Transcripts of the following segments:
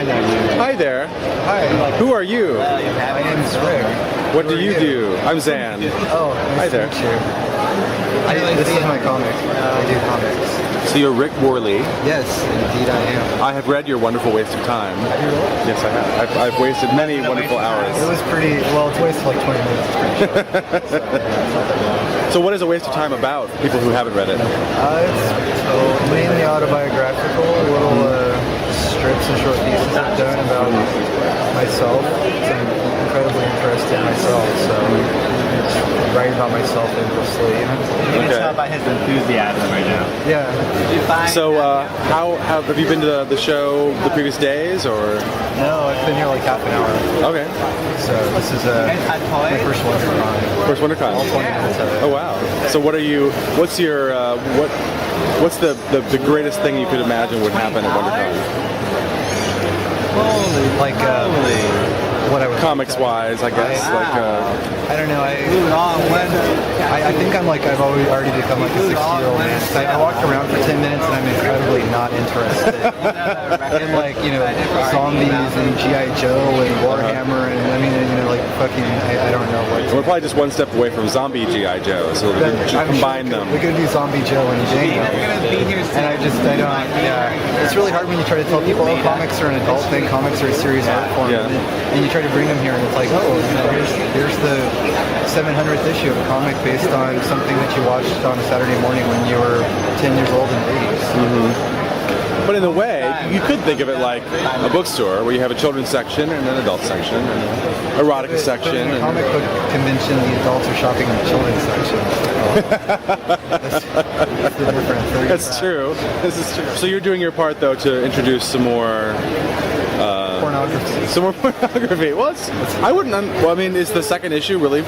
find out you. Hi there. Hi. Who are you? My name is Rick. What do you do? I'm Zan. Oh, Hi nice there. to meet you. This is my comic. I do comics. So you're Rick Worley. Yes, indeed I am. I have read your wonderful Waste of Time. Yes, I have. I've wasted many wonderful hours. It was pretty, well, it's wasted like 20 minutes. It's pretty short. So what is A Waste of Time about, people who haven't read it? It's mainly autobiographical, little strips and short pieces I've done about myself. I'm incredibly interested in myself, so writing about myself endlessly. You can tell by his enthusiasm right now. Yeah. So how have you been to the show the previous days, or? No, I've been here like half an hour. Okay. So this is my first WonderCon. First WonderCon. All 20 minutes of it. Oh wow. So what's your what's the greatest thing you could imagine would happen at WonderCon? Like what I would comics-wise, I guess. I don't know. I think I've already become like a 60-year-old man. I walked around for 10 minutes and I'm incredibly not interested in zombies and G.I. Joe and Warhammer and fucking I don't know what. We're probably just one step away from zombie G.I. Joe, so we can combine them. We could do zombie Joe and Django. And I don't. Yeah, it's really hard when you try to tell people, oh, comics are an adult thing, comics are a serious art form, and you try to bring them here, and it's like, oh, here's the 700th issue of a comic based on something that you watched on a Saturday morning when you were 10 years old in the 80s. Mm-hmm. But in a way, you could think of it like a bookstore where you have a children's section and an adult section and an erotica section. In a comic book convention, the adults are shopping in the children's section. That's the difference. That's true. This is true. So you're doing your part, though, to introduce some more pornography. Some more pornography. Well, I wouldn't. Well, I mean, is the second issue really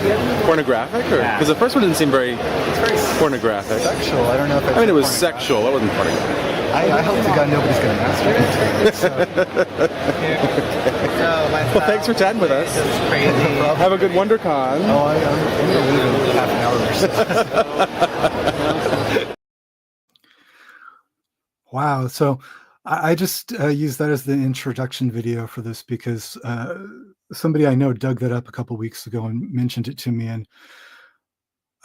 pornographic? Because the first one didn't seem very pornographic. Sexual. I don't know if I mean, it was sexual. It wasn't pornographic. I hope to God nobody's going to masturbate to it. Well, thanks for chatting with us. Crazy. Have a good WonderCon. Oh, I'm going to leave in half an hour or so. Wow. So I just used that as the introduction video for this because somebody I know dug that up a couple weeks ago and mentioned it to me, and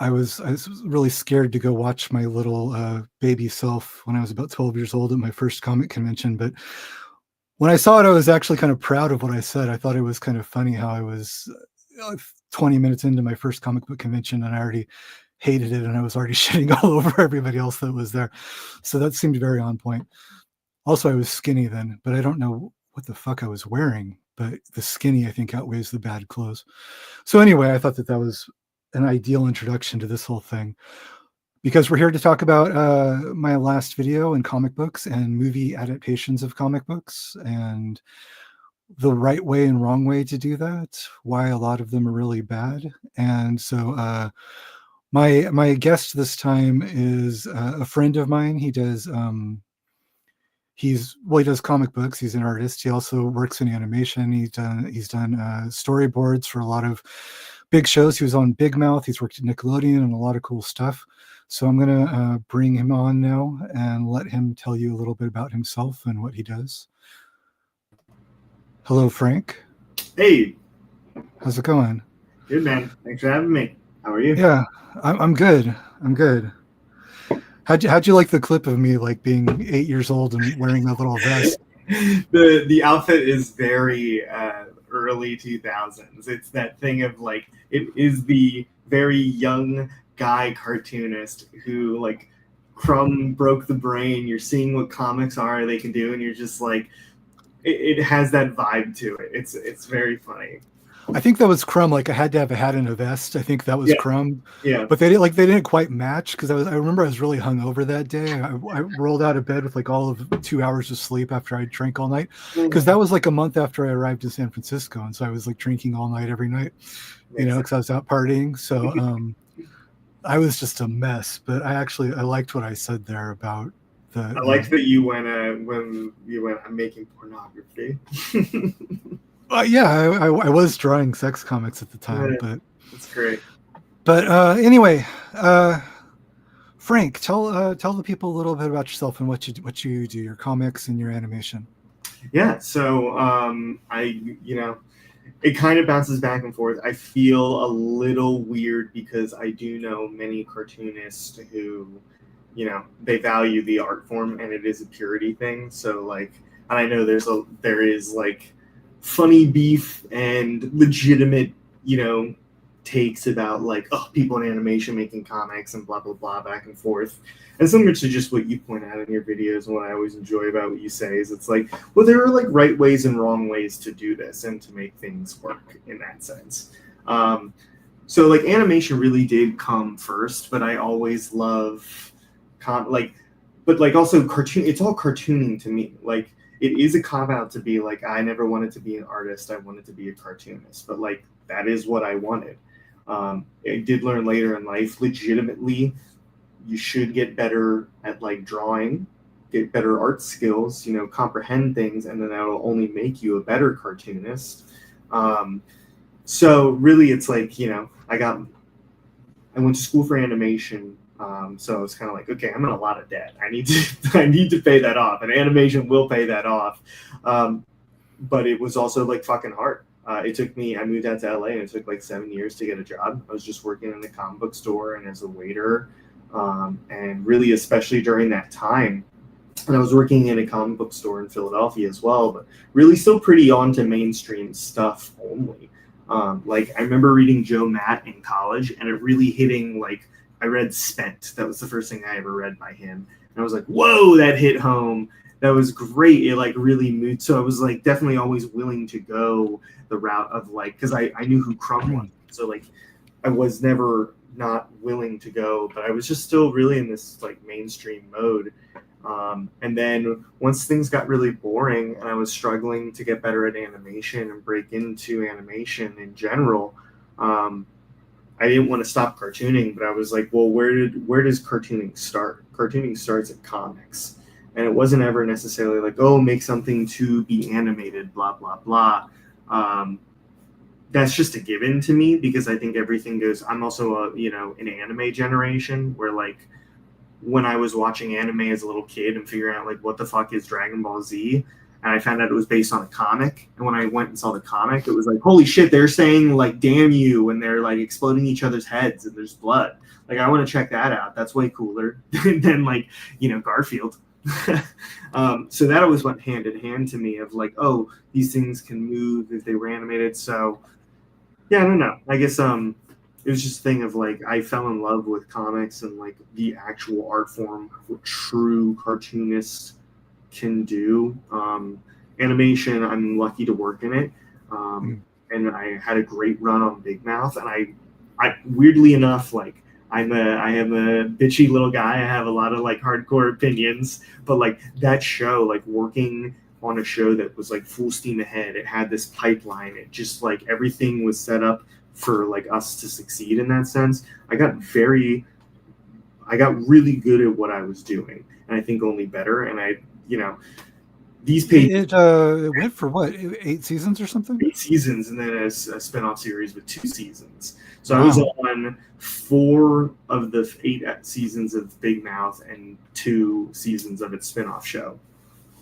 I was really scared to go watch my little baby self when I was about 12 years old at my first comic convention. But when I saw it, I was actually kind of proud of what I said. I thought it was kind of funny how I was 20 minutes into my first comic book convention and I already hated it and I was already shitting all over everybody else that was there. So that seemed very on point. Also, I was skinny then, but I don't know what the fuck I was wearing. But the skinny, I think, outweighs the bad clothes. So anyway, I thought that was an ideal introduction to this whole thing because we're here to talk about my last video in comic books and movie adaptations of comic books and the right way and wrong way to do that, why a lot of them are really bad. And so my guest this time is a friend of mine. He does he does comic books. He's an artist. He also works in animation. He's done storyboards for a lot of big shows. He was on Big Mouth. He's worked at Nickelodeon and a lot of cool stuff. So I'm going to bring him on now and let him tell you a little bit about himself and what he does. Hello, Frank. Hey. How's it going? Good, man. Thanks for having me. How are you? Yeah, I'm good. I'm good. How'd you like the clip of me like being 8 years old and wearing a little vest? The outfit is very early 2000s. It's that thing of like, it is the very young guy cartoonist who like Crumb broke the brain. You're seeing what comics are they can do, and you're just like, it has that vibe to it. It's very funny. I think that was Crumb. Like I had to have a hat and a vest. I think that was Crumb. Yeah. But they didn't quite match because I remember I was really hungover that day. I rolled out of bed with like all of 2 hours of sleep after I drank all night because that was like a month after I arrived in San Francisco, and so I was like drinking all night every night, because I was out partying. So I was just a mess. But I liked what I said there about the. I liked that you went when you went, I'm making pornography. Yeah, I was drawing sex comics at the time, but that's great. But anyway, Frank, tell the people a little bit about yourself and what you do, your comics and your animation. Yeah, so it kind of bounces back and forth. I feel a little weird because I do know many cartoonists who, they value the art form and it is a purity thing. So like, and I know there is like funny beef and legitimate, takes about like, oh, people in animation making comics and blah blah blah back and forth. And similar to just what you point out in your videos, and what I always enjoy about what you say is it's like, well, there are like right ways and wrong ways to do this and to make things work in that sense. So like animation really did come first, but I always love but like also cartoon. It's all cartooning to me. Like it is a cop out to be like, I never wanted to be an artist. I wanted to be a cartoonist, but like that is what I wanted. I did learn later in life, legitimately, you should get better at like drawing, get better art skills, comprehend things, and then that'll only make you a better cartoonist. So really, it's like, I went to school for animation. So it's kind of like, okay, I'm in a lot of debt. I need to pay that off, and animation will pay that off. But it was also like fucking hard. I moved out to LA, and it took like 7 years to get a job. I was just working in the comic book store and as a waiter. And really, especially during that time, and I was working in a comic book store in Philadelphia as well, but really still pretty on to mainstream stuff only. Like I remember reading Joe Matt in college, and it really hitting, like, I read Spent. That was the first thing I ever read by him. And I was like, whoa, that hit home. That was great. It like really moved. So I was like definitely always willing to go the route of like, because I knew who Crumb was. So like I was never not willing to go, but I was just still really in this like mainstream mode. And then once things got really boring and I was struggling to get better at animation and break into animation in general, I didn't want to stop cartooning, but I was like, well, where does cartooning start? Cartooning starts at comics. And it wasn't ever necessarily like, oh, make something to be animated, blah, blah, blah. That's just a given to me because I think everything goes. I'm also an anime generation where like when I was watching anime as a little kid and figuring out like what the fuck is Dragon Ball Z, and I found out it was based on a comic. And when I went and saw the comic, it was like, holy shit, they're saying like damn you, and they're like exploding each other's heads and there's blood. Like I want to check that out. That's way cooler than like Garfield. So that always went hand in hand to me of like, oh, these things can move if they were animated. So yeah, I don't know. I guess it was just a thing of like I fell in love with comics and like the actual art form, what true cartoonists can do. Animation, I'm lucky to work in it, and I had a great run on Big Mouth. And I weirdly enough, like I am a bitchy little guy. I have a lot of like hardcore opinions, but like that show, like working on a show that was like full steam ahead. It had this pipeline. It just like everything was set up for like us to succeed in that sense. I got really good at what I was doing, and I think only better. And these pages. It went for what, 8 seasons or something? 8 seasons, and then a spinoff series with 2 seasons. So wow. I was on 4 of the 8 seasons of Big Mouth and 2 seasons of its spinoff show.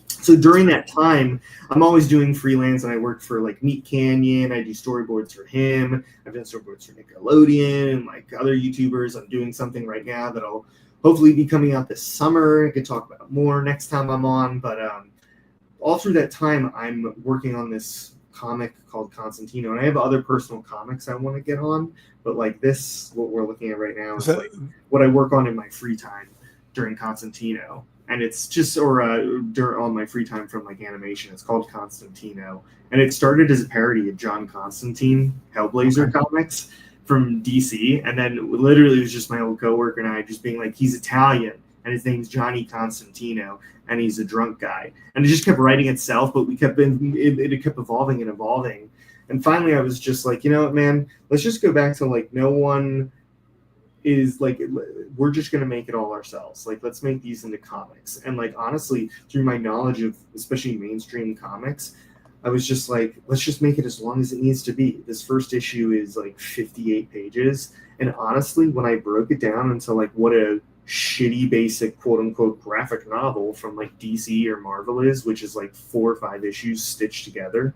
So during that time, I'm always doing freelance, and I work for like Meat Canyon. I do storyboards for him. I've done storyboards for Nickelodeon and like other YouTubers. I'm doing something right now that'll hopefully be coming out this summer. I could talk about it more next time I'm on, but all through that time, I'm working on this comic called Constantino, and I have other personal comics I want to get on, but like this, what we're looking at right now is like what I work on in my free time during Constantino. And it's just, during all my free time from like animation, it's called Constantino. And it started as a parody of John Constantine, Hellblazer comics from DC. And then literally it was just my old coworker and I just being like, he's Italian and his name's Johnny Constantino and he's a drunk guy. And it just kept writing itself, but it kept evolving and evolving. And finally I was just like, you know what, man, let's just go back to like no one is like, we're just going to make it all ourselves. Like, let's make these into comics. And like, honestly, through my knowledge of especially mainstream comics, I was just like, let's just make it as long as it needs to be. This first issue is like 58 pages. And honestly, when I broke it down into like what a shitty basic quote unquote graphic novel from like DC or Marvel is, which is like 4 or 5 issues stitched together.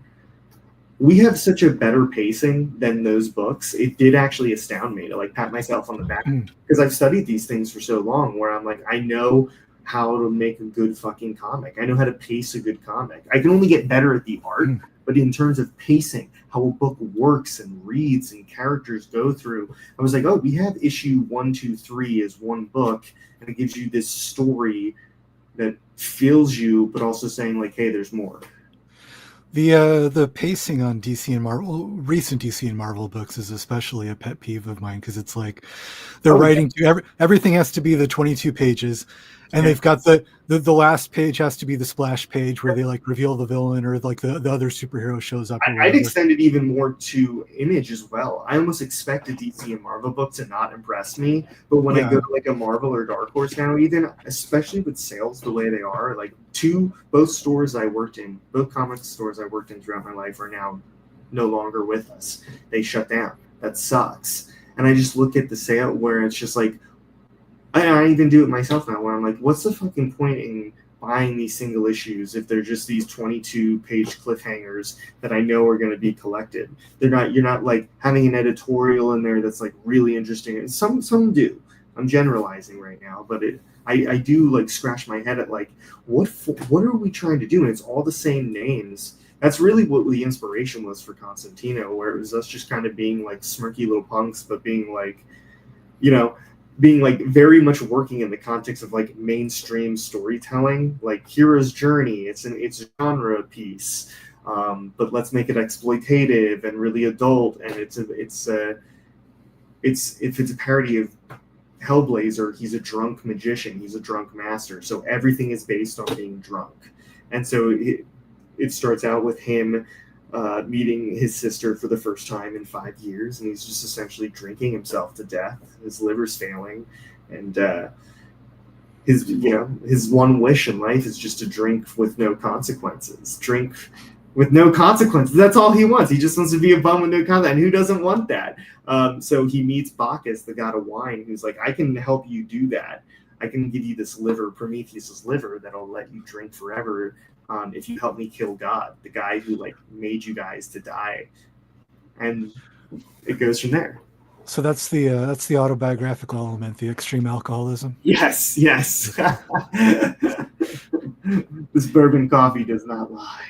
We have such a better pacing than those books. It did actually astound me to like pat myself on the back, because I've studied these things for so long, where I'm like, I know how to make a good fucking comic. I know how to pace a good comic. I can only get better at the art, but in terms of pacing, how a book works and reads and characters go through, I was like, oh, we have issue 1, 2, 3 as one book, and it gives you this story that fills you, but also saying like, hey, there's more. The pacing on DC and Marvel, recent DC and Marvel books, is especially a pet peeve of mine, because it's like they're writing to everything has to be the 22 pages, and they've got the last page has to be the splash page where they like reveal the villain, or like the other superhero shows up. I'd extend it even more to Image as well. I almost expect a DC and Marvel book to not impress me, but when I go to like a Marvel or Dark Horse now, even especially with sales the way they are, like both stores I worked in, both comic stores I worked in throughout my life are now no longer with us. They shut down. That sucks. And I just look at the sale where it's just like, I even do it myself now, where I'm like, what's the fucking point in buying these single issues if they're just these 22-page cliffhangers that I know are going to be collected? You're not like having an editorial in there that's like really interesting. And some do. I'm generalizing right now, but I do like scratch my head at like, what are we trying to do? And it's all the same names. That's really what the inspiration was for Constantino, where it was us just kind of being like smirky little punks, but being like, being like very much working in the context of like mainstream storytelling, like hero's journey. It's a genre piece, but let's make it exploitative and really adult. And if it's a parody of Hellblazer, he's a drunk magician, he's a drunk master. So everything is based on being drunk, and so it starts out with him meeting his sister for the first time in 5 years, and he's just essentially drinking himself to death. His liver's failing, and his one wish in life is just to drink with no consequences. Drink with no consequences. That's all he wants. He just wants to be a bum with no consequences. And who doesn't want that? So he meets Bacchus, the god of wine, who's like, I can help you do that. I can give you this liver, Prometheus's liver, that'll let you drink forever. If you help me kill God, the guy who like made you guys to die, and it goes from there. So that's the autobiographical element, the extreme alcoholism. Yes. This bourbon coffee does not lie.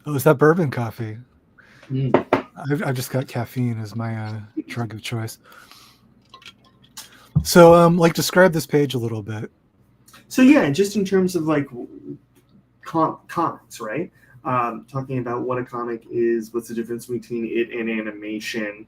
Oh, is that bourbon coffee? I've just got caffeine as my drug of choice. So, like, describe this page a little bit. So yeah, just in terms of like comics, right? Talking about what a comic is, what's the difference between it and animation.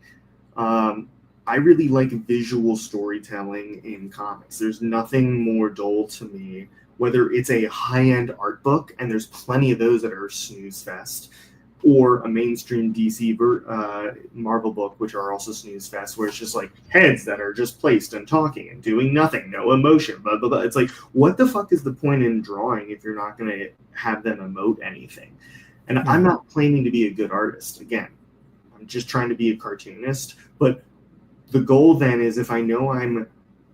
I really like visual storytelling in comics. There's nothing more dull to me, whether it's a high-end art book, and there's plenty of those that are snooze fest, or a mainstream DC Marvel book, which are also snooze fest, where it's just like heads that are just placed and talking and doing nothing, no emotion, blah, blah, blah. It's like, what the fuck is the point in drawing if you're not going to have them emote anything? And I'm not claiming to be a good artist. Again, I'm just trying to be a cartoonist. But the goal then is, if I know I'm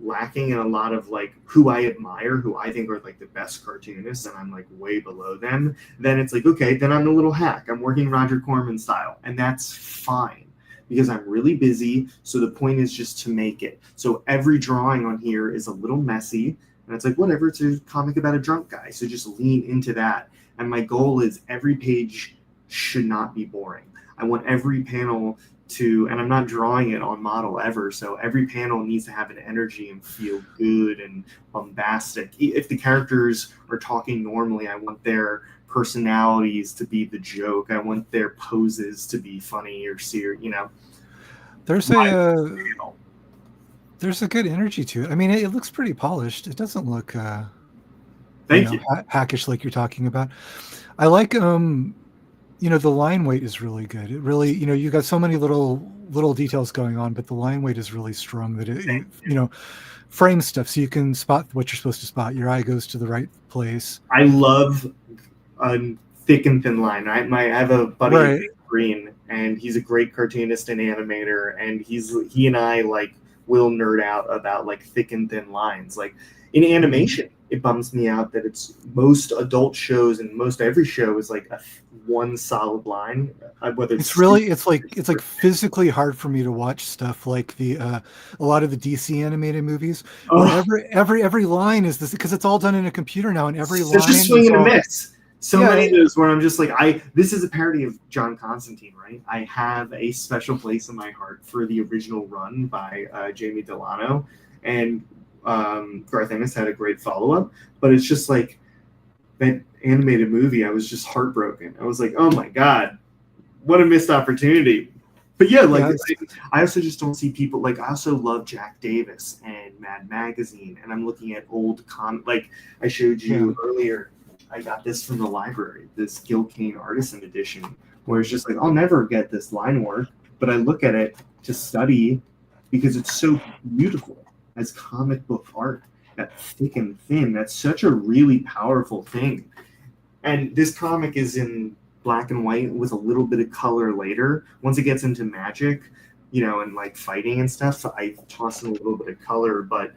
lacking in a lot of like who I admire, who I think are like the best cartoonists, and I'm like way below them, then it's like, okay, then I'm a little hack. I'm working Roger Corman style, and that's fine because I'm really busy. So the point is just to make it. So every drawing on here is a little messy, and it's like, whatever, it's a comic about a drunk guy. So just lean into that. And my goal is every page should not be boring. I want every panel to, and I'm not drawing it on model ever, so every panel needs to have an energy and feel good and bombastic. If the characters are talking normally, I want their personalities to be the joke. I want their poses to be funny or serious, There's a good energy to it. I mean, it looks pretty polished. It doesn't look hackish like you're talking about. I like the line weight is really good. It really, you got so many little details going on, but the line weight is really strong that it frames stuff so you can spot what you're supposed to spot. Your eye goes to the right place. I love a thick and thin line. I have a buddy, Green, and he's a great cartoonist and animator, and he and I like will nerd out about like thick and thin lines. Like in animation, it bums me out that it's most adult shows and most every show is like one solid line. Whether it's like physically hard for me to watch stuff like a lot of the DC animated movies where every line is this, because it's all done in a computer now, and every line just swing and a miss. So Yeah. many of those where I'm just like, this is a parody of John Constantine, right? I have a special place in my heart for the original run by Jamie Delano, and Garth Ennis had a great follow-up, but it's just like that animated movie, I was just heartbroken. I was like, oh my God, what a missed opportunity. But yeah, like I also just don't see people, like I also love Jack Davis and Mad Magazine, and I'm looking at old like I showed you earlier, I got this from the library, this Gil Kane Artisan edition, where it's just like, I'll never get this line work, but I look at it to study because it's so beautiful as comic book art, that thick and thin. That's such a really powerful thing. And this comic is in black and white with a little bit of color later. Once it gets into magic, and like fighting and stuff, I toss in a little bit of color, but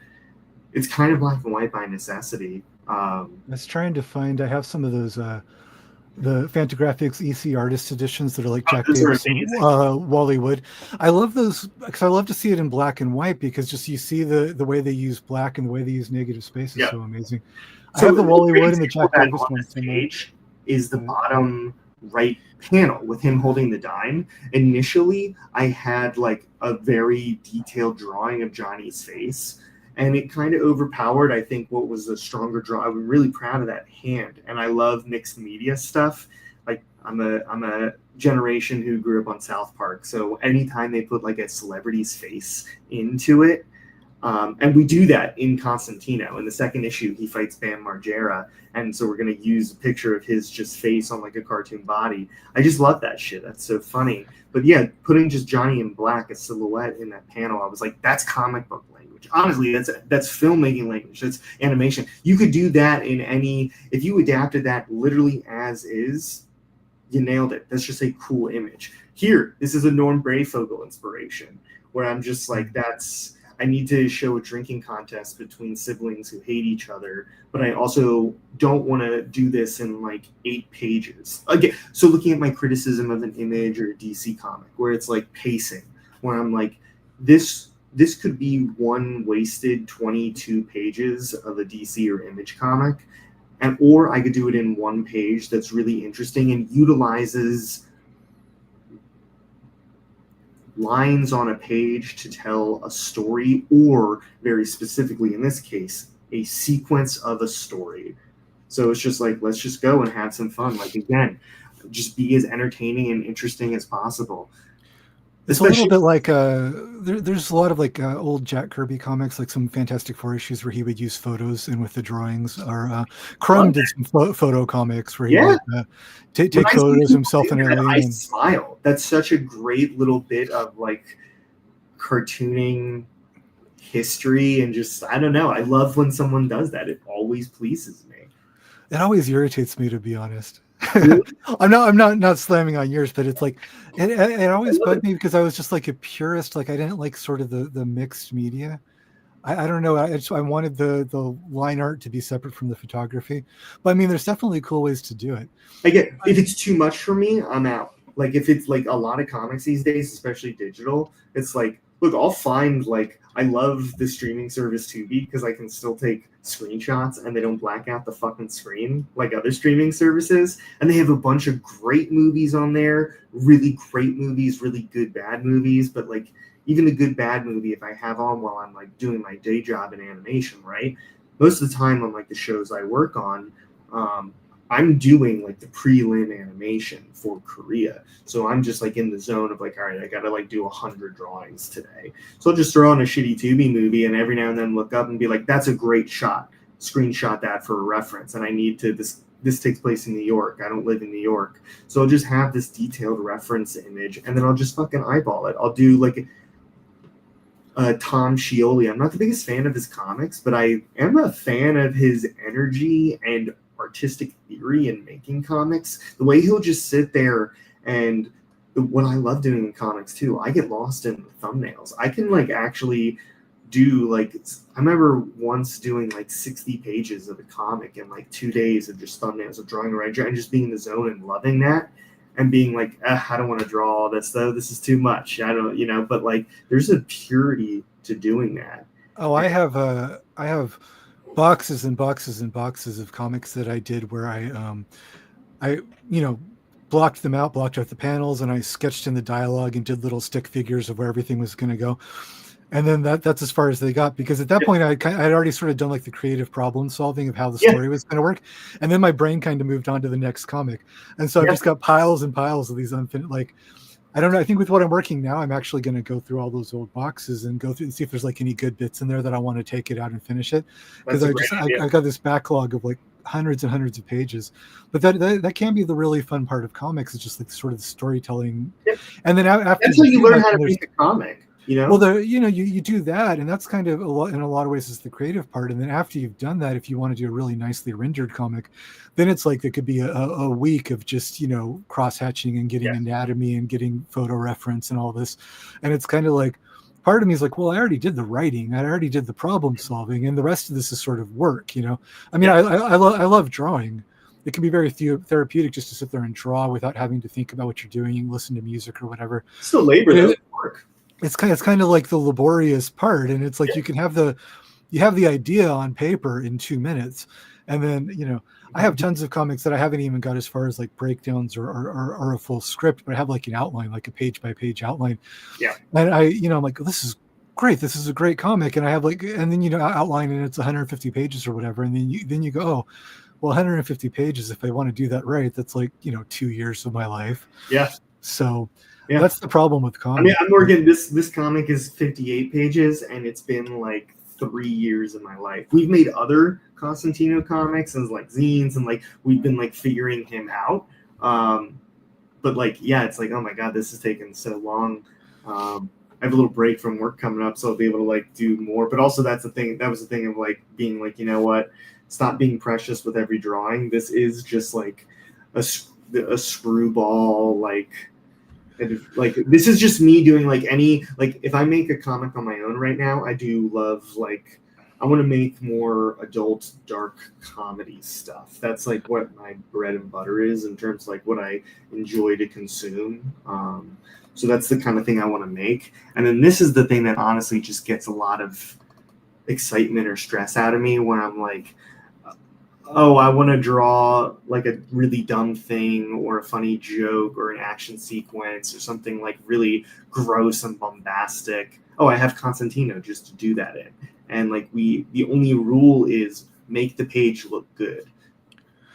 it's kind of black and white by necessity. I was trying to find, I have some of those the Fantagraphics EC artist editions that are like Jack Davis and Wally Wood. I love those because I love to see it in black and white, because just you see the way they use black and the way they use negative space is so amazing. So I have the Wally Wood and the Jack Davis one. Page is the bottom right panel with him holding the dime. Initially, I had like a very detailed drawing of Johnny's face, and it kind of overpowered, I think, what was a stronger draw. I'm really proud of that hand, and I love mixed media stuff. Like I'm a generation who grew up on South Park, so anytime they put like a celebrity's face into it, and we do that in Constantino. In the second issue, he fights Bam Margera, and so we're going to use a picture of his just face on like a cartoon body. I just love that shit. That's so funny. But yeah, putting just Johnny in black, a silhouette in that panel, I was like, that's comic book language. Honestly, that's filmmaking language. That's animation. You could do that in any, if you adapted that literally as is, you nailed it. That's just a cool image. Here, this is a Norm Brayfogle inspiration, where I'm just like, I need to show a drinking contest between siblings who hate each other, but I also don't want to do this in like 8 pages. Again, so looking at my criticism of an Image or a DC comic, where it's like pacing, where I'm like, this could be one wasted 22 pages of a DC or Image comic, or I could do it in 1 page that's really interesting and utilizes lines on a page to tell a story, or very specifically in this case, a sequence of a story. So it's just like, let's just go and have some fun. Like, again, just be as entertaining and interesting as possible. It's a little bit like there's a lot of like old Jack Kirby comics, like some Fantastic Four issues where he would use photos in with the drawings, or Crumb did some photo comics where he would take photos of himself in an I smile. That's such a great little bit of like cartooning history, and just, I don't know, I love when someone does that. It always pleases me. It always irritates me, to be honest. I'm not slamming on yours, but it's like it always bugged me, because I was just like a purist. Like I didn't like sort of the mixed media. I don't know. I wanted the line art to be separate from the photography. But I mean, there's definitely cool ways to do it. I get, if it's too much for me, I'm out. Like if it's like a lot of comics these days, especially digital, it's like, look, I'll find, like, I love the streaming service Tubi because I can still take screenshots and they don't black out the fucking screen like other streaming services. And they have a bunch of great movies on there, really great movies, really good bad movies. But like even the good bad movie, if I have on while I'm like doing my day job in animation, right? Most of the time on like the shows I work on, I'm doing like the prelim animation for Korea. So I'm just like in the zone of like, all right, I got to like do 100 drawings today. So I'll just throw on a shitty Tubi movie and every now and then look up and be like, that's a great shot. Screenshot that for a reference. And I need to, this takes place in New York. I don't live in New York. So I'll just have this detailed reference image and then I'll just fucking eyeball it. I'll do like Tom Scioli. I'm not the biggest fan of his comics, but I am a fan of his energy and artistic theory in making comics. The way he'll just sit there, and what I love doing in comics too, I get lost in the thumbnails. I can like actually do like, I remember once doing like 60 pages of a comic in like 2 days of just thumbnails of drawing around and just being in the zone and loving that and being like, I don't want to draw all this though. This is too much. I don't, but like there's a purity to doing that. Oh, I have boxes and boxes and boxes of comics that I did where I blocked them out, blocked out the panels, and I sketched in the dialogue and did little stick figures of where everything was going to go. And then that's as far as they got, because at that point I'd already sort of done like the creative problem solving of how the story was going to work. And then my brain kind of moved on to the next comic. And so I've just got piles and piles of these unfinished, like, I don't know. I think with what I'm working now, I'm actually going to go through all those old boxes and go through and see if there's like any good bits in there that I want to take it out and finish it. Because I got this backlog of like hundreds and hundreds of pages. But that can be the really fun part of comics. It's just like sort of the storytelling. Yep. And then after that's how you learn how to make a comic. Well, you do that, and that's kind of in a lot of ways is the creative part. And then after you've done that, if you want to do a really nicely rendered comic, then it's like there could be a week of just cross hatching and getting anatomy and getting photo reference and all this. And it's kind of like part of me is like, well, I already did the writing, I already did the problem solving, and the rest of this is sort of work. I mean, I love drawing. It can be very therapeutic just to sit there and draw without having to think about what you're doing, listen to music or whatever. It's still labor, though. Work. It's kind of like the laborious part, and it's like you have the idea on paper in 2 minutes, and then I have tons of comics that I haven't even got as far as like breakdowns or a full script, but I have like an outline, like a page by page outline. Yeah, and I'm like, this is great, this is a great comic, and I have like, and then outline, and it's 150 pages or whatever, and then you go, oh, well, 150 pages, if I want to do that right, that's like 2 years of my life. Yeah. So. Yeah, that's the problem with comics. I mean, I'm working. This comic is 58 pages, and it's been like 3 years of my life. We've made other Constantino comics and like zines, and like we've been like figuring him out. But like, yeah, it's like, oh my god, this is taking so long. I have a little break from work coming up, so I'll be able to like do more. But also, that's the thing. That was the thing of like being like, you know what? Stop being precious with every drawing. This is just like a screwball like. Like this is just me doing like if I make a comic on my own right now, I do love like I want to make more adult dark comedy stuff. That's like what my bread and butter is in terms of like what I enjoy to consume. So that's the kind of thing I want to make. And then this is the thing that honestly just gets a lot of excitement or stress out of me when I'm like, oh, I want to draw like a really dumb thing or a funny joke or an action sequence or something like really gross and bombastic. Oh, I have Constantino just to do that in. And like the only rule is make the page look good.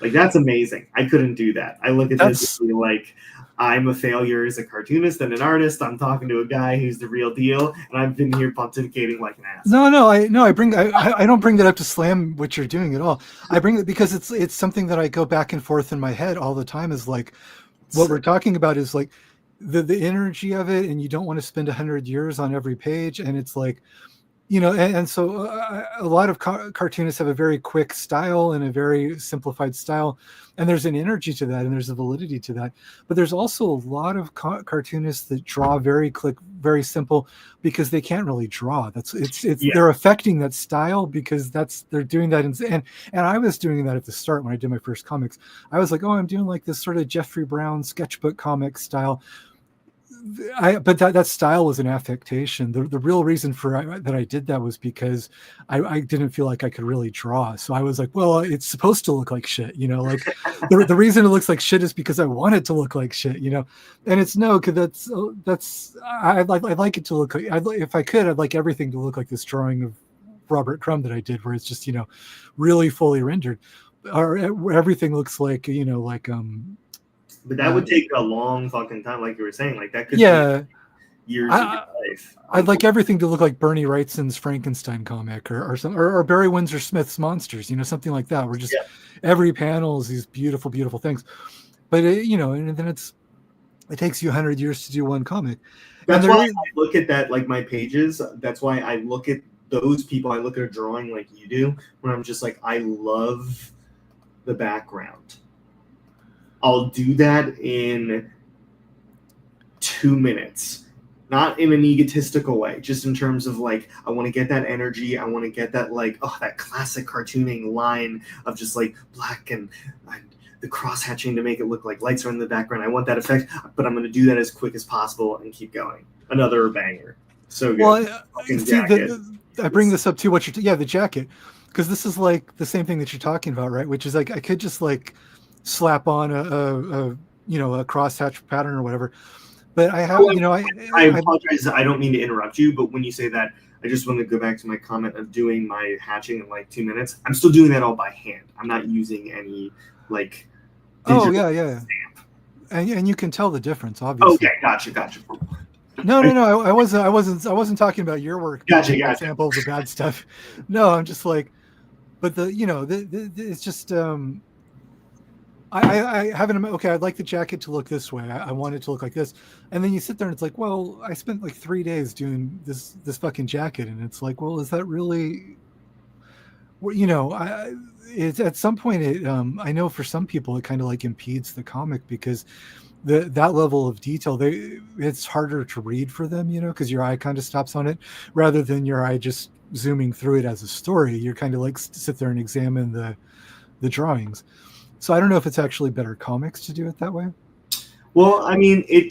Like that's amazing. I couldn't do that. I look at this and be like, I'm a failure as a cartoonist and an artist. I'm talking to a guy who's the real deal, and I've been here pontificating like an ass. I don't bring that up to slam what you're doing at all. I bring it because it's something that I go back and forth in my head all the time. Is like what we're talking about is like the energy of it, and you don't want to spend 100 years on every page, and it's like. And so a lot of cartoonists have a very quick style and a very simplified style, and there's an energy to that, and there's a validity to that. But there's also a lot of cartoonists that draw very simple because they can't really draw. They're affecting that style because they're doing that, and I was doing that at the start when I did my first comics. I was like, oh, I'm doing like this sort of Jeffrey Brown sketchbook comic style. But that style was an affectation. The real reason that I did that was because I didn't feel like I could really draw. So I was like, well, it's supposed to look like shit, like the reason it looks like shit is because I want it to look like shit, and it's because I'd like it to look like, if I could, I'd like everything to look like this drawing of Robert Crumb that I did, where it's just, really fully rendered, or everything looks like, But that would take a long fucking time, like you were saying. Like that could take years of your life. I'd like everything to look like Bernie Wrightson's Frankenstein comic, or Barry Windsor Smith's Monsters, something like that. Where just every panel is these beautiful, beautiful things. But and then it takes you 100 years to do one comic. That's why I look at that, like my pages. That's why I look at those people. I look at a drawing like you do, when I'm just like, I love the background. I'll do that in 2 minutes. not in an egotistical way, just in terms of like, I want to get that energy. I want to get that like, oh, that classic cartooning line of just like black and the cross hatching to make it look like lights are in the background. I want that effect, but I'm going to do that as quick as possible and keep going. Another banger. So good. Well, I bring this up too. The jacket, because this is like the same thing that you're talking about, right? Which is like I could just like slap on a crosshatch pattern or whatever. But I have, I apologize. I don't mean to interrupt you, but when you say that, I just want to go back to my comment of doing my hatching in like 2 minutes. I'm still doing that all by hand. I'm not using any like. Yeah. And you can tell the difference, obviously. Okay, gotcha. No. I wasn't talking about your work. Gotcha. Example of the bad stuff. No, I'm just like, but it's just I haven't. Okay, I'd like the jacket to look this way. I want it to look like this, and then you sit there and it's like, well, I spent like 3 days doing this fucking jacket, and it's like, well, is that really? It's at some point. I know for some people it kind of like impedes the comic because that level of detail, it's harder to read for them, because your eye kind of stops on it rather than your eye just zooming through it as a story. You're kind of like sit there and examine the drawings. So I don't know if it's actually better comics to do it that way. Well, I mean, we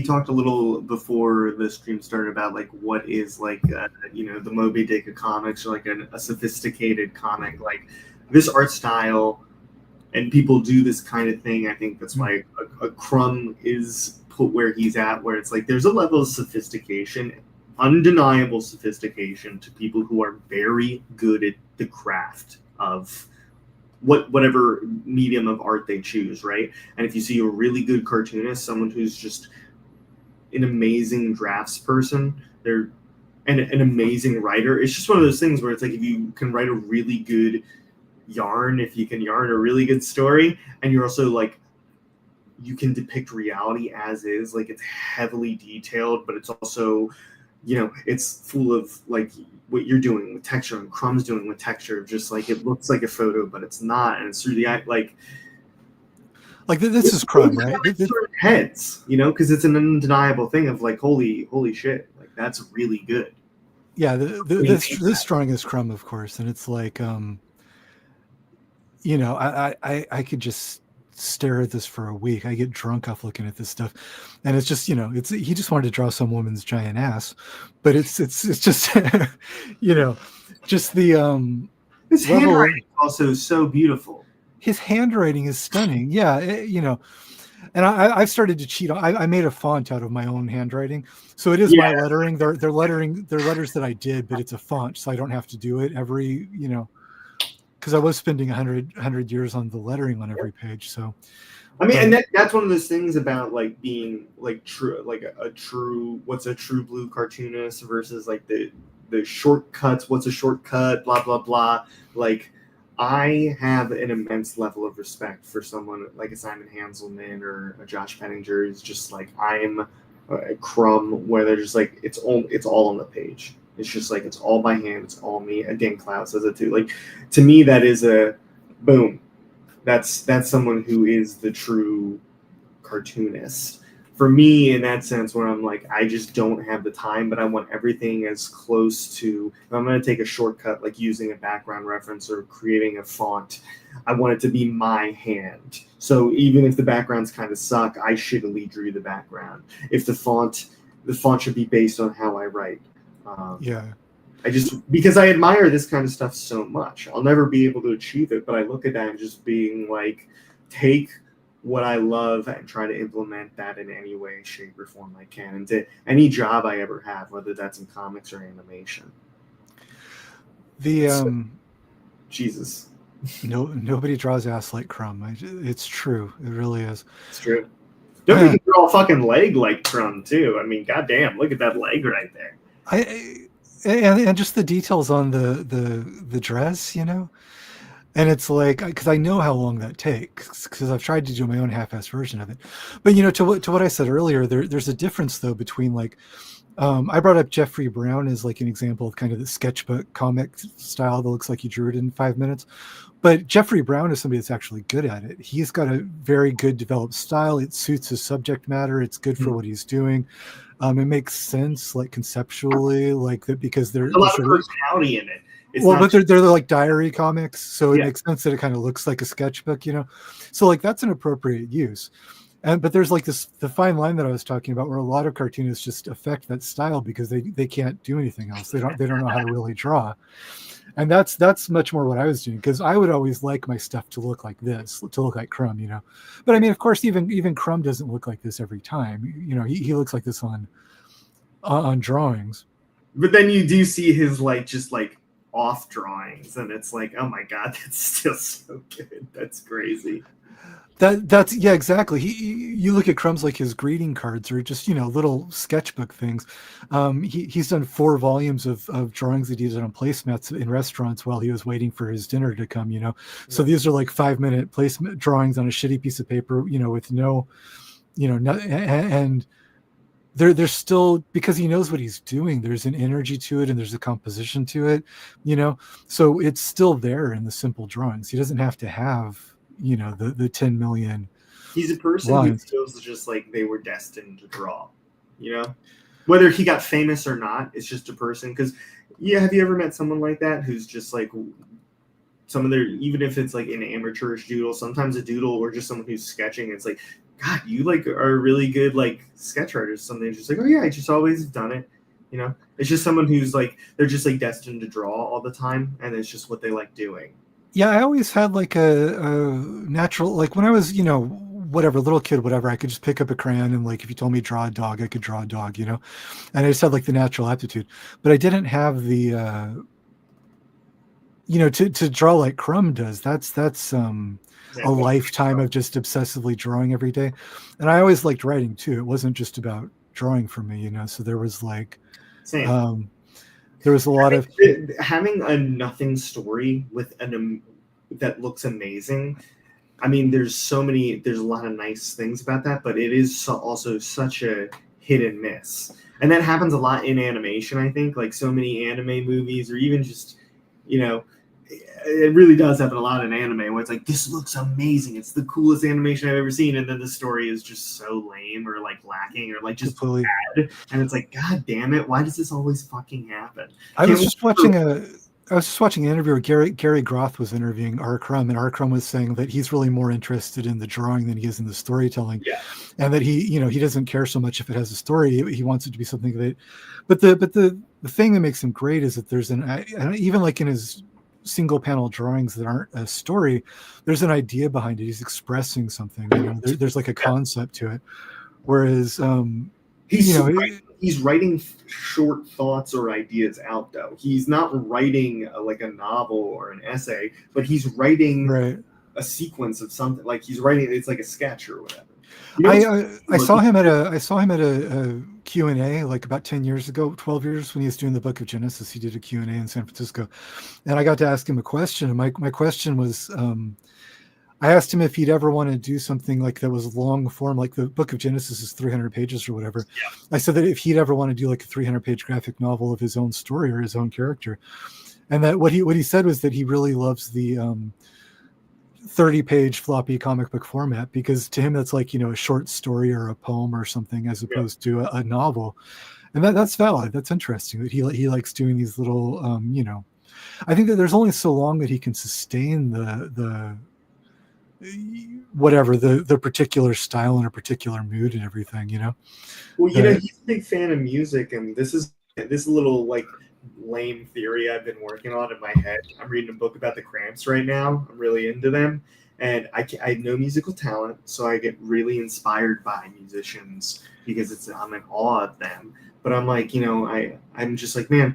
talked a little before the stream started about like what is like the Moby Dick of comics, or like a sophisticated comic, like this art style, and people do this kind of thing. I think that's why a Crumb is put where he's at, where it's like there's a level of sophistication, undeniable sophistication, to people who are very good at the craft of whatever medium of art they choose, right? And if you see a really good cartoonist, someone who's just an amazing drafts person, they're an amazing writer. It's just one of those things where it's like if you can write a really good yarn, if you can yarn a really good story, and you're also like you can depict reality as is, like it's heavily detailed, but it's also it's full of like what you're doing with texture and Crumb's doing with texture, just like it looks like a photo, but it's not, and it's through the eye. Like this is Crumb, right? Heads, because it's an undeniable thing of like holy shit, like that's really good. Yeah, this drawing is Crumb, of course, and it's like I could just stare at this for a week. I get drunk off looking at this stuff, and it's just he just wanted to draw some woman's giant ass, but it's just just the his handwriting is also so beautiful. His handwriting is stunning. Yeah, and I've started to cheat. I made a font out of my own handwriting, so it is my lettering. They're letters that I did, but it's a font, so I don't have to do it every because I was spending 100 years on the lettering on every page. So, I mean, and that's one of those things about like being like true, like what's a true blue cartoonist versus like the shortcuts. What's a shortcut? Blah blah blah. Like, I have an immense level of respect for someone like a Simon Hanselman or a Josh Penninger. Is just like I'm a Crumb, where they're just like it's all on the page. It's just like it's all by hand. It's all me. And Dan Cloud says it too. Like, to me, that is a boom. That's someone who is the true cartoonist. For me, in that sense, where I'm like, I just don't have the time, but I want everything as close to. If I'm going to take a shortcut, like using a background reference or creating a font, I want it to be my hand. So even if the backgrounds kind of suck, I shittily drew the background. If the font should be based on how I write. Because I admire this kind of stuff so much. I'll never be able to achieve it, but I look at that and just being like, take what I love and try to implement that in any way, shape, or form I can into any job I ever have, whether that's in comics or animation. Jesus. Nobody draws ass like Crumb. It's true. It really is. It's true. Nobody can draw a fucking leg like Crumb too. I mean, goddamn, look at that leg right there. And just the details on the dress, And it's like, because I know how long that takes, because I've tried to do my own half-ass version of it. But to what I said earlier, there's a difference though between like, I brought up Jeffrey Brown as like an example of kind of the sketchbook comic style that looks like he drew it in 5 minutes. But Jeffrey Brown is somebody that's actually good at it. He's got a very good developed style. It suits his subject matter. It's good for what he's doing. It makes sense, like conceptually, like that because There's a lot of personality in it. It's well, not but they're like diary comics, so it Yeah. makes sense that it kind of looks like a sketchbook, So like that's an appropriate use. But there's like the fine line that I was talking about, where a lot of cartoonists just affect that style because they can't do anything else. They don't know how to really draw, and that's much more what I was doing, because I would always like my stuff to look like this, to look like Crumb. But I mean, of course, even Crumb doesn't look like this every time. He looks like this on drawings. But then you do see his like just like off drawings, and it's like, oh my god, that's still so good. That's crazy. That's yeah, exactly. You look at Crumb's, like his greeting cards or just little sketchbook things. He's done 4 volumes of drawings that he did on placemats in restaurants while he was waiting for his dinner to come. So these are like 5-minute placement drawings on a shitty piece of paper. With no, no, and they're still, because he knows what he's doing. There's an energy to it and there's a composition to it. So it's still there in the simple drawings. He doesn't have to have the 10 million He's a person lines. who feels just like they were destined to draw, whether he got famous or not. It's just a person. Because have you ever met someone like that who's just like some of their, even if it's like an amateurish doodle, sometimes a doodle or just someone who's sketching, it's like, God, you like are a really good like sketch artist. Something it's just like, oh yeah, I just always done it. It's just someone who's like, they're just like destined to draw all the time, and it's just what they like doing. Yeah, I always had like a natural, like when I was, whatever, little kid, whatever, I could just pick up a crayon and like if you told me draw a dog, I could draw a dog, and I just had like the natural aptitude. But I didn't have the to draw like Crumb does. That's a lifetime of just obsessively drawing every day. And I always liked writing too. It wasn't just about drawing for me, so there was like Same. there was a lot of having a nothing story with that looks amazing. I mean, there's a lot of nice things about that, but it is also such a hit and miss. And that happens a lot in animation, I think, like so many anime movies, or even just, it really does happen a lot in anime where it's like, this looks amazing. It's the coolest animation I've ever seen. And then the story is just so lame or like lacking or like just completely bad. And it's like, God damn it. Why does this always fucking happen? I was just watching an interview where Gary Groth was interviewing R. Crumb, and R. Crumb was saying that he's really more interested in the drawing than he is in the storytelling. Yeah. And that he doesn't care so much if it has a story. He wants it to be something that, but the thing that makes him great is that there's even like in his single panel drawings that aren't a story, there's an idea behind it. He's expressing something. There's like a concept to it. Whereas he's writing short thoughts or ideas out, though. He's not writing like a novel or an essay, but he's writing a sequence of something. Like he's writing, it's like a sketch or whatever. I saw him at a Q&A like about 10 years ago, 12 years, when he was doing the Book of Genesis. He did a Q&A in San Francisco, and I got to ask him a question. And my question was, I asked him if he'd ever want to do something like that was long form, like the Book of Genesis is 300 pages or whatever. Yeah. I said that if he'd ever want to do like a 300-page graphic novel of his own story or his own character, and that what he said was that he really loves the 30-page floppy comic book format, because to him that's like a short story or a poem or something, as opposed to a novel. And that's valid. That's interesting that he likes doing these little I think that there's only so long that he can sustain the whatever the particular style and a particular mood and everything. Well, he's a big fan of music, and this is a little like lame theory I've been working on in my head. I'm reading a book about the Cramps right now. I'm really into them, and I have no musical talent, so I get really inspired by musicians because I'm in awe of them. But I'm like, I'm just like, man,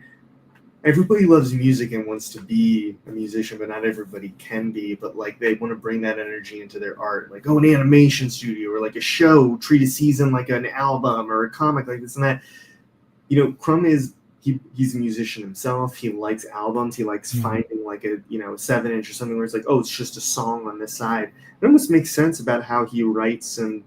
everybody loves music and wants to be a musician, but not everybody can be. But like, they want to bring that energy into their art, like, an animation studio or like a show, treat a season like an album or a comic, like this and that. Crumb he's a musician himself. He likes albums. He likes Mhm. finding like a 7-inch or something where it's like, oh, it's just a song on this side. It almost makes sense about how he writes and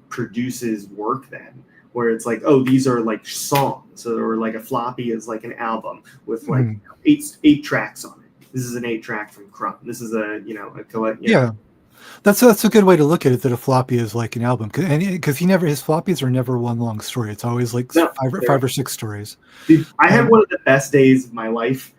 produces work then, where it's like, oh, these are like songs, or like a floppy is like an album with like Mhm. eight tracks on it. This is an 8-track from Crumb. This is a a collect. Yeah. That's a good way to look at it, that a floppy is like an album. Because his floppies are never one long story. It's always like No, five or six stories. dude, I had And one of the best days of my life.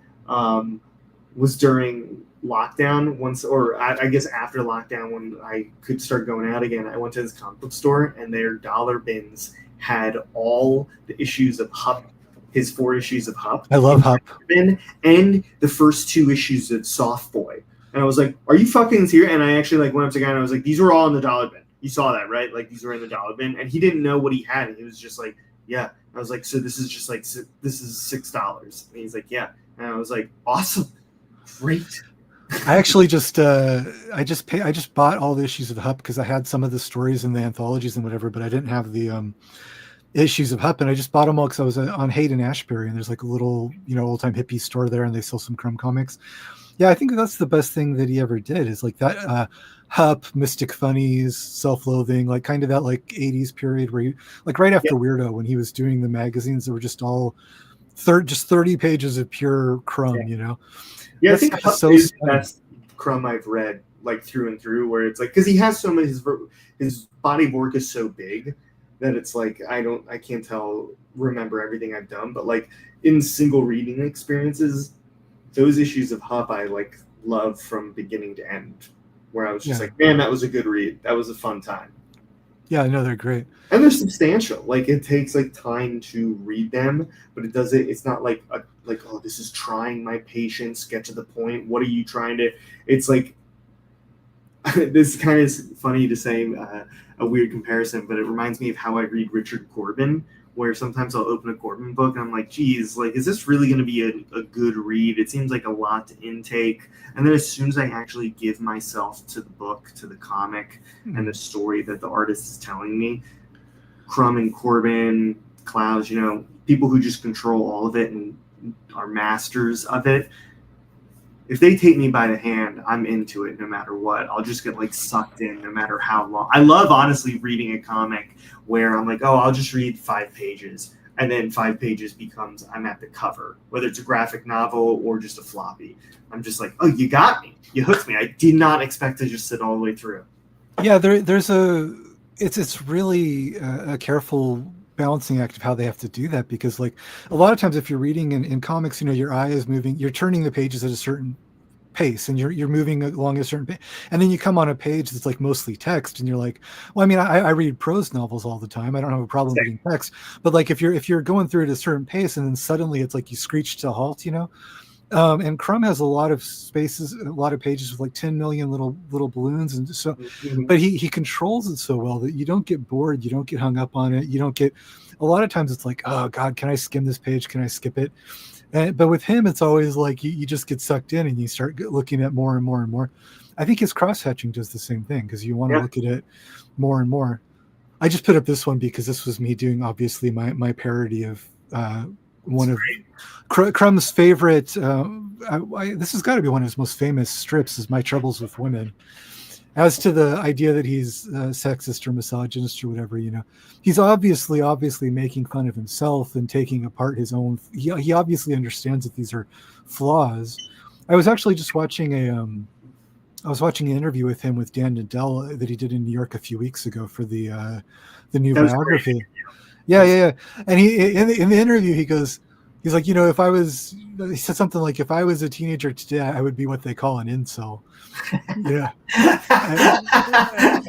Was during lockdown once, or I guess after lockdown when I could start going out again. I went to this comic book store and their dollar bins had all the issues of Hup, his 4 issues of Hup, I love Hup. bin, and the first 2 issues of Soft Boy. And I was like, "Are you fucking here?" And I actually like went up to the guy and I was like, "These were all in the dollar bin. You saw that, right? Like these were in the dollar bin." And he didn't know what he had. And he was just like, "Yeah." I was like, "So this is just like this is $6." And he's like, "Yeah." And I was like, "Awesome, great." I actually just I just bought all the issues of Hup because I had some of the stories in the anthologies and whatever, but I didn't have the issues of Hup, and I just bought them all because I was on Hayden Ashbury, and there's like a little old time hippie store there, and they sell some Crumb comics. Yeah, I think that's the best thing that he ever did, is like that Hup, Mystic Funnies, Self-Loathing, like kind of that like 80s period where you like right after Weirdo, when he was doing the magazines that were just all just 30 pages of pure Crumb, Yeah, I That think stuff Hup is so is the stunning. best Crumb I've read, like through and through. Where it's like, because he has so many, his body of work is so big that it's like I can't remember everything I've done, but like in single reading experiences, those issues of Hup I like love from beginning to end. Where I was just Yeah. like, man, that was a good read. That was a fun time. Yeah, no, they're great. And they're substantial. Like it takes like time to read them, but it doesn't. It's not like oh, this is trying my patience. Get to the point. What are you trying to? It's like this kind of is funny to say a weird comparison, but it reminds me of how I read Richard Corbin, where sometimes I'll open a Corbin book and I'm like, geez, like, is this really going to be a good read? It seems like a lot to intake. And then as soon as I actually give myself to the book, to the comic, and the story that the artist is telling me, Crumb and Corbin, Clouds, people who just control all of it and are masters of it, if they take me by the hand, I'm into it no matter what. I'll just get like sucked in no matter how long. I love honestly reading a comic where I'm like, oh, I'll just read 5 pages. And then 5 pages becomes I'm at the cover, whether it's a graphic novel or just a floppy. I'm just like, oh, you got me. You hooked me. I did not expect to just sit all the way through. Yeah, it's really a careful balancing act of how they have to do that, because like a lot of times if you're reading in comics, your eye is moving, you're turning the pages at a certain pace, and you're moving along a certain pace, and then you come on a page that's like mostly text, and you're like, well, I mean, I read prose novels all the time. I don't have a problem reading text, but like if you're going through at a certain pace and then suddenly it's like you screech to a halt, and Crumb has a lot of spaces, a lot of pages with like 10 million little balloons, and so, but he controls it so well that you don't get bored, you don't get hung up on it, you don't get. A lot of times it's like, oh God, can I skim this page? Can I skip it? But with him, it's always like you just get sucked in and you start looking at more and more and more. I think his cross-hatching does the same thing, because you want to look at it more and more. I just put up this one because this was me doing obviously my parody of one of Crumb's favorite. This has got to be one of his most famous strips, is My Troubles with Women. As to the idea that he's sexist or misogynist or whatever, he's obviously making fun of himself and taking apart his own. He obviously understands that these are flaws. I was actually just watching an interview with him with Dan Nadell that he did in New York a few weeks ago for the new biography. Great. Yeah. And he in the interview he's like, he said something like, if I was a teenager today, I would be what they call an incel. Yeah.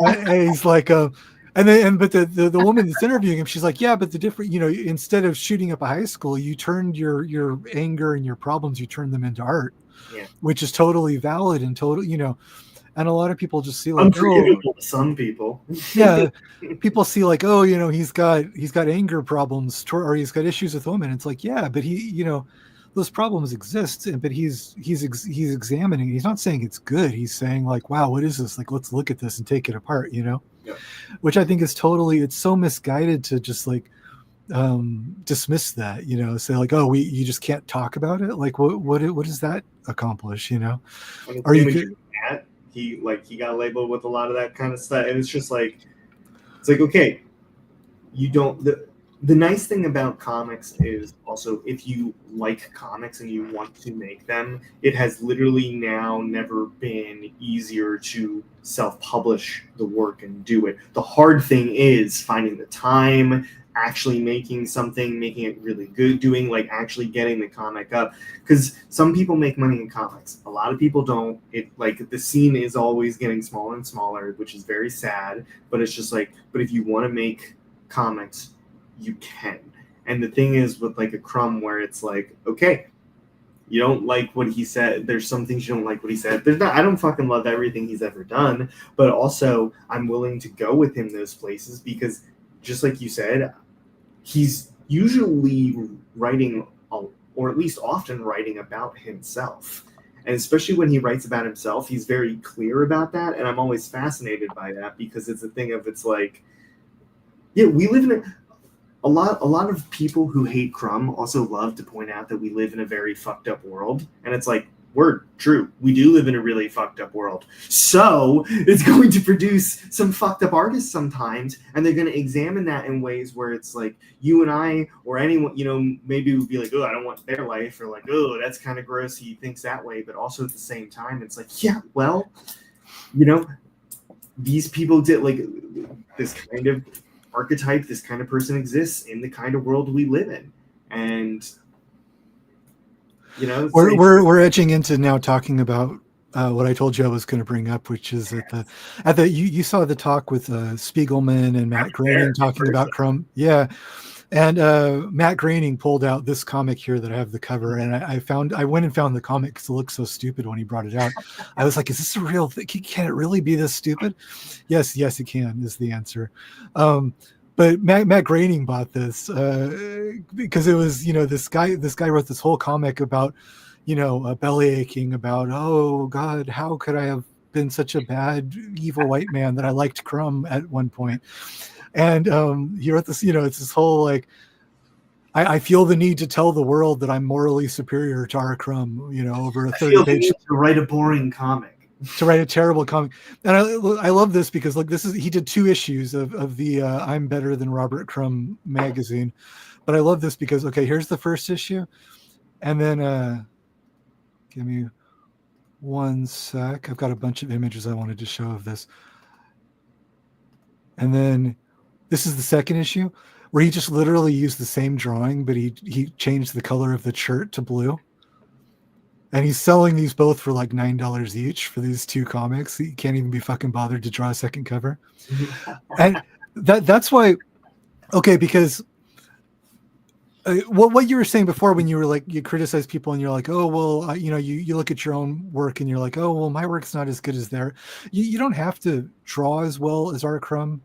And he's like, but the woman that's interviewing him, she's like, yeah, but the different, instead of shooting up a high school, you turned your anger and your problems, you turned them into art, which is totally valid and and a lot of people just see like, unforgivable to some people. Yeah, people see like, oh, he's got anger problems or he's got issues with women. It's like, yeah, but he, those problems exist, but he's examining. He's not saying it's good. He's saying like, wow, what is this? Like, let's look at this and take it apart. Which I think is it's so misguided to just like dismiss that, say like, oh, you just can't talk about it. Like, what does that accomplish? And Are same you with good? Matt. He got labeled with a lot of that kind of stuff, and it's just like, it's like, okay, you don't. The nice thing about comics is also, if you like comics and you want to make them, it has literally now never been easier to self-publish the work and do it. The hard thing is finding the time, actually making something, making it really good, doing like actually getting the comic up. Because some people make money in comics, a lot of people don't. It like the scene is always getting smaller and smaller, which is very sad. But it's just like, but if you want to make comics, you can. And the thing is with like a Crumb, where it's like, okay, you don't like what he said. There's some things you don't like what he said. There's not. I don't fucking love everything he's ever done, but also I'm willing to go with him those places because, just like you said, he's usually writing, or at least often writing about himself. And especially when he writes about himself, he's very clear about that. And I'm always fascinated by that because it's a thing of, it's like, yeah, we live in a lot of people who hate Crumb also love to point out that we live in a very fucked up world. And it's like, word, true. We do live in a really fucked up world. So it's going to produce some fucked up artists sometimes, and they're going to examine that in ways where it's like, you and I or anyone, maybe would be like, oh, I don't want their life, or like, oh, that's kind of gross, he thinks that way. But also at the same time, it's like, yeah, well, these people did, like, this kind of archetype, this kind of person exists in the kind of world we live in. And we're edging into now talking about what I told you I was going to bring up, which is at the you saw the talk with Spiegelman and Matt Groening talking about Crumb. Yeah. And Matt Groening pulled out this comic here that I have the cover, and I went and found the comic because it looked so stupid when he brought it out. I was like, is this a real thing? Can it really be this stupid? Yes, it can, is the answer. But Matt Groening bought this because it was, this guy wrote this whole comic about, belly aching about, oh God, how could I have been such a bad, evil white man that I liked Crumb at one point? And he wrote this, it's this whole like, I feel the need to tell the world that I'm morally superior to our Crumb, over a 30-page to write a boring comic. To write a terrible comic. And I love this because like he did 2 issues of the I'm Better Than Robert Crumb magazine. But I love this because, okay, here's the first issue. And then give me one sec. I've got a bunch of images I wanted to show of this. And then this is the second issue where he just literally used the same drawing, but he changed the color of the shirt to blue. And he's selling these both for like $9 each for these 2 comics. He can't even be fucking bothered to draw a second cover. And that's why, okay, because what you were saying before when you were like, you criticize people and you're like, oh, well, you look at your own work and you're like, oh, well, my work's not as good as theirs. You don't have to draw as well as our Crumb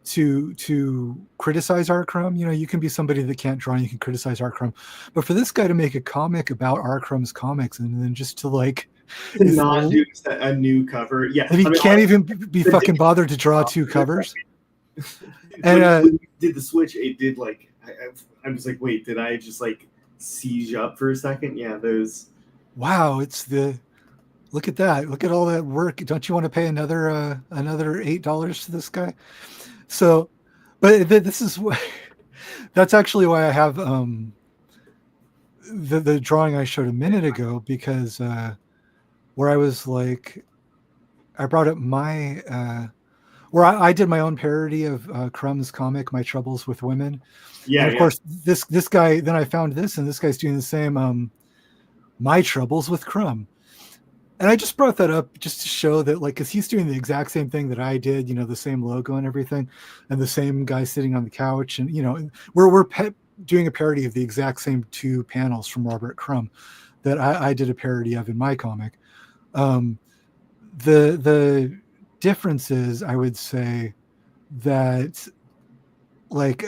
to criticize our Crumb. You can be somebody that can't draw and you can criticize our Crumb, but for this guy to make a comic about our Crumb's comics and then just to like not do a new cover, yeah, and he can't even be fucking bothered to draw 2 covers. And when you did the switch, it did like I was like, wait, did I just like siege up for a second? Yeah, those. Wow, look at that! Look at all that work. Don't you want to pay another $8 to this guy? So, but this is that's actually why I have the drawing I showed a minute ago, because where I was like, I brought up my where I did my own parody of Crumb's comic, My Troubles with Women. Yeah, and of course this guy. Then I found this, and this guy's doing the same. My Troubles with Crumb. And I just brought that up just to show that, like, because he's doing the exact same thing that I did, the same logo and everything, and the same guy sitting on the couch, and we're doing a parody of the exact same 2 panels from Robert Crumb that I did a parody of in my comic. The difference is, I would say that, like,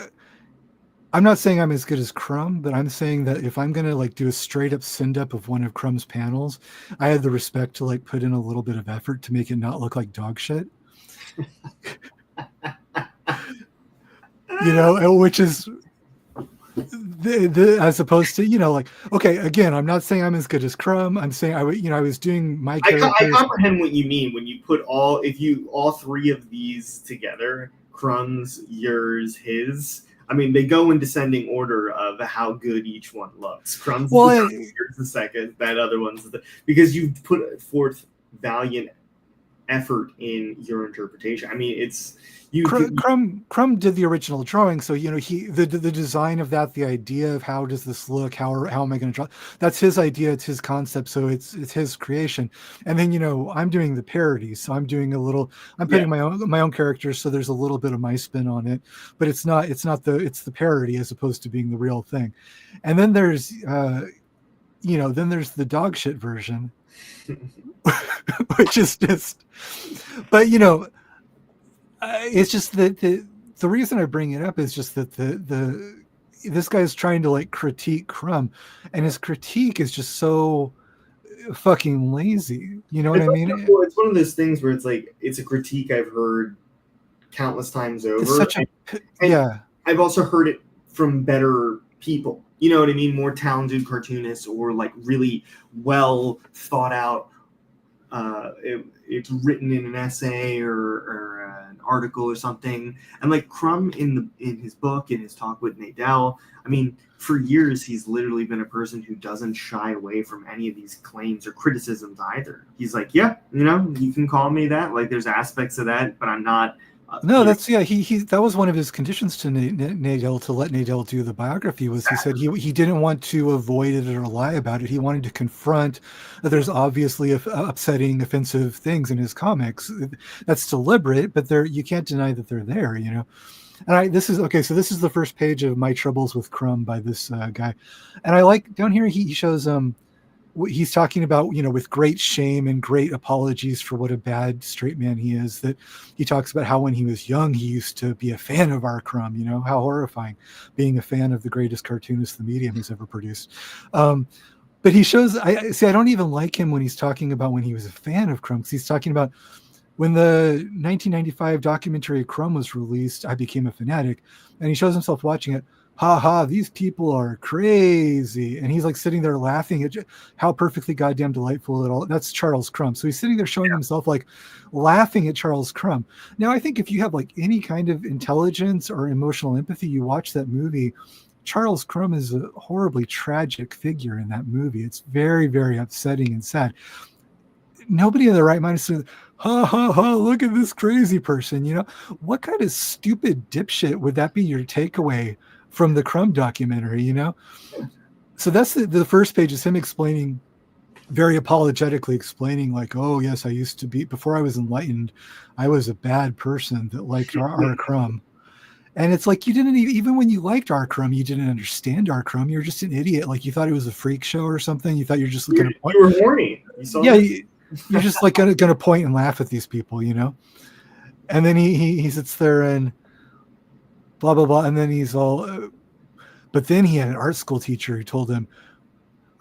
I'm not saying I'm as good as Crumb, but I'm saying that if I'm going to like do a straight up send up of one of Crumb's panels, I have the respect to like put in a little bit of effort to make it not look like dog shit. Which is as opposed to, like, okay, again, I'm not saying I'm as good as Crumb. I'm saying I was doing my I characters. comprehend what you mean when you put all three of these together, Crumb's, yours, his. I mean, they go in descending order of how good each one looks. Crumb's Well, the first, yours the second, that other one's because you put forth valiant effort in your interpretation. I mean, it's Crumb did the original drawing, so the design of that, the idea of how does this look, how am I going to draw, that's his idea, it's his concept, so it's his creation. And then I'm doing the parodies, so I'm putting my own characters, so there's a little bit of my spin on it, but it's the parody as opposed to being the real thing. And then there's the dog shit version, which is just, but it's just that the reason I bring it up is just that this guy's trying to like critique Crumb, and his critique is just so fucking lazy. You know what I mean? It's one of those things where it's like it's a critique I've heard countless times over. It's such yeah. I've also heard it from better people. You know what I mean? More talented cartoonists or like really well thought out. It's written in an essay or an article or something. And like Crumb in his book, in his talk with Nadell, I mean, for years he's literally been a person who doesn't shy away from any of these claims or criticisms either. He's like, yeah, you can call me that. Like, there's aspects of that, but I'm not. No, that's he that was one of his conditions to Nadell, to let Nadell do the biography, was he said he didn't want to avoid it or lie about it. He wanted to confront that there's obviously upsetting, offensive things in his comics. That's deliberate, but you can't deny that they're there, And this is the first page of My Troubles with Crumb by this guy. And I like down here he shows he's talking about, with great shame and great apologies for what a bad straight man he is, that he talks about how when he was young, he used to be a fan of our Crumb, how horrifying being a fan of the greatest cartoonist the medium has ever produced. But he shows, I don't even like him when he's talking about when he was a fan of Crumb, because he's talking about when the 1995 documentary Crumb was released, I became a fanatic, and he shows himself watching it. Ha ha, these people are crazy. And he's like sitting there laughing at how perfectly goddamn delightful it all. That's Charles Crumb. So he's sitting there showing himself like laughing at Charles Crumb. Now, I think if you have like any kind of intelligence or emotional empathy, you watch that movie. Charles Crumb is a horribly tragic figure in that movie. It's very, very upsetting and sad. Nobody in their right mind is saying, ha ha ha, look at this crazy person. What kind of stupid dipshit would that be your takeaway from the Crumb documentary, So that's the first page is him explaining, very apologetically explaining, like, oh yes, I used to be, before I was enlightened, I was a bad person that liked our Crumb. And it's like, you didn't even when you liked our Crumb, you didn't understand our Crumb. You're just an idiot. Like, you thought it was a freak show or something. You thought you're just looking at you were horny. You're just like gonna point and laugh at these people, And then he sits there and blah blah blah, and then he's all but then he had an art school teacher who told him,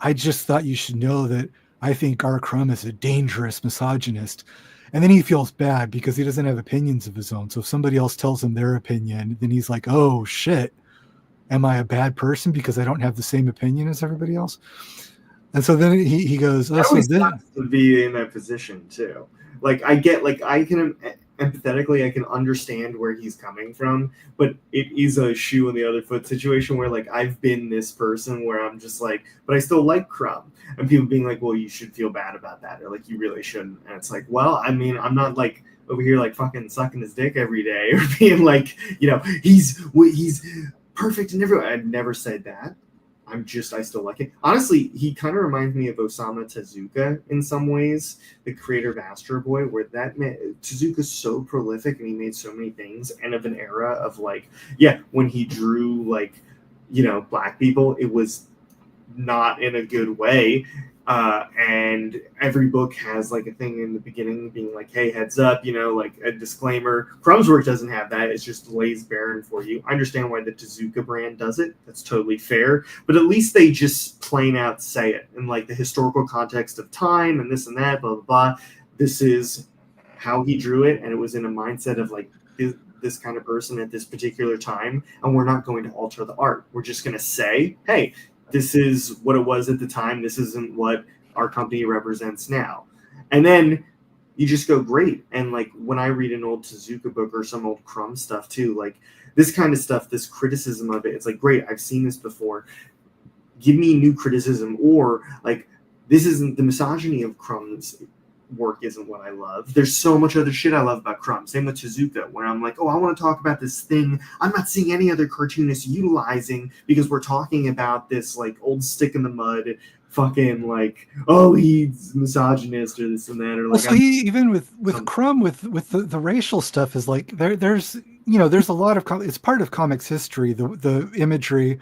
I just thought you should know that I think our Crumb is a dangerous misogynist. And then he feels bad because he doesn't have opinions of his own. So if somebody else tells him their opinion, then he's like, oh shit, am I a bad person because I don't have the same opinion as everybody else? And so then he goes, oh, so then to be in that position too. Like, I get, like, I can empathetically, I can understand where he's coming from, but it is a shoe on the other foot situation where, like, I've been this person where I'm just like, but I still like Crumb, and people being like, well, you should feel bad about that, or like, you really shouldn't. And it's like, well, I mean, I'm not like over here like fucking sucking his dick every day or being like, he's perfect and everything. I've never said that. I still like it. Honestly, he kind of reminds me of Osamu Tezuka in some ways, the creator of Astro Boy, where that man, Tezuka's so prolific and he made so many things, and of an era of like, when he drew like, black people, it was not in a good way. And every book has like a thing in the beginning being like, hey, heads up, like a disclaimer. Crumb's work doesn't have that. It's just lays barren for you. I understand why the Tezuka brand does it. That's totally fair. But at least they just plain out say it in like the historical context of time and this and that, blah, blah, blah. This is how he drew it. And it was in a mindset of like, this kind of person at this particular time, and we're not going to alter the art. We're just going to say, hey, this is what it was at the time. This isn't what our company represents now. And then you just go, great. And like when I read an old Tezuka book or some old Crumb stuff too, like this kind of stuff, this criticism of it, it's like, great, I've seen this before. Give me new criticism. Or like, this isn't the misogyny of Crumb's work isn't what I love. There's so much other shit I love about Crumb. Same with Tezuka, where I'm like, oh, I want to talk about this thing I'm not seeing any other cartoonists utilizing, because we're talking about this like old stick in the mud fucking like, oh, he's misogynist or this and that, or like. Also, even with Crumb, with the racial stuff is like there's a lot of it's part of comics history, the imagery,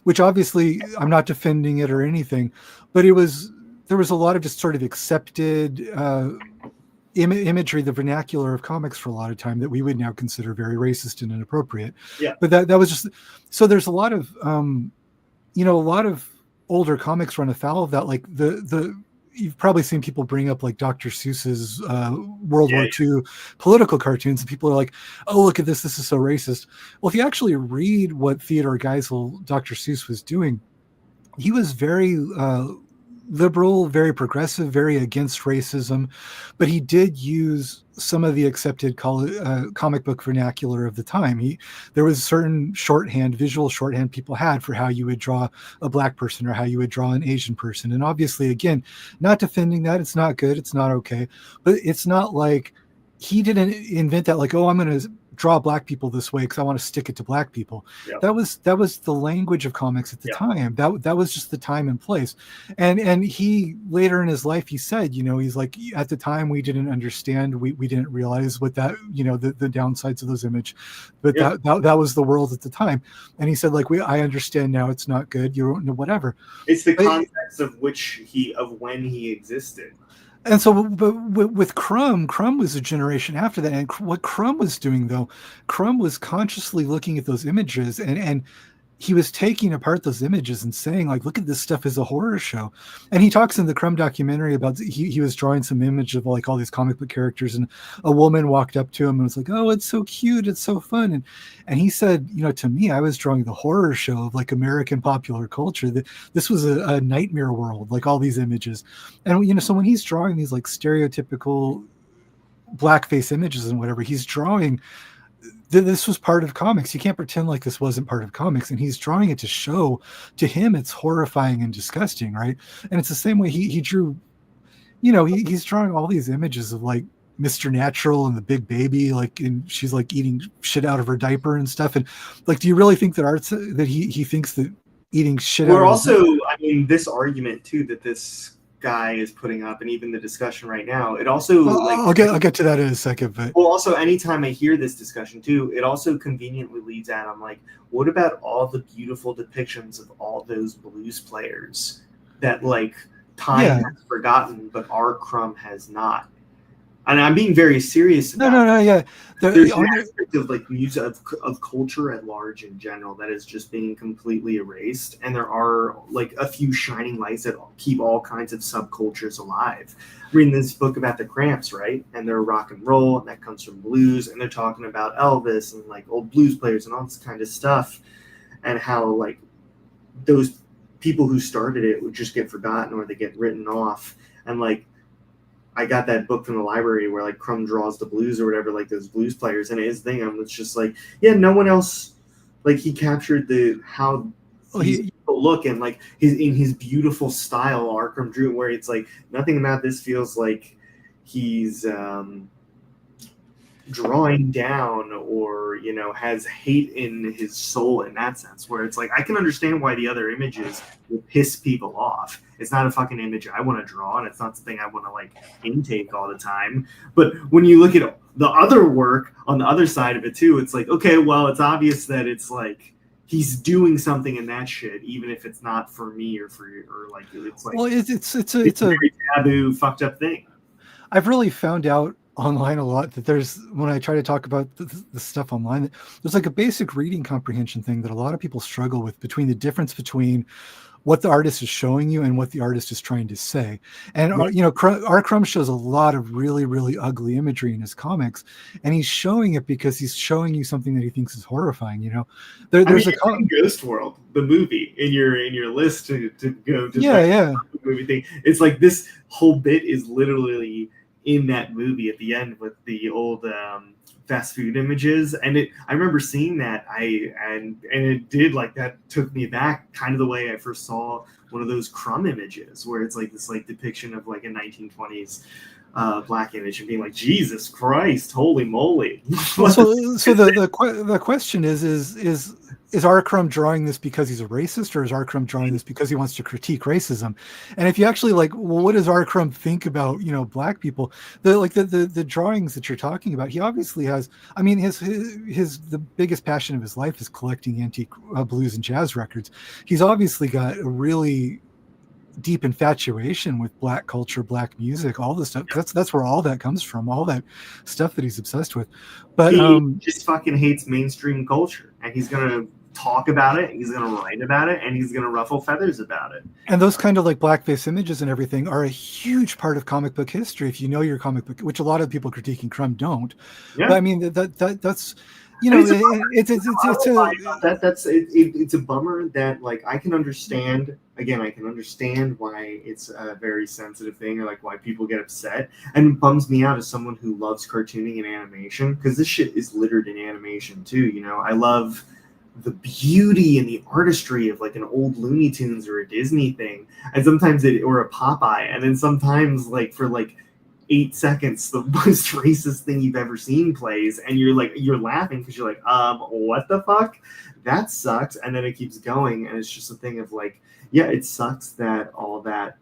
which obviously I'm not defending it or anything, but there was a lot of just sort of accepted imagery, the vernacular of comics for a lot of time that we would now consider very racist and inappropriate. Yeah. But that was just, so there's a lot of, a lot of older comics run afoul of that. Like you've probably seen people bring up like Dr. Seuss's World War II political cartoons, and people are like, oh, look at this. This is so racist. Well, if you actually read what Theodore Geisel, Dr. Seuss was doing, he was very liberal, very progressive, very against racism, but he did use some of the accepted comic book vernacular of the time. There was certain visual shorthand people had for how you would draw a black person or how you would draw an Asian person. And obviously, again, not defending that, it's not good, it's not okay, but it's not like he didn't invent that, like, oh, I'm going to draw black people this way because I want to stick it to black people. Yeah. That was the language of comics at the time. That was just the time and place. And he later in his life, he said, he's like, at the time we didn't understand, we didn't realize what that, the downsides of those images, but that was the world at the time. And he said, like, I understand now, it's not good, you don't know, whatever. It's the context of when he existed. And so, but with Crumb was a generation after that. And what Crumb was doing, though, Crumb was consciously looking at those images, and he was taking apart those images and saying, like, look at this stuff as a horror show. And he talks in the Crumb documentary about he was drawing some image of like all these comic book characters, and a woman walked up to him and was like, oh, it's so cute, it's so fun. And he said, to me, I was drawing the horror show of like American popular culture. That this was a nightmare world, like all these images. And so when he's drawing these like stereotypical blackface images and whatever, he's drawing. This was part of comics. You can't pretend like this wasn't part of comics. And he's drawing it to show, to him, it's horrifying and disgusting, right? And it's the same way he drew, he's drawing all these images of like Mr. Natural and the big baby, like, and she's like eating shit out of her diaper and stuff. And like, do you really think that he thinks that eating shit out of also, I mean, this argument too, that this guy is putting up, and even the discussion right now, it also I'll get to that in a second, but also anytime I hear this discussion too, it also conveniently leads out, I'm like, what about all the beautiful depictions of all those blues players that like time has forgotten, but our Crumb has not? And I'm being very serious about There's an aspect of like music, of culture at large in general, that is just being completely erased. And there are like a few shining lights that keep all kinds of subcultures alive. I'm reading this book about the Cramps, right? And they're rock and roll, and that comes from blues. And they're talking about Elvis and like old blues players and all this kind of stuff. And how like those people who started it would just get forgotten, or they get written off. And like, I got that book from the library where like Crumb draws the blues or whatever, like those blues players, and his thing, it's just like, no one else, like he captured how people look, and like his beautiful style, Arkham drew, where it's like nothing about this feels like he's drawing down or has hate in his soul in that sense, where it's like I can understand why the other images will piss people off. It's not a fucking image I want to draw, and it's not something I want to like intake all the time. But when you look at the other work on the other side of it too, it's like, okay, well, it's obvious that it's like he's doing something in that shit, even if it's not for me or for you, or like it's like, well, it's a very taboo, fucked up thing. I've really found out online a lot that when I try to talk about the stuff online, there's like a basic reading comprehension thing that a lot of people struggle with, between the difference between what the artist is showing you and what the artist is trying to say. And our Crumb shows a lot of really, really ugly imagery in his comics, and he's showing it because he's showing you something that he thinks is horrifying. There's Ghost World, the movie, in your list to go to the movie thing. It's like this whole bit is literally in that movie at the end with the old fast food images, and I remember seeing that and it did, like, that took me back, kind of the way I first saw one of those Crumb images, where it's like this like depiction of like a 1920s black image, and being like, Jesus Christ, holy moly. So the question is R. Crumb drawing this because he's a racist, or is R. Crumb drawing this because he wants to critique racism? And if you actually what does R. Crumb think about black people? The drawings that you're talking about, he obviously has. I mean, the biggest passion of his life is collecting antique blues and jazz records. He's obviously got a really deep infatuation with black culture, black music, all this stuff. That's where all that comes from, all that stuff that he's obsessed with. But he just fucking hates mainstream culture, and he's gonna talk about it, he's gonna write about it, and he's gonna ruffle feathers about it. And those kind of like blackface images and everything are a huge part of comic book history, if you know your comic book, which a lot of people critiquing Crumb don't. But I mean, that's it's a bummer that, like, I can understand why it's a very sensitive thing, or like why people get upset, and it bums me out as someone who loves cartooning and animation, because this shit is littered in animation too. I love the beauty and the artistry of like an old Looney Tunes or a Disney thing, and sometimes or a Popeye, and then sometimes, like, for like 8 seconds, the most racist thing you've ever seen plays, and you're laughing because you're like, what the fuck? That sucks. And then it keeps going, and it's just a thing of like, yeah, it sucks that all that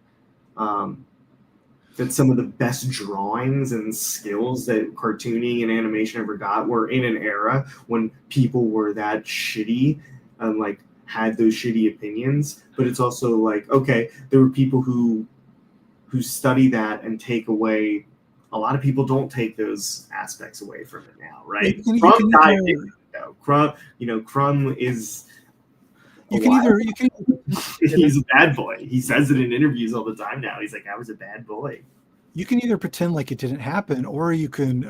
that some of the best drawings and skills that cartooning and animation ever got were in an era when people were that shitty and like had those shitty opinions. But it's also like, okay, there were people who study that and take away. A lot of people don't take those aspects away from it now, right? Crumb died, though. Crumb is. He's a bad boy. He says it in interviews all the time now. He's like, I was a bad boy. You can either pretend like it didn't happen, or you can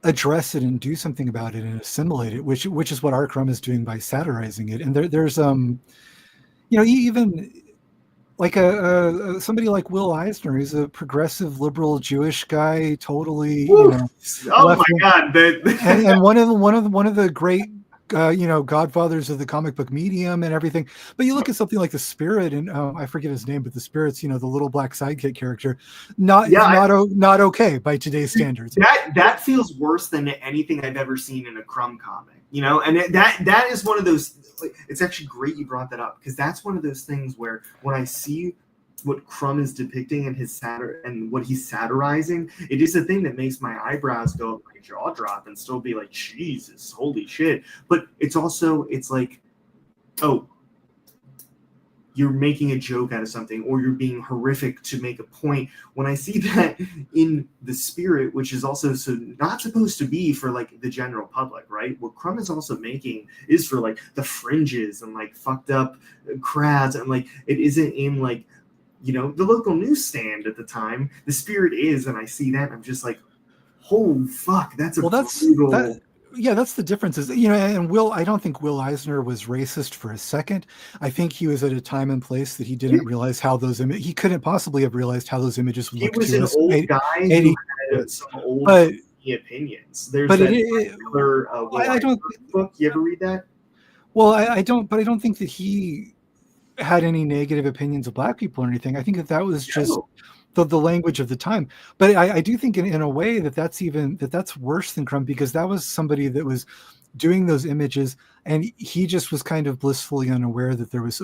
address it and do something about it and assimilate it, which is what R. Crumb is doing by satirizing it. And there's even like somebody like Will Eisner, who's a progressive liberal Jewish guy, totally. Oh my God! and one of the great godfathers of the comic book medium and everything. But you look at something like The Spirit, and I forget his name, but The Spirit's the little black sidekick character, not okay by today's standards. That feels worse than anything I've ever seen in a Crumb comic. And that is one of those. It's actually great you brought that up, because that's one of those things where when I see what Crumb is depicting and what he's satirizing, it is a thing that makes my eyebrows go up, my jaw drop, and still be like, Jesus, holy shit. But it's like, oh, you're making a joke out of something, or you're being horrific to make a point. When I see that in The Spirit, which is also not supposed to be for like the general public, right? What Crumb is also making is for like the fringes and like fucked up crowds, and like it isn't in like the local newsstand at the time. The Spirit is, and I see that, and I'm just like, oh fuck, that's brutal. That's the difference. Is and I don't think Will Eisner was racist for a second. I think he was at a time and place that he didn't realize how he couldn't possibly have realized how those images would look. He was an old guy who had some old opinions. There's I don't book. You ever read that? Well, I don't, but I don't think that he had any negative opinions of black people or anything. I think that was just the language of the time. But I do think in a way that's worse than Crumb, because that was somebody that was doing those images, and he just was kind of blissfully unaware that there was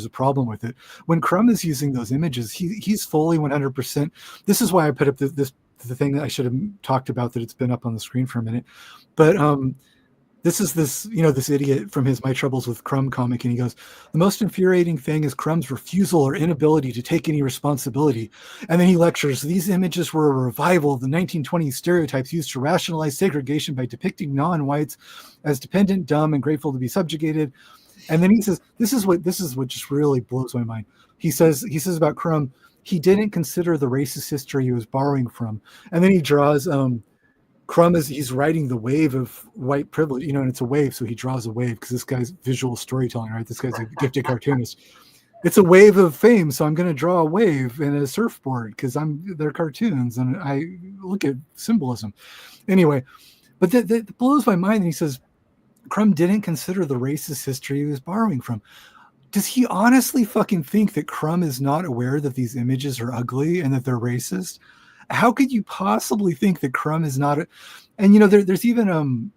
a problem with it. When Crumb is using those images, he's fully 100%. This is why I put up the thing that I should have talked about, that it's been up on the screen for a minute. But this is this idiot from his My Troubles with Crumb comic, and he goes, the most infuriating thing is Crumb's refusal or inability to take any responsibility. And then he lectures, these images were a revival of the 1920s stereotypes used to rationalize segregation by depicting non-whites as dependent, dumb, and grateful to be subjugated. And then he says, this is what just really blows my mind. He says about Crumb, he didn't consider the racist history he was borrowing from. And then he draws Crumb he's riding the wave of white privilege, and it's a wave, so he draws a wave because this guy's visual storytelling, right? This guy's a gifted cartoonist. It's a wave of fame, so I'm going to draw a wave and a surfboard because they're cartoons, and I look at symbolism. Anyway, but that blows my mind. And he says Crumb didn't consider the racist history he was borrowing from. Does he honestly fucking think that Crumb is not aware that these images are ugly and that they're racist? How could you possibly think that Crumb is not and there's even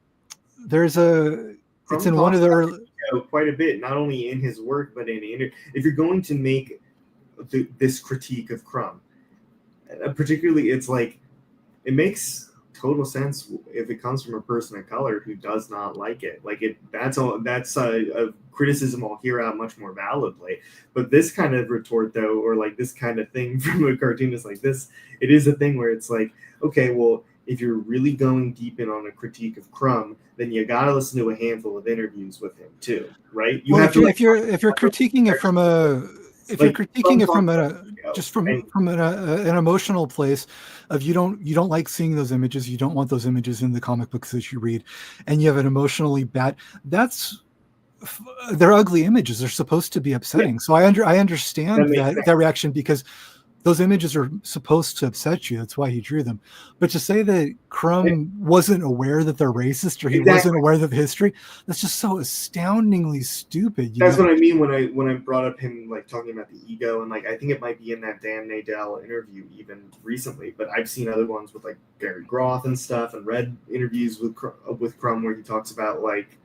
there's a Crumb it's in one of the early, quite a bit, not only in his work but in if you're going to make this critique of Crumb, particularly, it's like it makes total sense if it comes from a person of color who does not like it. Like that's a criticism I'll hear out much more validly. But this kind of retort, though, or like this kind of thing from a cartoonist like this, it is a thing where it's like, okay, well, if you're really going deep in on a critique of Crumb, then you gotta listen to a handful of interviews with him too, right? You have if you're critiquing it from an emotional place of you don't like seeing those images, you don't want those images in the comic books that you read, and you have an emotionally bad, they're ugly images, they're supposed to be upsetting. So I understand that reaction, because those images are supposed to upset you. That's why he drew them. But to say that Crumb wasn't aware that they're racist, or he wasn't aware of the history, that's just so astoundingly stupid. That's what I mean when I brought up him like talking about the ego, and like I think it might be in that Dan Nadell interview even recently. But I've seen other ones with like Barry Groth and stuff, and read interviews with Crumb where he talks about like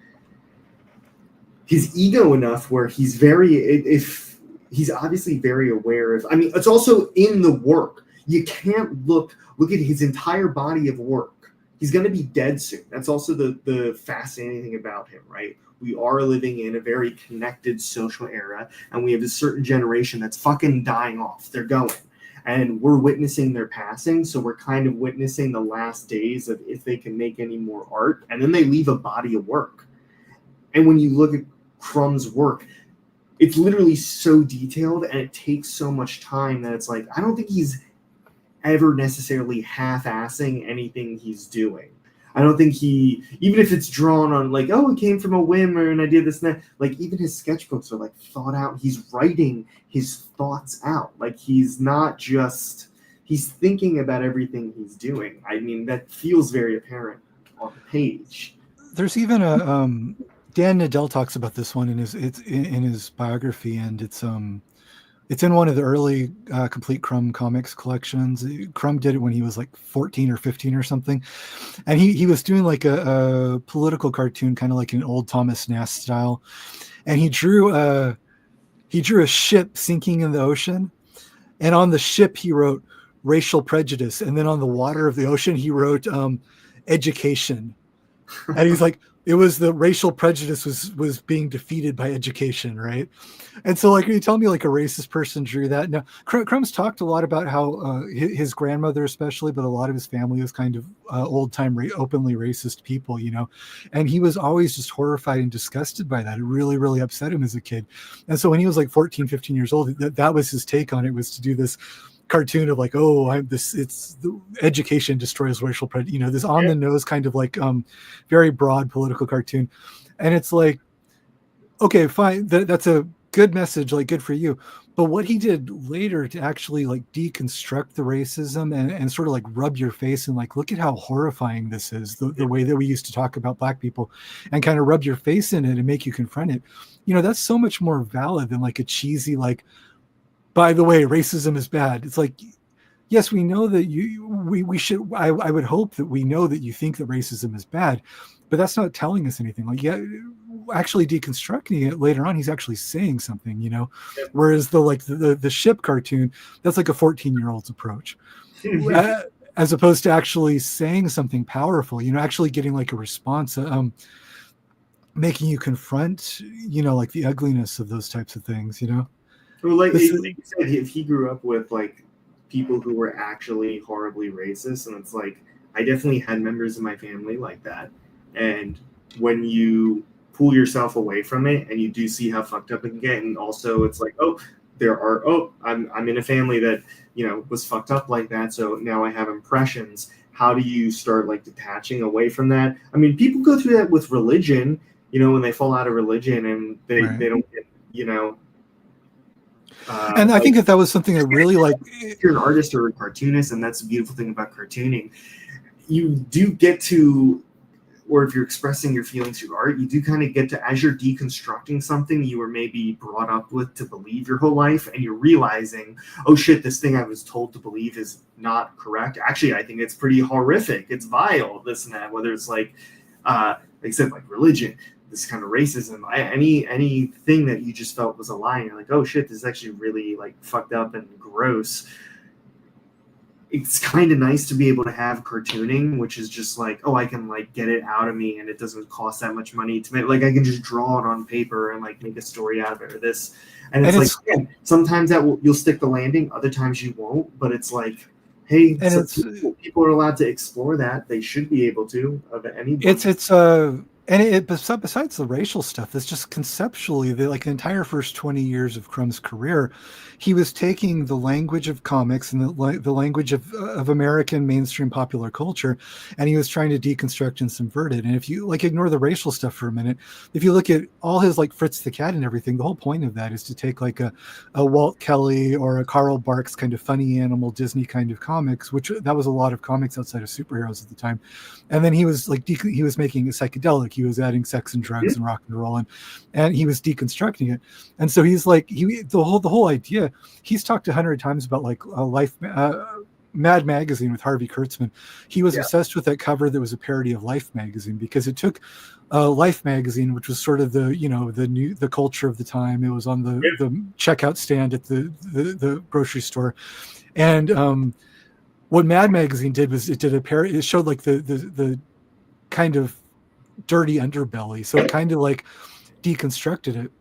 his ego enough where he's he's obviously very aware of. I mean, it's also in the work. You can't look at his entire body of work. He's going to be dead soon. That's also the fascinating thing about him, right? We are living in a very connected social era, and we have a certain generation that's fucking dying off. They're going. And we're witnessing their passing, so we're kind of witnessing the last days of if they can make any more art. And then they leave a body of work. And when you look at Crumb's work, it's literally so detailed and it takes so much time that it's like, I don't think he's ever necessarily half-assing anything he's doing. I don't think even if it's drawn on like, oh, it came from a whim or an idea, this and that, like even his sketchbooks are like thought out. He's writing his thoughts out. Like he's not just, he's thinking about everything he's doing. I mean, that feels very apparent on the page. There's even a, Dan Nadell talks about this one in his biography, and it's in one of the early complete Crumb comics collections. Crumb did it when he was like 14 or 15 or something, and he was doing like a political cartoon, kind of like an old Thomas Nast style, and he drew a ship sinking in the ocean, and on the ship he wrote racial prejudice, and then on the water of the ocean he wrote education, and he's like, it was the racial prejudice was being defeated by education, right? And so, like, are you telling me like a racist person drew that? No, Crumb's talked a lot about how his grandmother, especially, but a lot of his family was kind of old-time openly racist people, and he was always just horrified and disgusted by that. It really, really upset him as a kid. And so when he was like 14, 15 years old, that was his take on it, was to do this cartoon of like, it's the education destroys racial prejudice, this on the nose kind of like very broad political cartoon. And it's like, okay, fine, that's a good message, like good for you. But what he did later to actually like deconstruct the racism and sort of like rub your face and like, look at how horrifying this is, the way that we used to talk about Black people, and kind of rub your face in it and make you confront it, that's so much more valid than like a cheesy like, by the way, racism is bad. It's like, yes, we know that we should, I would hope that we know that you think that racism is bad, but that's not telling us anything. Like, actually deconstructing it later on, he's actually saying something, whereas the ship cartoon, that's like a 14-year-old's approach, as opposed to actually saying something powerful, actually getting like a response. making you confront, like the ugliness of those types of things, Well, like, This like you said, if he grew up with like people who were actually horribly racist, and it's like I definitely had members of my family like that, and when you pull yourself away from it and you do see how fucked up it can get, and also it's like, oh, I'm in a family that was fucked up like that, so now I have impressions. How do you start like detaching away from that? I mean, people go through that with religion, when they fall out of religion and they Right. they don't get and I like, think that was something that really if you're an artist or a cartoonist, and that's the beautiful thing about cartooning, you do get to, or if you're expressing your feelings through art, you do kind of get to, as you're deconstructing something you were maybe brought up with to believe your whole life, and you're realizing, oh shit, this thing I was told to believe is not correct. Actually, I think it's pretty horrific. It's vile, this and that, whether it's like I said, like religion, this kind of racism, anything that you just felt was a lie, and you're like, oh shit, this is actually really like fucked up and gross. It's kind of nice to be able to have cartooning, which is just like, oh, I can like get it out of me, and it doesn't cost that much money to make. Like, I can just draw it on paper and like make a story out of it, or this. And it's like, yeah, sometimes you'll stick the landing, other times you won't. But it's like, hey, and people are allowed to explore that. They should be able to. Of anybody. And besides the racial stuff, it's just conceptually, the entire first 20 years of Crumb's career, he was taking the language of comics and the language of American mainstream popular culture, and he was trying to deconstruct and subvert it. And if you ignore the racial stuff for a minute, if you look at all his Fritz the Cat and everything, the whole point of that is to take a Walt Kelly or a Carl Barks kind of funny animal Disney kind of comics, which that was a lot of comics outside of superheroes at the time. And then he was he was making a psychedelic. He was adding sex and drugs and rock and roll, and he was deconstructing it. And so he's the whole idea. He's talked 100 times about Mad Magazine with Harvey Kurtzman. He was obsessed with that cover that was a parody of Life magazine, because it took Life magazine, which was sort of the culture of the time. It was on the checkout stand at the grocery store, and what Mad Magazine did was it did a parody. It showed the kind of dirty underbelly, so it kind of deconstructed it.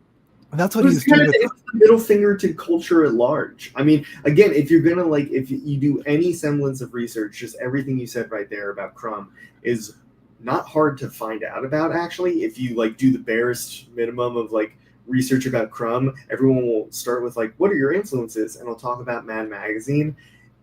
And that's what he's doing. It's the middle finger to culture at large. I mean, again, if you're gonna if you do any semblance of research, just everything you said right there about Crumb is not hard to find out about. Actually, if you do the barest minimum of research about Crumb, everyone will start with what are your influences, and I'll talk about Mad Magazine.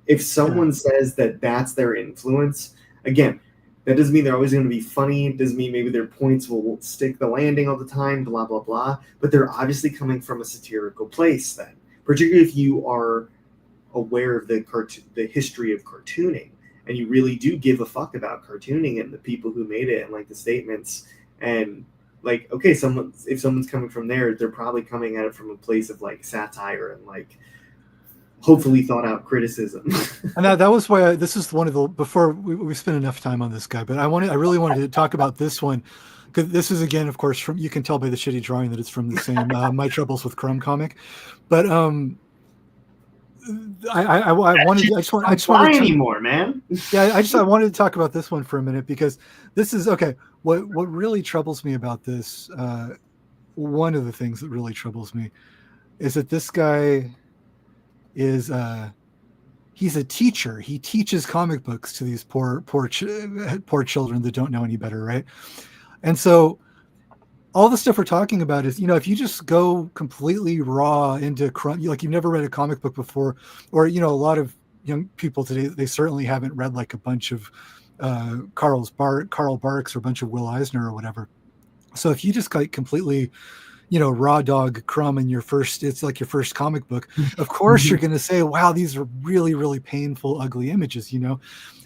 If someone says that that's their influence, again, that doesn't mean they're always going to be funny. It doesn't mean maybe their points will stick the landing all the time, blah, blah, blah. But they're obviously coming from a satirical place then, particularly if you are aware of the history of cartooning, and you really do give a fuck about cartooning and the people who made it and the statements. And okay, if someone's coming from there, they're probably coming at it from a place of satire and hopefully thought out criticism. And that was why this is one of the, before we spent enough time on this guy, but I really wanted to talk about this one, because this is, again, of course, you can tell by the shitty drawing that it's from the same My Troubles with Crumb comic. But I wanted anymore, man. Yeah, I wanted to talk about this one for a minute, because this is okay. What really troubles me about this, one of the things that really troubles me, is that this guy is he's a teacher. He teaches comic books to these poor children that don't know any better, right? And so all the stuff we're talking about is, if you just go completely raw into Crumb, you've never read a comic book before, or a lot of young people today, they certainly haven't read a bunch of Carl Barks or a bunch of Will Eisner or whatever. So if you just completely raw dog Crumb in it's your first comic book, of course you're going to say, wow, these are really, really painful, ugly images,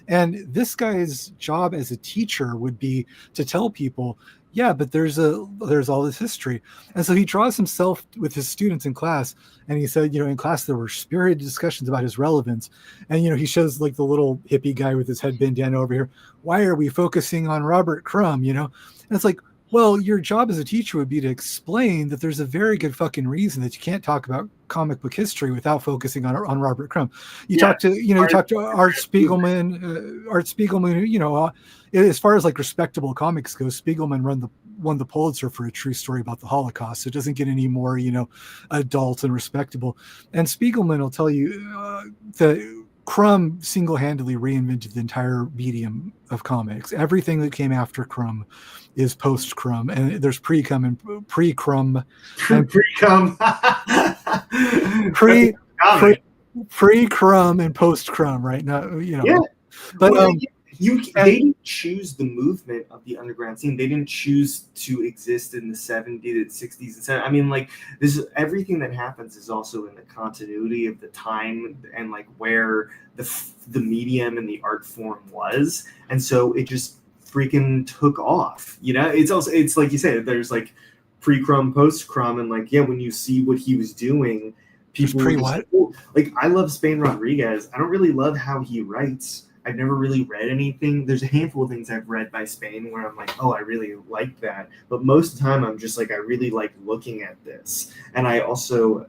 and this guy's job as a teacher would be to tell people, yeah, but there's all this history. And so he draws himself with his students in class, and he said, in class there were spirited discussions about his relevance. And he shows the little hippie guy with his head bandana over here, why are we focusing on Robert Crumb? And it's well, your job as a teacher would be to explain that there's a very good fucking reason that you can't talk about comic book history without focusing on Robert Crumb. You talk to Art Spiegelman. Art Spiegelman, as far as respectable comics go, Spiegelman won the Pulitzer for a true story about the Holocaust. It doesn't get any more, adult and respectable. And Spiegelman will tell you that Crumb single-handedly reinvented the entire medium of comics. Everything that came after Crumb is post-Crumb, and there's pre-Crumb and pre-Crumb and Pre-cum. pre-Crumb and post-Crumb, right now, Yeah. But they didn't choose the movement of the underground scene. They didn't choose to exist in the 70s, 60s, and 70s. I mean, like, everything that happens is also in the continuity of the time and like where the medium and the art form was, and so it just freaking took off. It's like you said, there's like pre-Crumb, post-Crumb, and like, yeah, when you see what he was doing, people were just, like, I love Spain Rodriguez. I don't really love how he writes. I've never really read anything. There's a handful of things I've read by Spain where I'm like, oh, I really like that. But most of the time, I'm just like, I really like looking at this. And I also,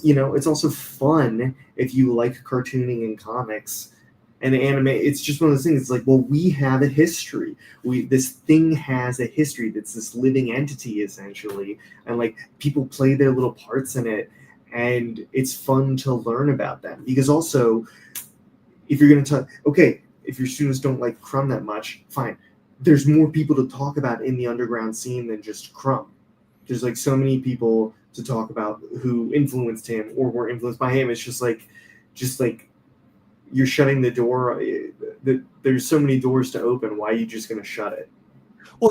it's also fun if you like cartooning and comics and anime. It's just one of those things. It's like, well, we have a history. This thing has a history. That's this living entity, essentially. And like, people play their little parts in it. And it's fun to learn about them. Because also, if you're going to talk, okay, if your students don't like Crumb that much, fine. There's more people to talk about in the underground scene than just Crumb. There's like so many people to talk about who influenced him or were influenced by him. It's just like you're shutting the door. There's so many doors to open. Why are you just going to shut it? Well,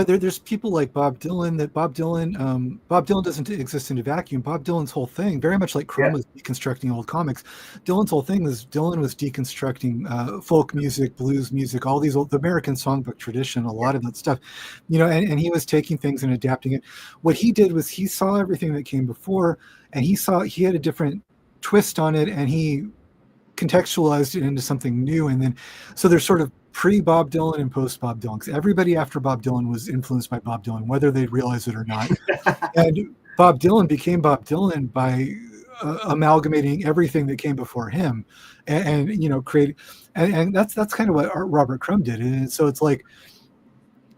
there's people like Bob Dylan. Bob Dylan doesn't exist in a vacuum. Bob Dylan's whole thing, very much like Crumb was deconstructing old comics, Dylan's whole thing was Dylan was deconstructing folk music, blues music, all these the American songbook tradition, a lot of that stuff, and he was taking things and adapting it. What he did was he saw everything that came before, and he had a different twist on it, and he contextualized it into something new. And then, so there's sort of pre-Bob Dylan and post-Bob Dylan, because everybody after Bob Dylan was influenced by Bob Dylan, whether they realize it or not. And Bob Dylan became Bob Dylan by amalgamating everything that came before him, and create, and that's kind of what Robert Crumb did. And so it's like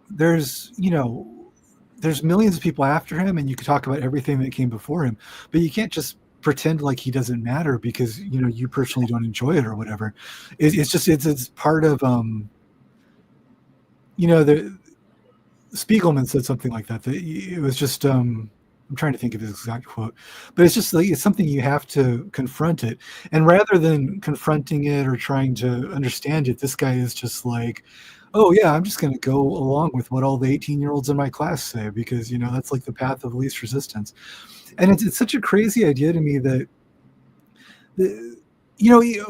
there's millions of people after him, and you could talk about everything that came before him, but you can't just pretend like he doesn't matter because you personally don't enjoy it or whatever. It's part of the Spiegelman said something like that it was just I'm trying to think of his exact quote, but it's just like it's something you have to confront it, and rather than confronting it or trying to understand it, this guy is just like, oh yeah, I'm just going to go along with what all the 18-year-olds in my class say because that's like the path of least resistance. And it's such a crazy idea to me that,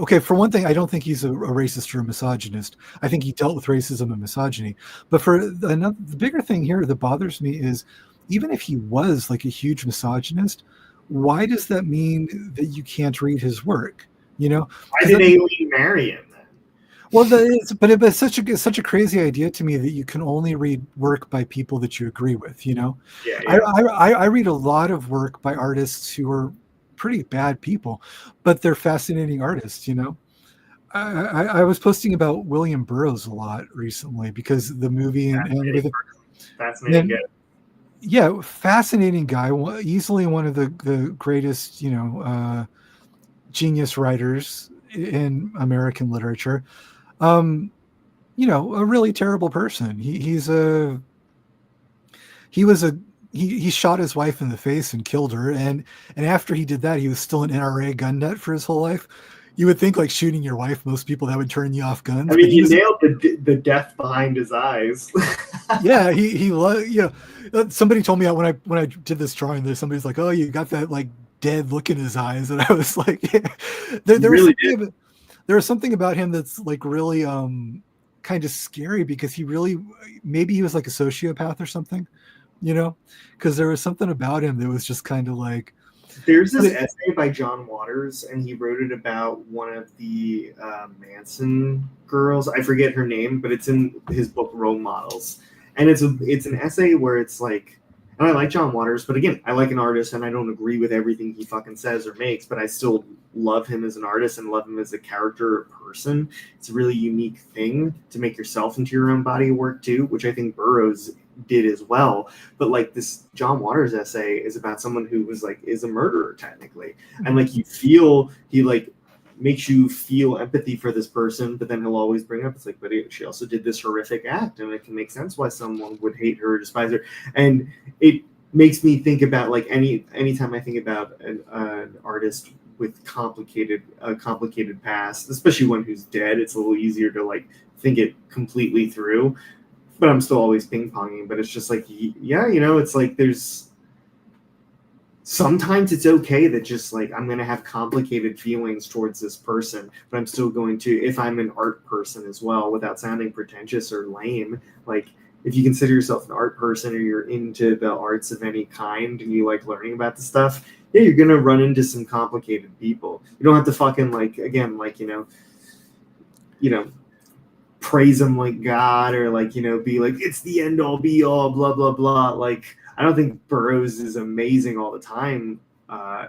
okay, for one thing, I don't think he's a racist or a misogynist. I think he dealt with racism and misogyny. But the bigger thing here that bothers me is, even if he was like a huge misogynist, why does that mean that you can't read his work? Why did Aileen marry him then? Well, it's such a crazy idea to me that you can only read work by people that you agree with. Yeah. I read a lot of work by artists who are pretty bad people, but they're fascinating artists. I was posting about William Burroughs a lot recently because the movie and everything. Fascinating guy. Yeah, fascinating guy. Easily one of the greatest, genius writers in American literature. A really terrible person. He shot his wife in the face and killed her. And after he did that, he was still an NRA gun nut for his whole life. You would think like shooting your wife, most people that would turn you off guns. I mean, you nailed the death behind his eyes. Yeah, somebody told me when I did this drawing, somebody's like, oh, you got that like dead look in his eyes, and I was like, yeah. There was something about him that's like really kind of scary because maybe he was like a sociopath or something, because there was something about him that was just kind of like. There's this essay by John Waters, and he wrote it about one of the Manson girls. I forget her name, but it's in his book Role Models, and it's an essay where it's like And I like John Waters, but again, I like an artist, and I don't agree with everything he fucking says or makes, but I still love him as an artist and love him as a character or person. It's a really unique thing to make yourself into your own body of work too, which I think Burroughs did as well. But like this John Waters essay is about someone who was like is a murderer technically, and like you feel he like makes you feel empathy for this person, but then he'll always bring up it's like, but she also did this horrific act, and it can make sense why someone would hate her or despise her. And it makes me think about like anytime I think about an artist with a complicated past, especially one who's dead, it's a little easier to like think it completely through. But I'm still always ping-ponging. But it's just like, yeah, you know, it's like there's sometimes it's okay that just like I'm going to have complicated feelings towards this person, but I'm still going to, if I'm an art person as well, without sounding pretentious or lame, like if you consider yourself an art person or you're into the arts of any kind and you like learning about the stuff, yeah, you're going to run into some complicated people. You don't have to fucking like, again, like, you know, praise them like God or like, you know, be like, it's the end all be all, blah, blah, blah. Like, I don't think Burroughs is amazing all the time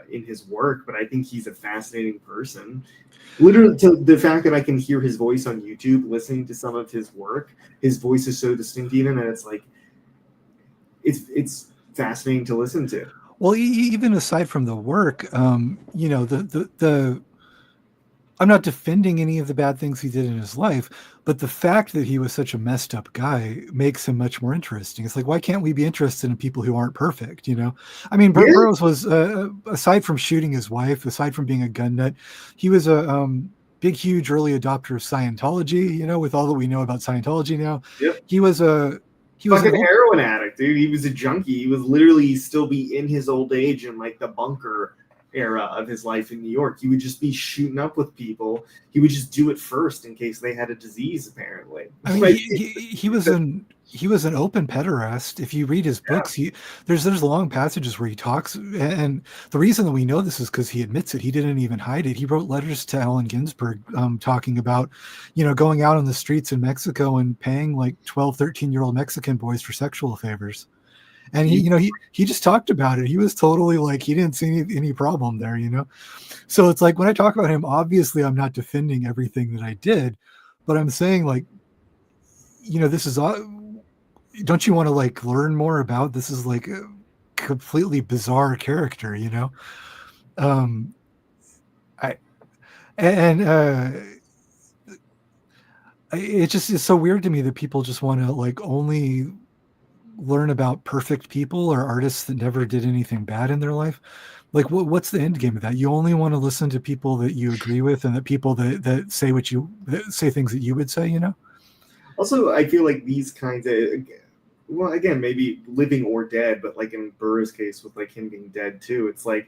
in his work, but I think he's a fascinating person. Literally, to the fact that I can hear his voice on YouTube, listening to some of his work, his voice is so distinct even that it's like, it's fascinating to listen to. Well, even aside from the work, you know, the I'm not defending any of the bad things he did in his life, but the fact that he was such a messed up guy makes him much more interesting. It's like, why can't we be interested in people who aren't perfect? You know, I mean, Burroughs was, aside from shooting his wife, aside from being a gun nut, he was a big, huge early adopter of Scientology. You know, with all that we know about Scientology now, Yep. He was a heroin addict, dude. He was a junkie. He would literally still be in his old age in like the bunker era of his life in New York. He would just be shooting up with people. He would just do it first in case they had a disease, apparently. I mean, he was an open pederast. If you read his books, there's long passages where he talks, and the reason that we know this is because he admits it. He didn't even hide it. He wrote letters to Allen Ginsberg talking about, you know, going out on the streets in Mexico and paying like 12, 13-year-old Mexican boys for sexual favors. And he just talked about it. He was totally like, he didn't see any problem there, you know? So it's like, when I talk about him, obviously I'm not defending everything that I did, but I'm saying like, you know, this is, don't you want to like learn more about, this is like a completely bizarre character, you know? It just is so weird to me that people just want to like only learn about perfect people or artists that never did anything bad in their life. Like, what's the end game of that? You only want to listen to people that you agree with and that people that say things that you would say, you know? Also, I feel like these kinds of, well, again, maybe living or dead, but like in Burroughs' case with like him being dead too, it's like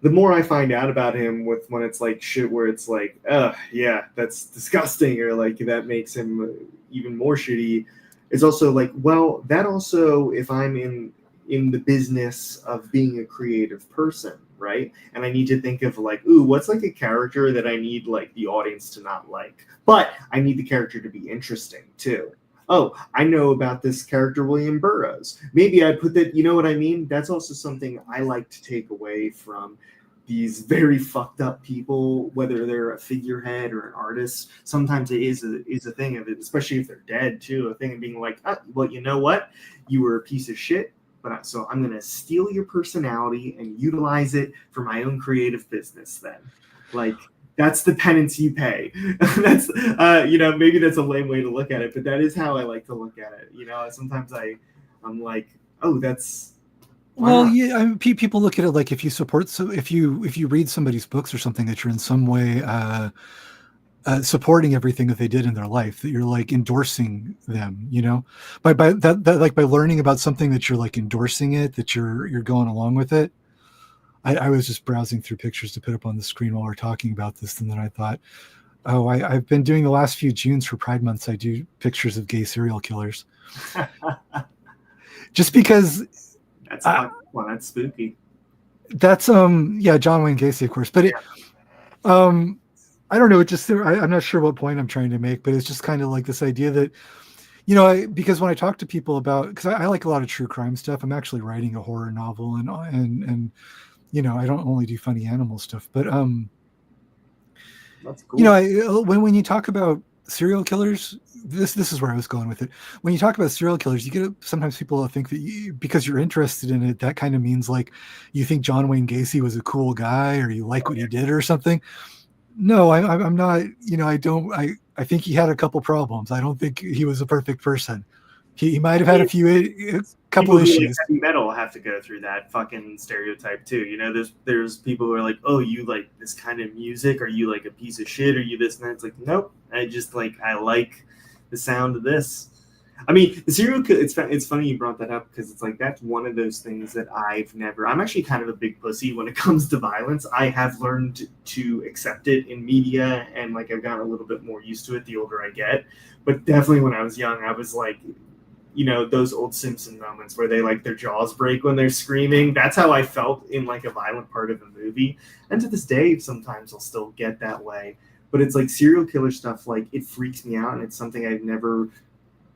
the more I find out about him with when it's like shit where it's like, yeah, that's disgusting, or like that makes him even more shitty. It's also like, well, that also, if I'm in the business of being a creative person, right? And I need to think of like, ooh, what's like a character that I need like the audience to not like, but I need the character to be interesting too. Oh, I know about this character, William Burroughs. Maybe I put that, you know what I mean? That's also something I like to take away from these very fucked up people, whether they're a figurehead or an artist. Sometimes it is a thing of it, especially if they're dead too, a thing of being like, well, you know what? You were a piece of shit, but so I'm going to steal your personality and utilize it for my own creative business then. Like, that's the penance you pay. That's, you know, maybe that's a lame way to look at it, but that is how I like to look at it. You know, sometimes I'm like, oh, that's, well, yeah, I mean, people look at it like if you support, so if you read somebody's books or something, that you're in some way supporting everything that they did in their life, that you're like endorsing them, you know, by that like by learning about something that you're like endorsing it, that you're going along with it. I was just browsing through pictures to put up on the screen while we're talking about this, and then I thought, oh, I've been doing the last few Junes for Pride Months. I do pictures of gay serial killers, just because. That's spooky. That's yeah, John Wayne Gacy, of course, but it, I don't know. It just, I'm not sure what point I'm trying to make, but it's just kind of like this idea that, Because when I talk to people about, because I like a lot of true crime stuff. I'm actually writing a horror novel, and I don't only do funny animal stuff, but That's cool. when you talk about serial killers, this is where I was going with it. When you talk about serial killers, you get sometimes people think that because you're interested in it, that kind of means like you think John Wayne Gacy was a cool guy or you like what he did or something. No, I'm not. I don't. I think he had a couple problems. I don't think he was a perfect person. He might have had a couple People who like issues. heavy metal have to go through that fucking stereotype too. There's people who are like, oh, you like this kind of music? Are you like a piece of shit? Are you this and that? It's like, nope. I like the sound of this. I mean, the serial killer. It's funny you brought that up because it's like that's one of those things that I'm actually kind of a big pussy when it comes to violence. I have learned to accept it in media, and like I've gotten a little bit more used to it the older I get. But definitely when I was young, I was like, those old Simpson moments where they like their jaws break when they're screaming. That's how I felt in like a violent part of a movie. And to this day, sometimes I'll still get that way. But it's like serial killer stuff, like it freaks me out, and it's something I've never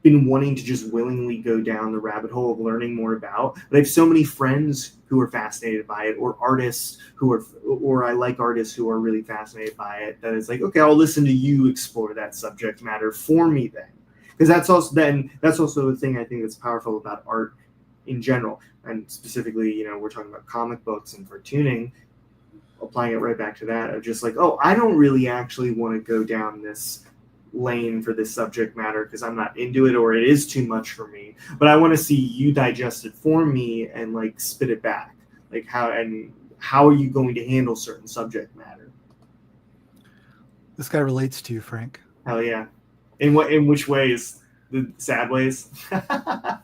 been wanting to just willingly go down the rabbit hole of learning more about. But I have so many friends who are fascinated by it, or artists or I like artists who are really fascinated by it, that it's like, okay, I'll listen to you explore that subject matter for me then. Because that's also the thing I think that's powerful about art in general. And specifically, we're talking about comic books and cartooning, applying it right back to that of just like, oh, I don't really actually want to go down this lane for this subject matter because I'm not into it or it is too much for me, but I want to see you digest it for me and like spit it back. Like how are you going to handle certain subject matter? This guy relates to you, Frank. Hell yeah. In which ways? The sad ways? I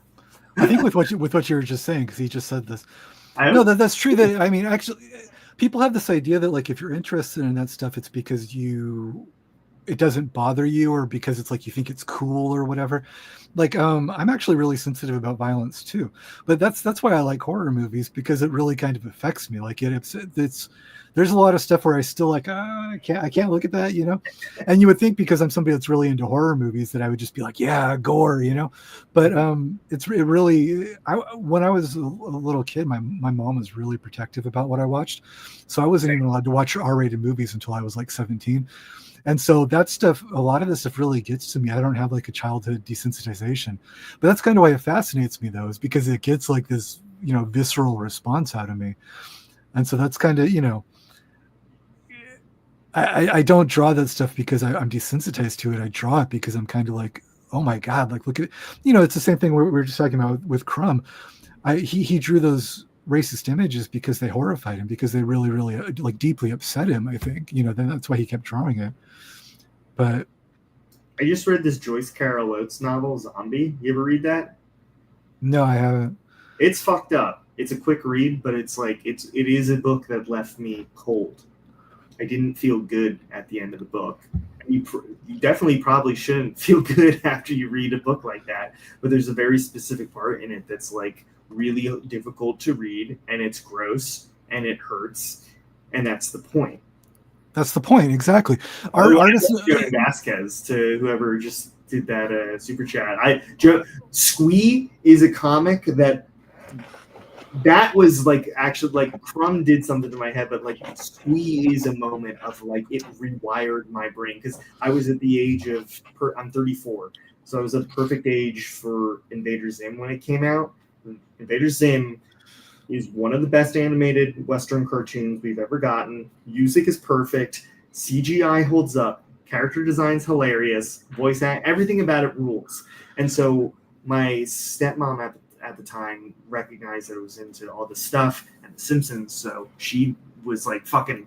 think with what you were just saying, because he just said this. No, that's true. That I mean, actually, people have this idea that like if you're interested in that stuff, it's because it doesn't bother you or because it's like you think it's cool or whatever. Like I'm actually really sensitive about violence too, but that's why I like horror movies, because it really kind of affects me. Like it's there's a lot of stuff where I still like I can't look at that, and you would think because I'm somebody that's really into horror movies that I would just be like, yeah, gore, but when I was a little kid, my mom was really protective about what I watched, so I wasn't even allowed to watch R-rated movies until I was like 17. And so that stuff, a lot of this stuff really gets to me. I don't have like a childhood desensitization, but that's kind of why it fascinates me though, is because it gets like this, visceral response out of me. And so that's kind of, I don't draw that stuff because I'm desensitized to it. I draw it because I'm kind of like, oh my God, like look at, it's the same thing we were just talking about with Crumb. He drew those racist images because they horrified him, because they really, really like deeply upset him. I think, then that's why he kept drawing it. But I just read this Joyce Carol Oates novel, Zombie. You ever read that? No, I haven't. It's fucked up. It's a quick read, but it's like it is a book that left me cold. I didn't feel good at the end of the book. You definitely probably shouldn't feel good after you read a book like that. But there's a very specific part in it that's like really difficult to read, and it's gross and it hurts, and that's the point. That's the point, exactly. Artist Vasquez, to whoever just did that super chat. Squee is a comic that was like actually like Crumb did something to my head, but like Squee is a moment of like it rewired my brain, because I was at the age of I'm 34, so I was at the perfect age for Invader Zim when it came out. Invader Zim is one of the best animated Western cartoons we've ever gotten. Music is perfect. CGI holds up. Character design's hilarious. Voice act, everything about it rules. And so my stepmom at the time recognized that I was into all the stuff and The Simpsons, so she was like fucking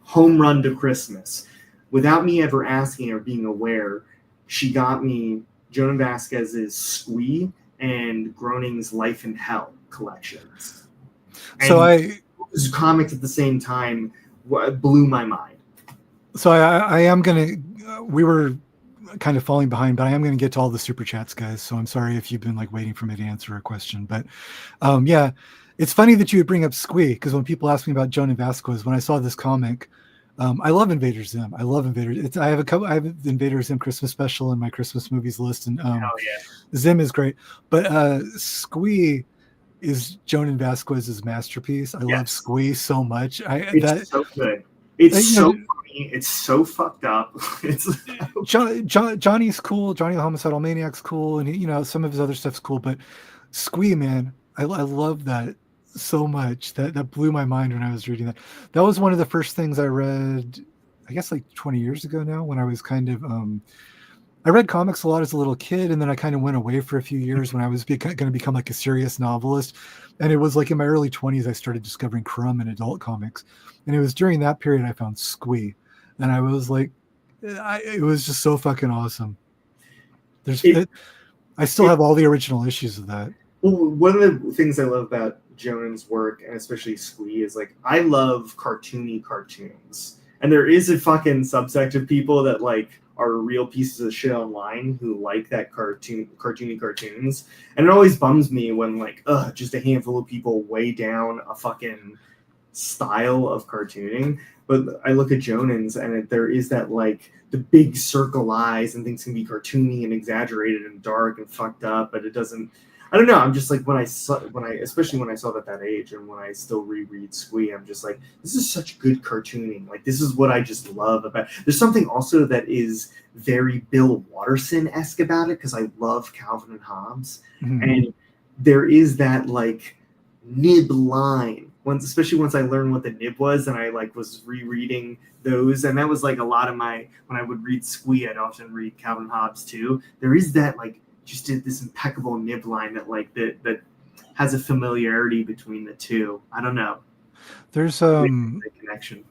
home run to Christmas. Without me ever asking or being aware, she got me Jonah Vasquez's Squee and Groening's Life in Hell collections. And so those comics at the same time blew my mind. So I am going to, we were kind of falling behind, but I am going to get to all the super chats, guys. So I'm sorry if you've been like waiting for me to answer a question, but yeah, it's funny that you would bring up Squee, because when people ask me about Jonah Vasquez, when I saw this comic, I love Invader Zim. I love Invader. I have the Invader Zim Christmas special in my Christmas movies list, and Hell yeah. Zim is great. But Squee is Jonan Vasquez's masterpiece. I love Yes. Squee so much. It's so good. It's you so know, funny. It's so fucked up. It's Johnny's cool. Johnny the Homicidal Maniac's cool, and some of his other stuff's cool. But Squee, man, I love that so much. That blew my mind when I was reading that. That was one of the first things I read, I guess like 20 years ago now, when I was kind of I read comics a lot as a little kid, and then I kind of went away for a few years when I was going to become like a serious novelist. And it was like in my early 20s I started discovering Crumb and adult comics, and it was during that period I found Squee, and I was like, it was just so fucking awesome. I still have all the original issues of that. Well, one of the things I love about Jonan's work, and especially Squee, is like I love cartoony cartoons, and there is a fucking subsect of people that like are real pieces of shit online who like that cartoony cartoons, and it always bums me when like just a handful of people weigh down a fucking style of cartooning. But I look at Jonan's, and there is that like the big circle eyes, and things can be cartoony and exaggerated and dark and fucked up, but it doesn't. I don't know. I'm just like especially when I saw it at that age, and when I still reread Squee, I'm just like, this is such good cartooning. Like this is what I just love about. There's something also that is very Bill Watterson-esque about it, because I love Calvin and Hobbes, and there is that like nib line. Especially once I learned what the nib was, and I like was rereading those, and that was like a lot of my when I would read Squee, I'd often read Calvin and Hobbes too. There is that like just did this impeccable nib line that like that has a familiarity between the two. I don't know. There's the connection.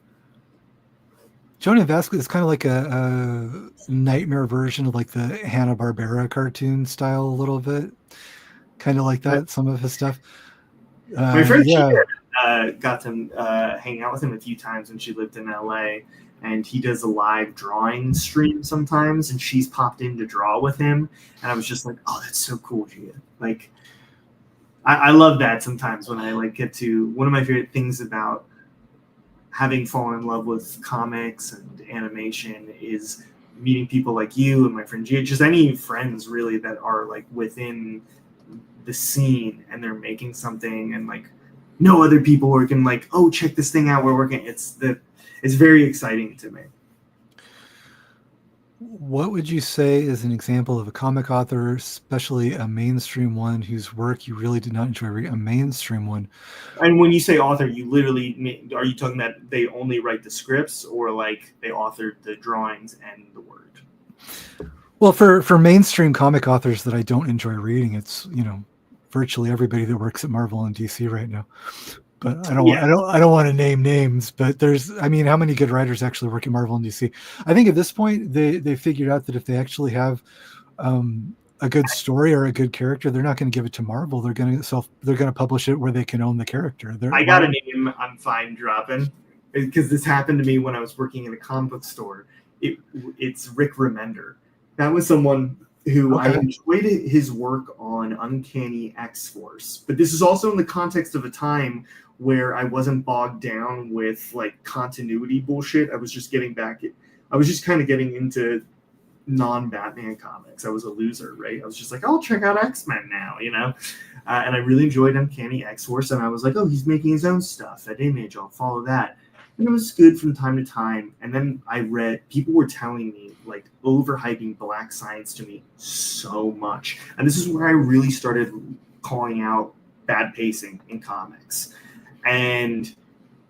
Jonan Vasquez is kind of like a nightmare version of like the Hanna-Barbera cartoon style a little bit, kind of like that. Some of his stuff. My friend got to hang out with him a few times when she lived in LA. And he does a live drawing stream sometimes, and she's popped in to draw with him. And I was just like, oh, that's so cool, Gia. Like, I love that sometimes when I like get to one of my favorite things about having fallen in love with comics and animation is meeting people like you and my friend Gia, just any friends really that are like within the scene and they're making something and like no other people are can like, oh, check this thing out, we're working. It's very exciting to me. What would you say is an example of a comic author, especially a mainstream one, whose work you really did not enjoy reading? A mainstream one. And when you say author, you literally are you talking that they only write the scripts, or like they authored the drawings and the word? Well, for mainstream comic authors that I don't enjoy reading, it's virtually everybody that works at Marvel and DC right now. But I don't want to name names, but how many good writers actually work at Marvel and DC? I think at this point they figured out that if they actually have a good story or a good character, they're not going to give it to Marvel. They're going to publish it where they can own the character. I got a name I'm fine dropping, because this happened to me when I was working in a comic book store. It's Rick Remender. That was someone who I enjoyed his work on Uncanny X-Force. But this is also in the context of a time where I wasn't bogged down with like continuity bullshit. I was just kind of getting into non-Batman comics. I was a loser, right? I was just like, I'll check out X-Men now, and I really enjoyed Uncanny X-Force, and I was like, oh, he's making his own stuff at Image, I'll follow that. And it was good from time to time. And then I read, people were telling me, like, overhyping Black Science to me so much. And this is where I really started calling out bad pacing in comics. And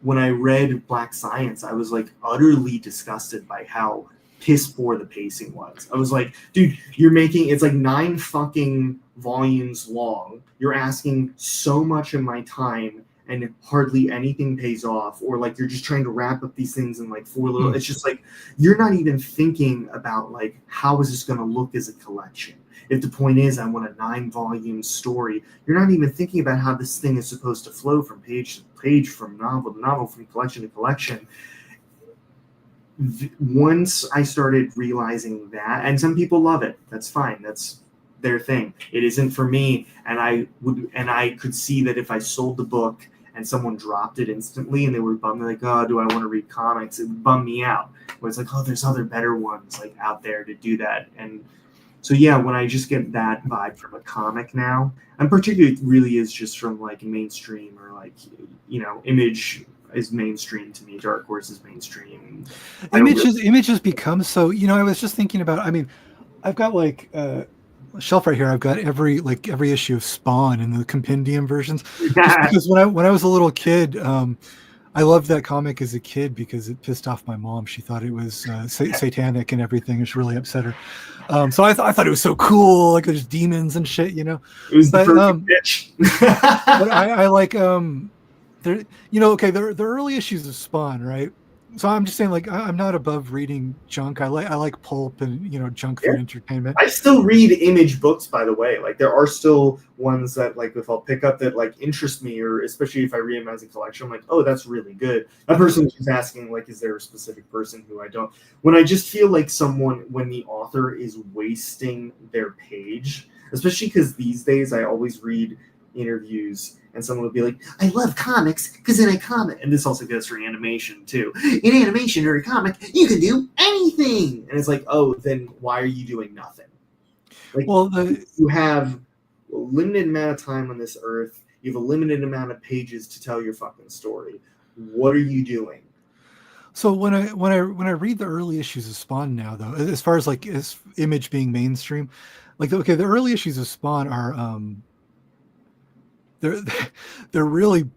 when I read Black Science, I was, like, utterly disgusted by how piss poor the pacing was. I was like, dude, it's like 9 fucking volumes long. You're asking so much of my time, and hardly anything pays off, or like you're just trying to wrap up these things in like 4 little. It's just like you're not even thinking about like how is this going to look as a collection. If the point is I want a 9-volume story, you're not even thinking about how this thing is supposed to flow from page to page, from novel to novel, from collection to collection. Once I started realizing that, and some people love it, that's fine. That's their thing. It isn't for me, and I could see that if I sold the book and someone dropped it instantly and they were bummed, like, oh, do I want to read comics? It would bum me out. Where it's like, oh, there's other better ones like out there to do that. And so yeah, when I just get that vibe from a comic now, and particularly it really is just from like mainstream or like, you know, Image is mainstream to me, Dark Horse is mainstream. Image has become so, you know, I was just thinking about, I mean, I've got like a shelf right here. I've got every issue of Spawn in the compendium versions. Just because when I was a little kid, I loved that comic as a kid because it pissed off my mom. She thought it was satanic and everything. It really upset her. So I thought it was so cool. Like there's demons and shit, you know. It was the perfect bitch. But I like there, you know, okay, the early issues of Spawn, right? So I'm just saying, like, I'm not above reading junk. I like pulp and, you know, junk for entertainment. I still read Image books, by the way. Like, there are still ones that, like, if I'll pick up that, like, interest me, or especially if I read them as a collection, I'm like, oh, that's really good. That person was just asking, like, is there a specific person who I don't? When I just feel like when the author is wasting their page, especially because these days I always read interviews and someone would be like, I love comics because in a comic, and this also goes for animation too. In animation or a comic, you can do anything. And it's like, oh, then why are you doing nothing? Like, well, you have a limited amount of time on this earth. You have a limited amount of pages to tell your fucking story. What are you doing? So when I read the early issues of Spawn now, though, as far as like as Image being mainstream, like, okay, the early issues of Spawn are they're really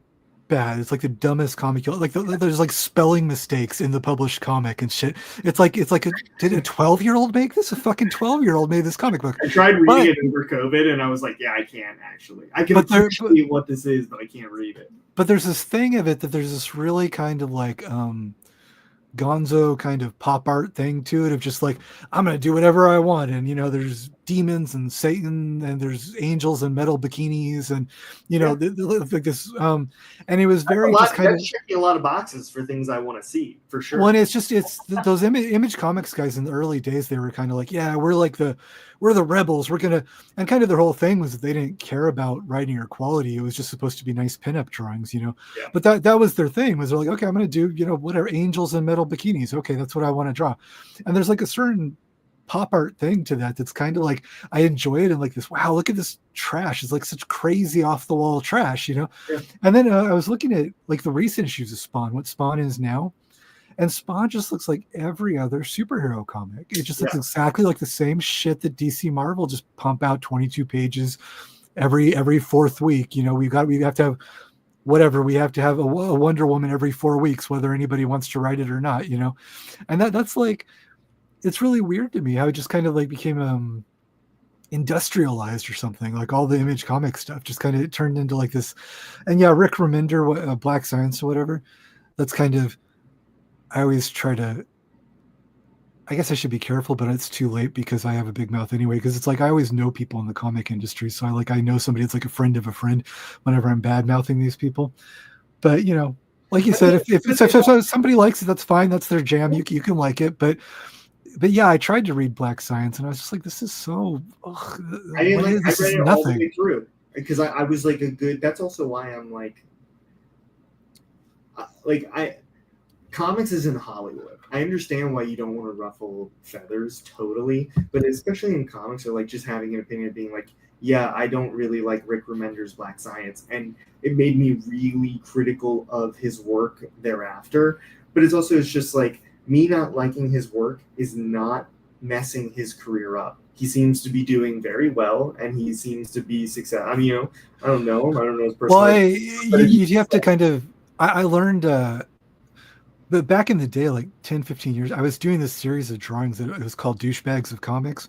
bad. It's like the dumbest comic. Like there's like spelling mistakes in the published comic and shit. It's like did a 12-year-old make this? A fucking 12-year-old made this comic book. I tried reading it over COVID, and I was like, yeah, I can't actually. I can appreciate what this is, but I can't read it. But there's this thing of it that there's this really kind of like gonzo kind of pop art thing to it of just like, I'm gonna do whatever I want, and you know there's demons and Satan and there's angels and metal bikinis and you know like this and it was very just kind of checking a lot of boxes for things I want to see for sure. Well, it's those image comics guys in the early days, they were kind of like, yeah, we're the rebels, we're gonna, and kind of their whole thing was that they didn't care about writing or quality. It was just supposed to be nice pinup drawings, you know. Yeah. But that was their thing, was they're like, okay, I'm gonna do, you know, whatever, angels and metal bikinis, okay, that's what I want to draw. And there's like a certain pop art thing to that's kind of like, I enjoy it, and like this, wow, look at this trash, it's like such crazy off the wall trash, you know. Yeah. And then I was looking at like the recent issues of Spawn, what Spawn is now, and Spawn just looks like every other superhero comic. It just looks exactly like the same shit that DC Marvel just pump out 22 pages every fourth week. You know, we have to have whatever, we have to have a Wonder Woman every 4 weeks, whether anybody wants to write it or not, you know. And that's like, it's really weird to me how it just kind of like became industrialized or something. Like all the Image comic stuff just kind of turned into like this. And yeah, Rick Remender, Black Science or whatever, that's kind of, I always try to, I guess I should be careful, but it's too late because I have a big mouth anyway, because it's like I always know people in the comic industry, so I know somebody that's like a friend of a friend whenever I'm bad mouthing these people. But you know, like you said, if somebody likes it, that's fine, that's their jam, you can like it. But yeah, I tried to read Black Science and I was just like, this is so I read it all the way through because I was like that's also why I'm like comics is in Hollywood. I understand why you don't want to ruffle feathers totally, but especially in comics, or like just having an opinion of being like, yeah, I don't really like Rick Remender's Black Science, and it made me really critical of his work thereafter. But it's just like, me not liking his work is not messing his career up. He seems to be doing very well, and he seems to be successful. I mean, you know, I don't know his personal life. You have to kind of, I learned, but back in the day, like 10, 15 years, I was doing this series of drawings that it was called Douchebags of Comics.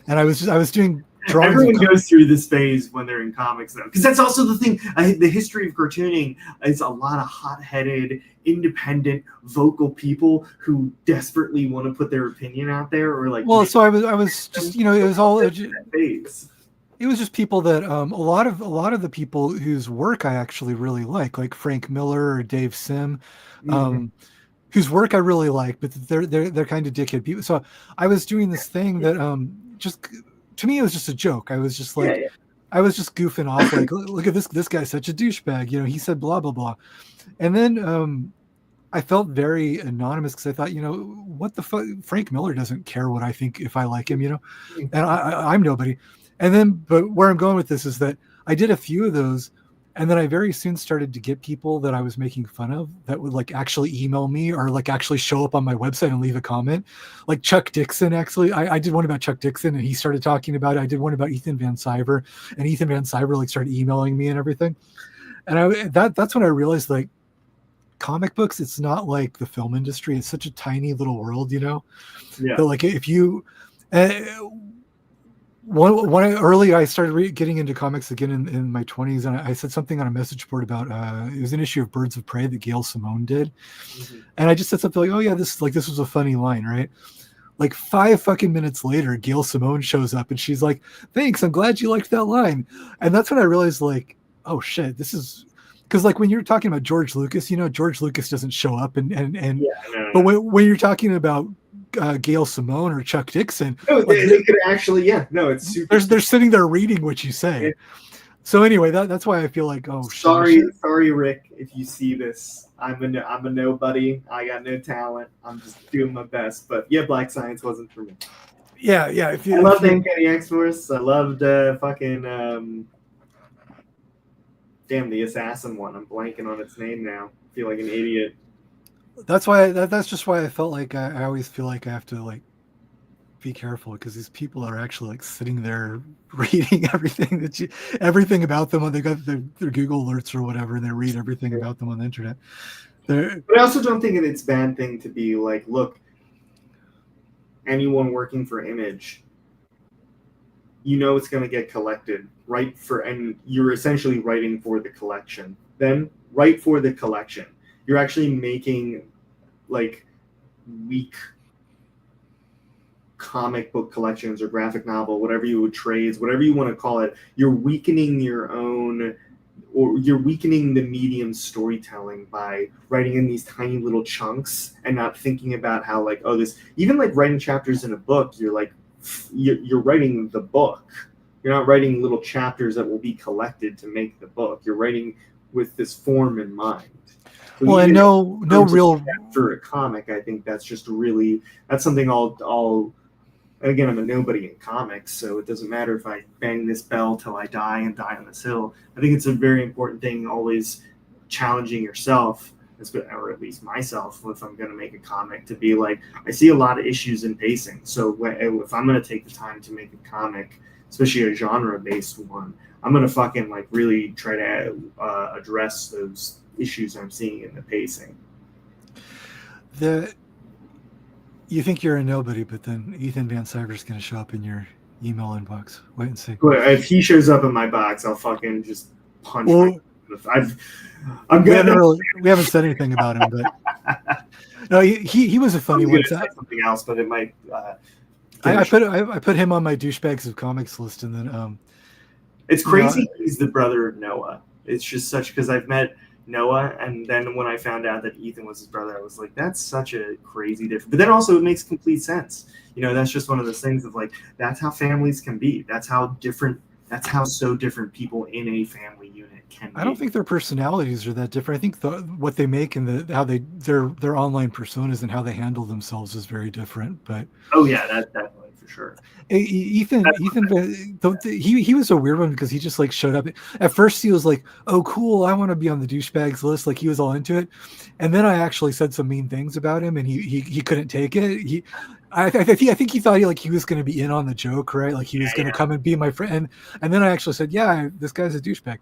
And I was doing drawings. Everyone goes through this phase when they're in comics, though. Because that's also the thing. The history of cartooning is a lot of hot-headed, independent, vocal people who desperately want to put their opinion out there, or like. Well, so I was just, you know, it was all. Phase. It was just people that a lot of the people whose work I actually really like Frank Miller or Dave Sim. Whose work I really like, but they're kind of dickhead people. So I was doing this thing that just, to me, it was just a joke. I was just like, I was just goofing off, like, look at this guy's such a douchebag. He said blah blah blah, and then I felt very anonymous because I thought, what the fuck? Frank Miller doesn't care what I think if I like him, and I'm nobody. And then, but where I'm going with this is that I did a few of those, and then I very soon started to get people that I was making fun of that would like actually email me or like actually show up on my website and leave a comment. Like Chuck Dixon, actually, I did one about Chuck Dixon, and he started talking about it. I did one about Ethan Van Sciver, and Ethan Van Sciver like started emailing me and everything. And that's when I realized, like, comic books, it's not like the film industry. It's such a tiny little world, Yeah. But like if you early I started getting into comics again in my 20s, and I said something on a message board about it was an issue of Birds of Prey that Gail Simone did. And I just said something like, oh yeah, this was a funny line, right? Like 5 fucking minutes later, Gail Simone shows up and she's like, thanks, I'm glad you liked that line. And that's when I realized, like, oh shit, this is because, like, when you're talking about George Lucas, George Lucas doesn't show up, but when you're talking about Gail Simone or Chuck Dixon, they could actually, it's super. They're sitting there reading what you say. Yeah. So anyway, that's why I feel like, oh, sorry, Rick, if you see this, I'm a nobody. I got no talent. I'm just doing my best. But yeah, Black Science wasn't for me. Yeah. I loved Uncanny X-Force. I loved fucking. Damn, the assassin one. I'm blanking on its name now. I feel like an idiot. That's why. That's just why I felt like I always feel like I have to, like, be careful, because these people are actually like sitting there reading everything about them. When they got their Google alerts or whatever, and they read everything about them on the internet. But I also don't think it's a bad thing to be like, look, anyone working for Image, it's going to get collected, and you're essentially writing for the collection. Then write for the collection. You're actually making like weak comic book collections or graphic novel, whatever you would trades, whatever you want to call it. You're weakening your own, or you're weakening the medium storytelling by writing in these tiny little chunks and not thinking about how, like, even like writing chapters in a book, you're like, you're writing the book. You're not writing little chapters that will be collected to make the book. You're writing with this form in mind. So well, and no real for a comic. I think that's just that's something I'll. And again, I'm a nobody in comics, so it doesn't matter if I bang this bell till I die and die on this hill. I think it's a very important thing, always challenging yourself, or at least myself, if I'm going to make a comic, to be like, I see a lot of issues in pacing. So if I'm going to take the time to make a comic, especially a genre-based one, I'm going to fucking like really try to address those issues I'm seeing in the pacing. You think you're a nobody, but then Ethan Van Sciver is going to show up in your email inbox. Wait and see. If he shows up in my box, I'll fucking just punch him. We haven't said anything about him, but no, he was a funny one. Something else, but it might. I put him on my douchebags of comics list, and then it's crazy. He's the brother of Noah. It's just such, because I've met Noah, and then when I found out that Ethan was his brother, I was like, that's such a crazy difference. But then also it makes complete sense. That's just one of those things of like, that's how families can be. That's how so different people in a family unit can be. I don't think their personalities are that different. I think what they make and their online personas and how they handle themselves is very different. But oh yeah, that's definitely for sure. Ethan, he was a weird one because he just like showed up. At first he was like, oh cool, I want to be on the douchebags list. Like he was all into it. And then I actually said some mean things about him, and he couldn't take it. I think he thought he was going to be in on the joke, right? Like he was going to come and be my friend. And then I actually said, yeah, this guy's a douchebag.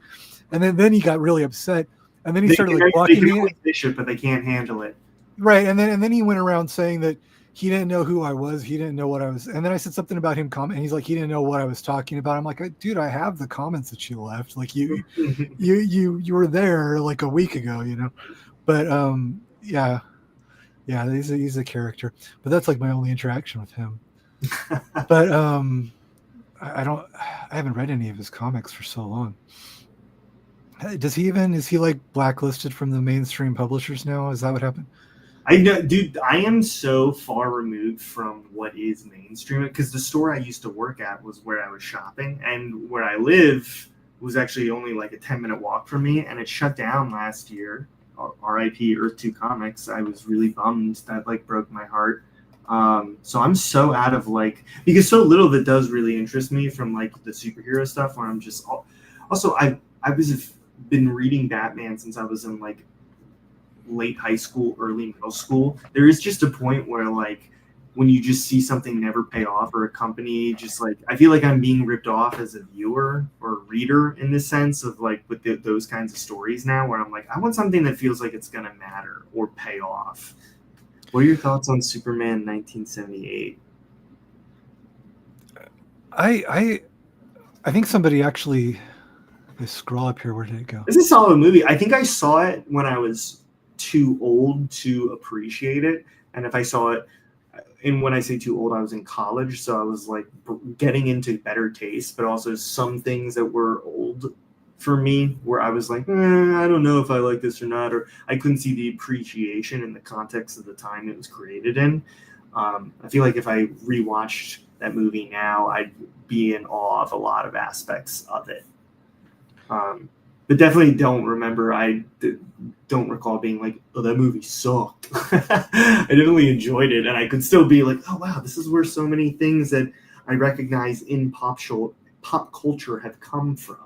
And then he got really upset. And then he started like blocking me. They should, but they can't handle it. Right. And then he went around saying that he didn't know who I was. He didn't know what I was. And then I said something about him and he's like, he didn't know what I was talking about. I'm like, dude, I have the comments that you left. Like you were there like a week ago, But yeah, he's a character. But that's like my only interaction with him. But I haven't read any of his comics for so long. Is he like blacklisted from the mainstream publishers now? Is that what happened? I know, dude. I am so far removed from what is mainstream because the store I used to work at was where I was shopping, and where I live was actually only like a 10-minute walk from me, and it shut down last year. R.I.P. Earth 2 Comics. I was really bummed. That like broke my heart. So I'm so out of like because so little of it does really interest me from like the superhero stuff. Where I'm just also I was been reading Batman since I was in like late high school, early middle school. There is just a point where like when you just see something never pay off or a company just like I feel like I'm being ripped off as a viewer or a reader in the sense of like with those kinds of stories now where I'm like I want something that feels like it's gonna matter or pay off. What are your thoughts on Superman 1978? I think somebody actually. I scroll up here. Where did it go? It's a solid movie. I think I saw it when I was too old to appreciate it, and if I saw it, and when I say too old, I was in college, so I was like getting into better taste, but also some things that were old for me where I was like, I don't know if I like this or not, or I couldn't see the appreciation in the context of the time it was created in. I feel like if I rewatched that movie now, I'd be in awe of a lot of aspects of it. But definitely don't remember. Don't recall being like, "Oh, that movie sucked." I definitely enjoyed it, and I could still be like, "Oh, wow, this is where so many things that I recognize in pop culture have come from."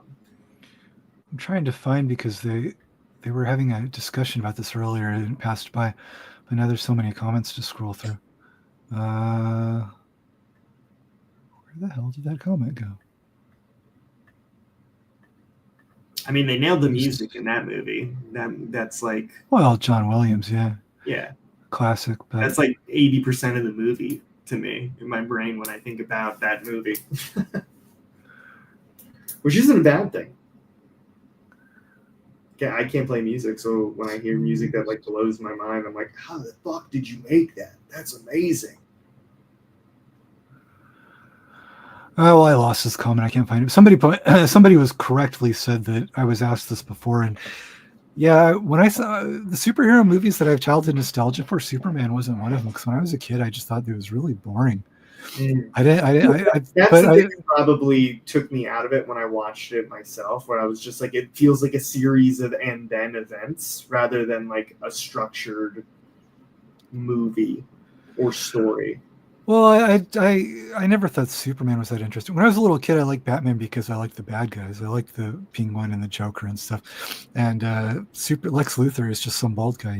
I'm trying to find because they were having a discussion about this earlier and it passed by, but now there's so many comments to scroll through. Where the hell did that comment go? I mean, they nailed the music in that movie. That's like, well, John Williams, yeah, classic. But that's like 80% of the movie to me in my brain when I think about that movie, which isn't a bad thing. Yeah, I can't play music, so when I hear music that like blows my mind, I'm like, how the fuck did you make that? That's amazing. oh, well, I lost this comment. I can't find it. Somebody was correctly said that I was asked this before, and yeah, when I saw the superhero movies that I have childhood nostalgia for, Superman wasn't one of them. Because when I was a kid, I just thought it was really boring. I didn't. That's the thing that probably took me out of it when I watched it myself, where I was just like, it feels like a series of and then events rather than like a structured movie or story. Well, I never thought Superman was that interesting. When I was a little kid, I liked Batman because I liked the bad guys. I liked the Penguin and the Joker and stuff. And Lex Luthor is just some bald guy,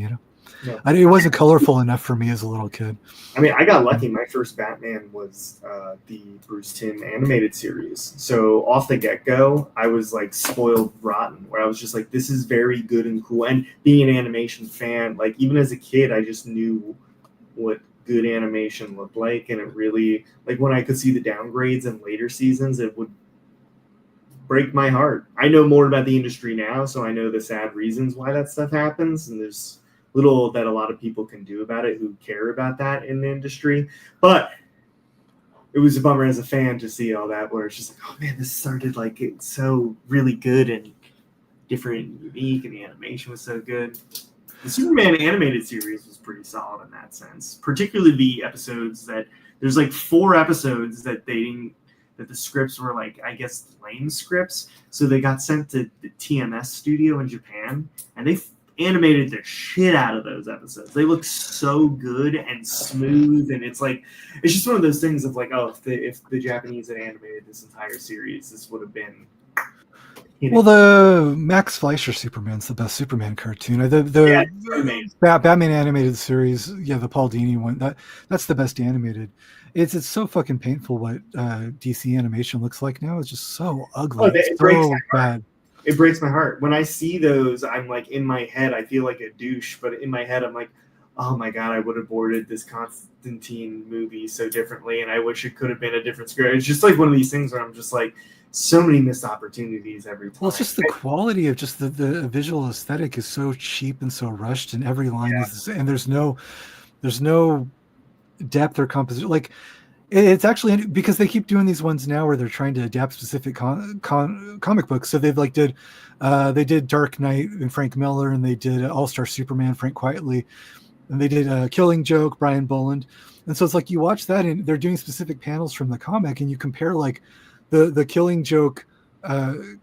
Yeah. It wasn't colorful enough for me as a little kid. I mean, I got lucky. My first Batman was the Bruce Timm animated series. So off the get-go, I was like spoiled rotten, where I was just like, this is very good and cool. And being an animation fan, like even as a kid, I just knew what good animation looked like. And it really, like when I could see the downgrades in later seasons, it would break my heart. I know more about the industry now, so I know the sad reasons why that stuff happens. And there's little that a lot of people can do about it who care about that in the industry. But it was a bummer as a fan to see all that, where it's just like, oh man, this started like it's so really good and different and unique, and the animation was so good. The Superman animated series was pretty solid in that sense, particularly the episodes that there's like 4 episodes that the scripts were like, I guess, lame scripts. So they got sent to the TMS studio in Japan, and they animated the shit out of those episodes. They look so good and smooth, and it's just one of those things of like, oh, if the Japanese had animated this entire series, this would have been. Well, the Max Fleischer Superman's the best Superman cartoon. The Batman animated series, the Paul Dini one, that's the best animated. It's so fucking painful what DC animation looks like now. It's just so ugly. It's so bad. It breaks my heart. When I see those, I'm like, in my head, I feel like a douche, but in my head, I'm like, oh my God, I would have boarded this Constantine movie so differently, and I wish it could have been a different script. It's just like one of these things where I'm just like, so many missed opportunities every time. Well, it's just the quality of just the visual aesthetic is so cheap and so rushed, and every line is, and there's no depth or composition. Like, it's actually because they keep doing these ones now where they're trying to adapt specific comic books. So they've like they did Dark Knight and Frank Miller, and they did All-Star Superman, Frank Quitely. and they did a Killing Joke, Brian Boland, and so it's like you watch that and they're doing specific panels from the comic, and you compare like the Killing Joke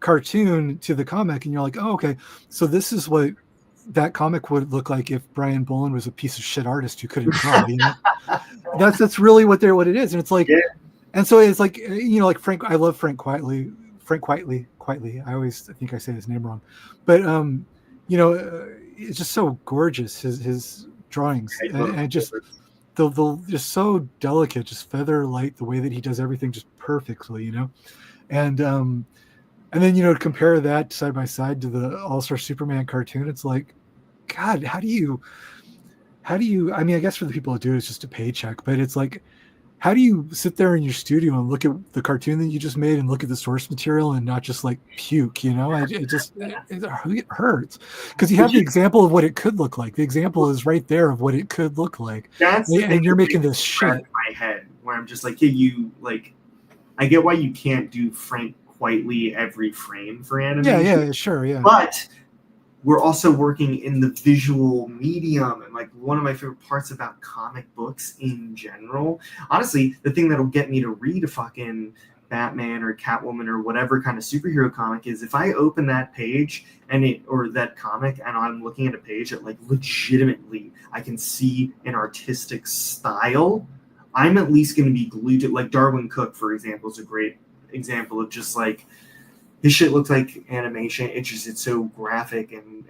cartoon to the comic, and you're like, oh, okay, so this is what that comic would look like if Brian Boland was a piece of shit artist who couldn't draw. You know, that's really what it is, and it's like, and so it's like, you know, like Frank. I love Frank Quietly. I always think I say his name wrong, but you know, it's just so gorgeous. His drawings, and just the just so delicate, just feather light, the way that he does everything just perfectly, you know, and then, you know, to compare that side by side to the All-Star Superman cartoon, it's like, God, how do you, I mean, I guess for the people that do it, it's just a paycheck, but it's like, how do you sit there in your studio and look at the cartoon that you just made and look at the source material and not just like puke, you know? It hurts, because you have the example of what it could look like. The example is right there of what it could look like. And you're making this shit. In my head where I'm just like, I get why you can't do Frank Quietly every frame for animation. Yeah, sure, yeah. But we're also working in the visual medium, and like one of my favorite parts about comic books in general, honestly, the thing that'll get me to read a fucking Batman or Catwoman or whatever kind of superhero comic is if I open that page or that comic and I'm looking at a page that like legitimately I can see an artistic style, I'm at least going to be glued to, like Darwin Cook, for example, is a great example of just like, this shit looks like animation. It's so graphic and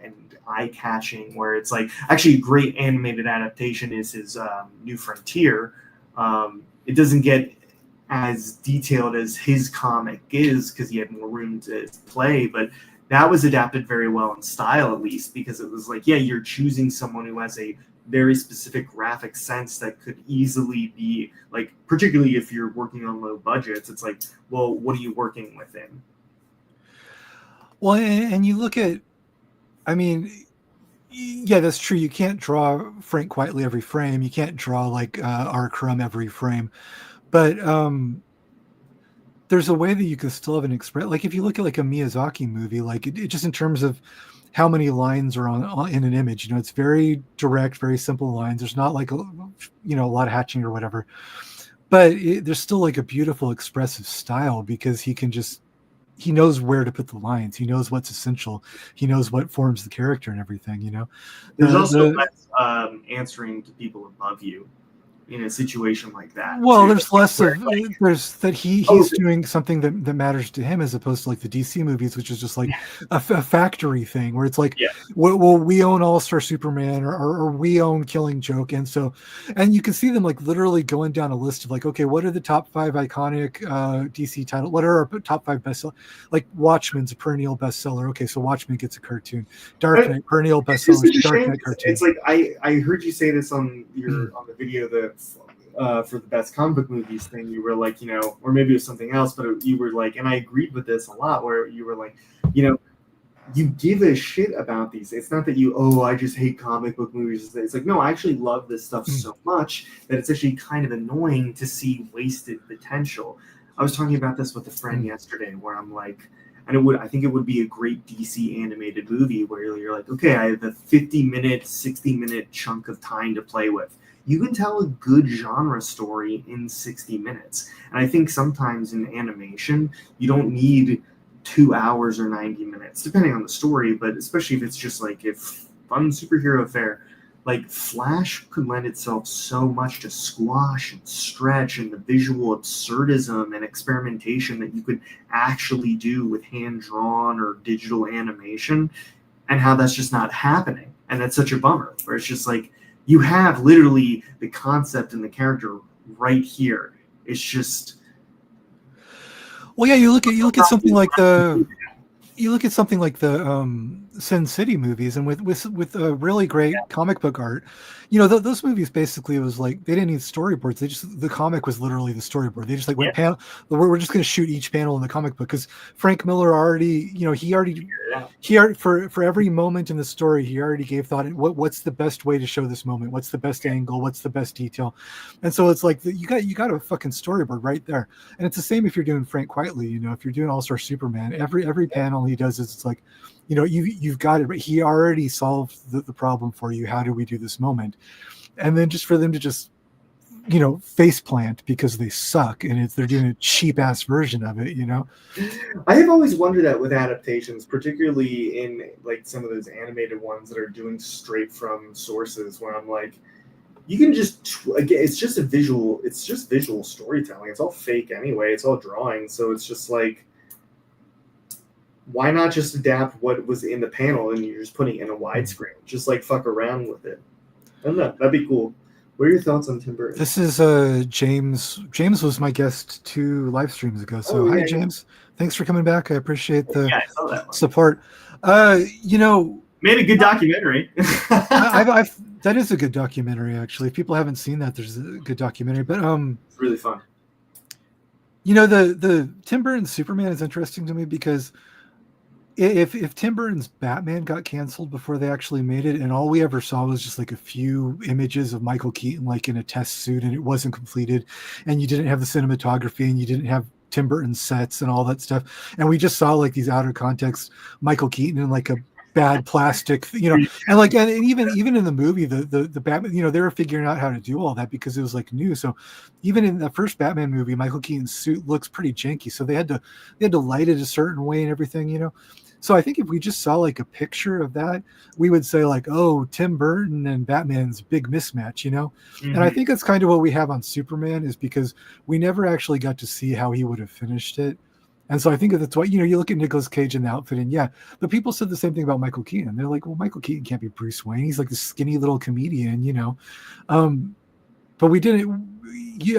eye-catching, where it's like, actually a great animated adaptation is his New Frontier. It doesn't get as detailed as his comic is because he had more room to play, but that was adapted very well in style, at least, because it was like, yeah, you're choosing someone who has a very specific graphic sense that could easily be like, particularly if you're working on low budgets, it's like, well, what are you working within? Well, and you look at, I mean, yeah, that's true. You can't draw Frank Quietly every frame. You can't draw like R. Crumb every frame. But there's a way that you can still have an express. Like if you look at like a Miyazaki movie, like it just in terms of how many lines are on in an image, you know, it's very direct, very simple lines. There's not like, you know, a lot of hatching or whatever. But there's still like a beautiful expressive style because he knows where to put the lines. He knows what's essential. He knows what forms the character and everything, you know? There's also less answering to people above you in a situation like that. Well, there's less of, there's that he's doing something that matters to him, as opposed to like the DC movies, which is just like a factory thing where it's like, well, we own All-Star Superman or we own Killing Joke. And you can see them like literally going down a list of like, okay, what are the top 5 iconic DC titles? What are our top 5 bestsellers? Like Watchmen's a perennial bestseller. Okay, so Watchmen gets a cartoon. Dark Knight, perennial bestseller. Dark Knight cartoon. It's like I heard you say this on the video that for the best comic book movies thing, you were like, you know, or maybe it was something else, but you were like, and I agreed with this a lot, where you were like, you know, you give a shit about these. It's not that I just hate comic book movies. It's like, no, I actually love this stuff so much that it's actually kind of annoying to see wasted potential. I was talking about this with a friend yesterday, where I'm like, and I think it would be a great DC animated movie where you're like, okay, I have a 50-minute, 60-minute chunk of time to play with. You can tell a good genre story in 60 minutes. And I think sometimes in animation, you don't need 2 hours or 90 minutes, depending on the story, but especially if it's just like a fun superhero affair. Like Flash could lend itself so much to squash and stretch and the visual absurdism and experimentation that you could actually do with hand-drawn or digital animation, and how that's just not happening. And that's such a bummer, where it's just like, you have literally the concept and the character right here. It's just, well, yeah. You look at something like the Sin City movies, and with a really great comic book art, you know, those movies basically, it was like they didn't need storyboards. The comic was literally the storyboard. They just like went panel. We're just going to shoot each panel in the comic book, because Frank Miller already for every moment in the story, he already gave thought. What's the best way to show this moment? What's the best angle? What's the best detail? And so it's like you got a fucking storyboard right there. And it's the same if you're doing Frank Quietly. You know, if you're doing All Star Superman, every panel he does is it's like, you know, you've got it. But he already solved the problem for you. How do we do this moment? And then just for them to just, you know, face plant because they suck and they're doing a cheap ass version of it, you know. I have always wondered that with adaptations, particularly in like some of those animated ones that are doing straight from sources, where I'm like, you can just again, it's just visual storytelling. It's all fake anyway. It's all drawing, so it's just like, why not just adapt what was in the panel and you're just putting it in a widescreen? Just like fuck around with it. I don't know. That'd be cool. What are your thoughts on Tim Burton? This is James. James was my guest 2 live streams ago. So hi, James. Thanks for coming back. I appreciate the support. You know, made a good documentary. that is a good documentary, actually. If people haven't seen that, there's a good documentary. But it's really fun. You know, the Tim Burton Superman is interesting to me because if Tim Burton's Batman got canceled before they actually made it, and all we ever saw was just like a few images of Michael Keaton like in a test suit, and it wasn't completed, and you didn't have the cinematography, and you didn't have Tim Burton's sets and all that stuff, and we just saw like these out of context Michael Keaton in like a bad plastic, you know, and even in the movie, the Batman, you know, they were figuring out how to do all that because it was like new. So even in the first Batman movie, Michael Keaton's suit looks pretty janky, so they had to light it a certain way and everything, you know. So I think if we just saw like a picture of that, we would say like, oh, Tim Burton and Batman's big mismatch, you know? Mm-hmm. And I think that's kind of what we have on Superman, is because we never actually got to see how he would have finished it. And so I think that's why, you know, you look at Nicolas Cage in the outfit, and yeah, but people said the same thing about Michael Keaton. They're like, well, Michael Keaton can't be Bruce Wayne. He's like this skinny little comedian, you know? But we didn't,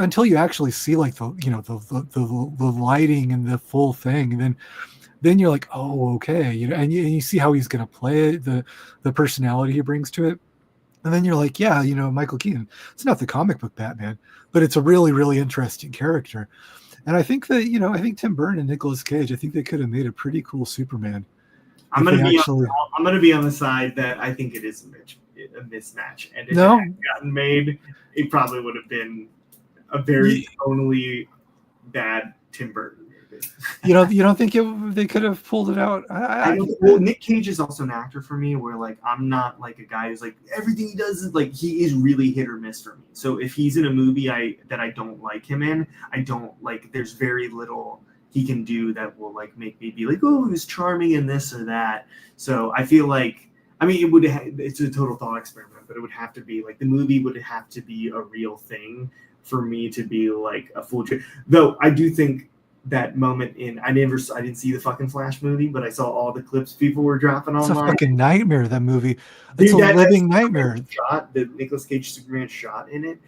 until you actually see like the, you know, the lighting and the full thing, and then you're like, oh, okay, you know, and you see how he's going to play it, the personality he brings to it, and then you're like, yeah, you know, Michael Keaton, it's not the comic book Batman, but it's a really, really interesting character. And I think that, you know, I think Tim Burton and Nicolas Cage, I think they could have made a pretty cool Superman. I'm going to be on the side that I think it is a mismatch, and if it had gotten made, it probably would have been a very tonally bad Tim Burton. You don't think they could have pulled it out? Well, Nick Cage is also an actor for me, where like I'm not like a guy who's like everything he does is like, he is really hit or miss for me. So if he's in a movie that I don't like him in, I don't like, there's very little he can do that will like make me be like, oh, he was charming in this or that. So I feel like, I mean, it's a total thought experiment, but it would have to be like, the movie would have to be a real thing for me to be like a full. Though I do think that moment I didn't see the fucking Flash movie, but I saw all the clips people were dropping online. It's a fucking nightmare, that movie. It's a living nightmare. The Nicolas Cage Superman shot in it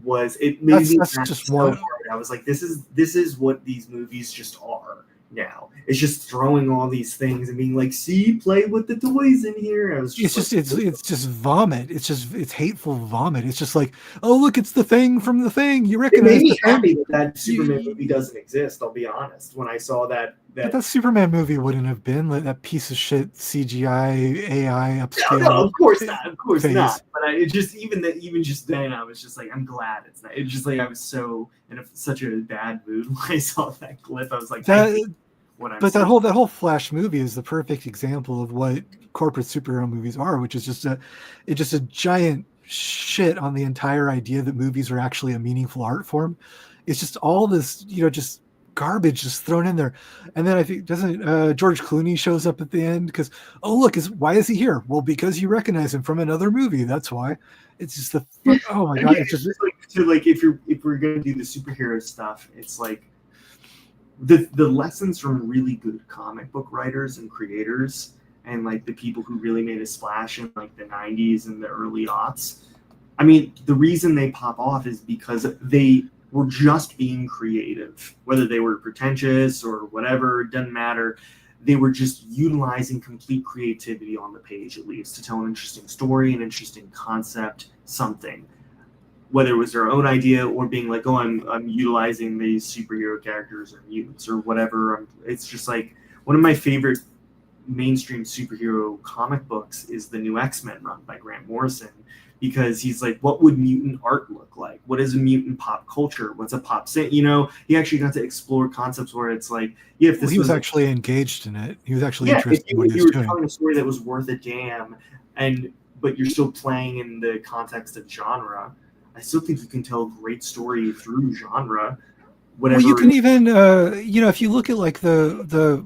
was, it made me just so hard. I was like, this is what these movies just are now. It's just throwing all these things and being like, see, play with the toys in here. I was just it's just vomit. It's hateful vomit. It's just like, oh, look, it's the Thing from the Thing. You recognize it made me happy that Superman movie doesn't exist, I'll be honest. When I saw that Superman movie wouldn't have been like that piece of shit CGI AI upscale. No, of course not. Of course not. But even just then, I was just like, I'm glad it's not. It's just like I was so in such a bad mood when I saw that clip. I was like, that whole Flash movie is the perfect example of what corporate superhero movies are, which is just a giant shit on the entire idea that movies are actually a meaningful art form. It's just all this, you know, just garbage just thrown in there. And then I think doesn't George Clooney shows up at the end because, oh look, why is he here? Well, because you recognize him from another movie. That's why. It's just oh my god. It's just like if we're gonna do the superhero stuff, it's like the lessons from really good comic book writers and creators, and like the people who really made a splash in like the 90s and the early aughts. I mean, the reason they pop off is because they were just being creative, whether they were pretentious or whatever, it doesn't matter. They were just utilizing complete creativity on the page, at least, to tell an interesting story, an interesting concept, something. Whether it was their own idea or being like, oh, I'm utilizing these superhero characters or mutants or whatever. It's just like one of my favorite mainstream superhero comic books is the new X-Men run by Grant Morrison, because he's like, what would mutant art look like? What is a mutant pop culture? What's a pop set? You know, he actually got to explore concepts where it's like, yeah, if this he was actually engaged in it. He was actually interested in what he was were doing. telling a story that was worth a damn, but you're still playing in the context of genre, I still think you can tell a great story through genre. Whatever. Well, you can even, if you look at like the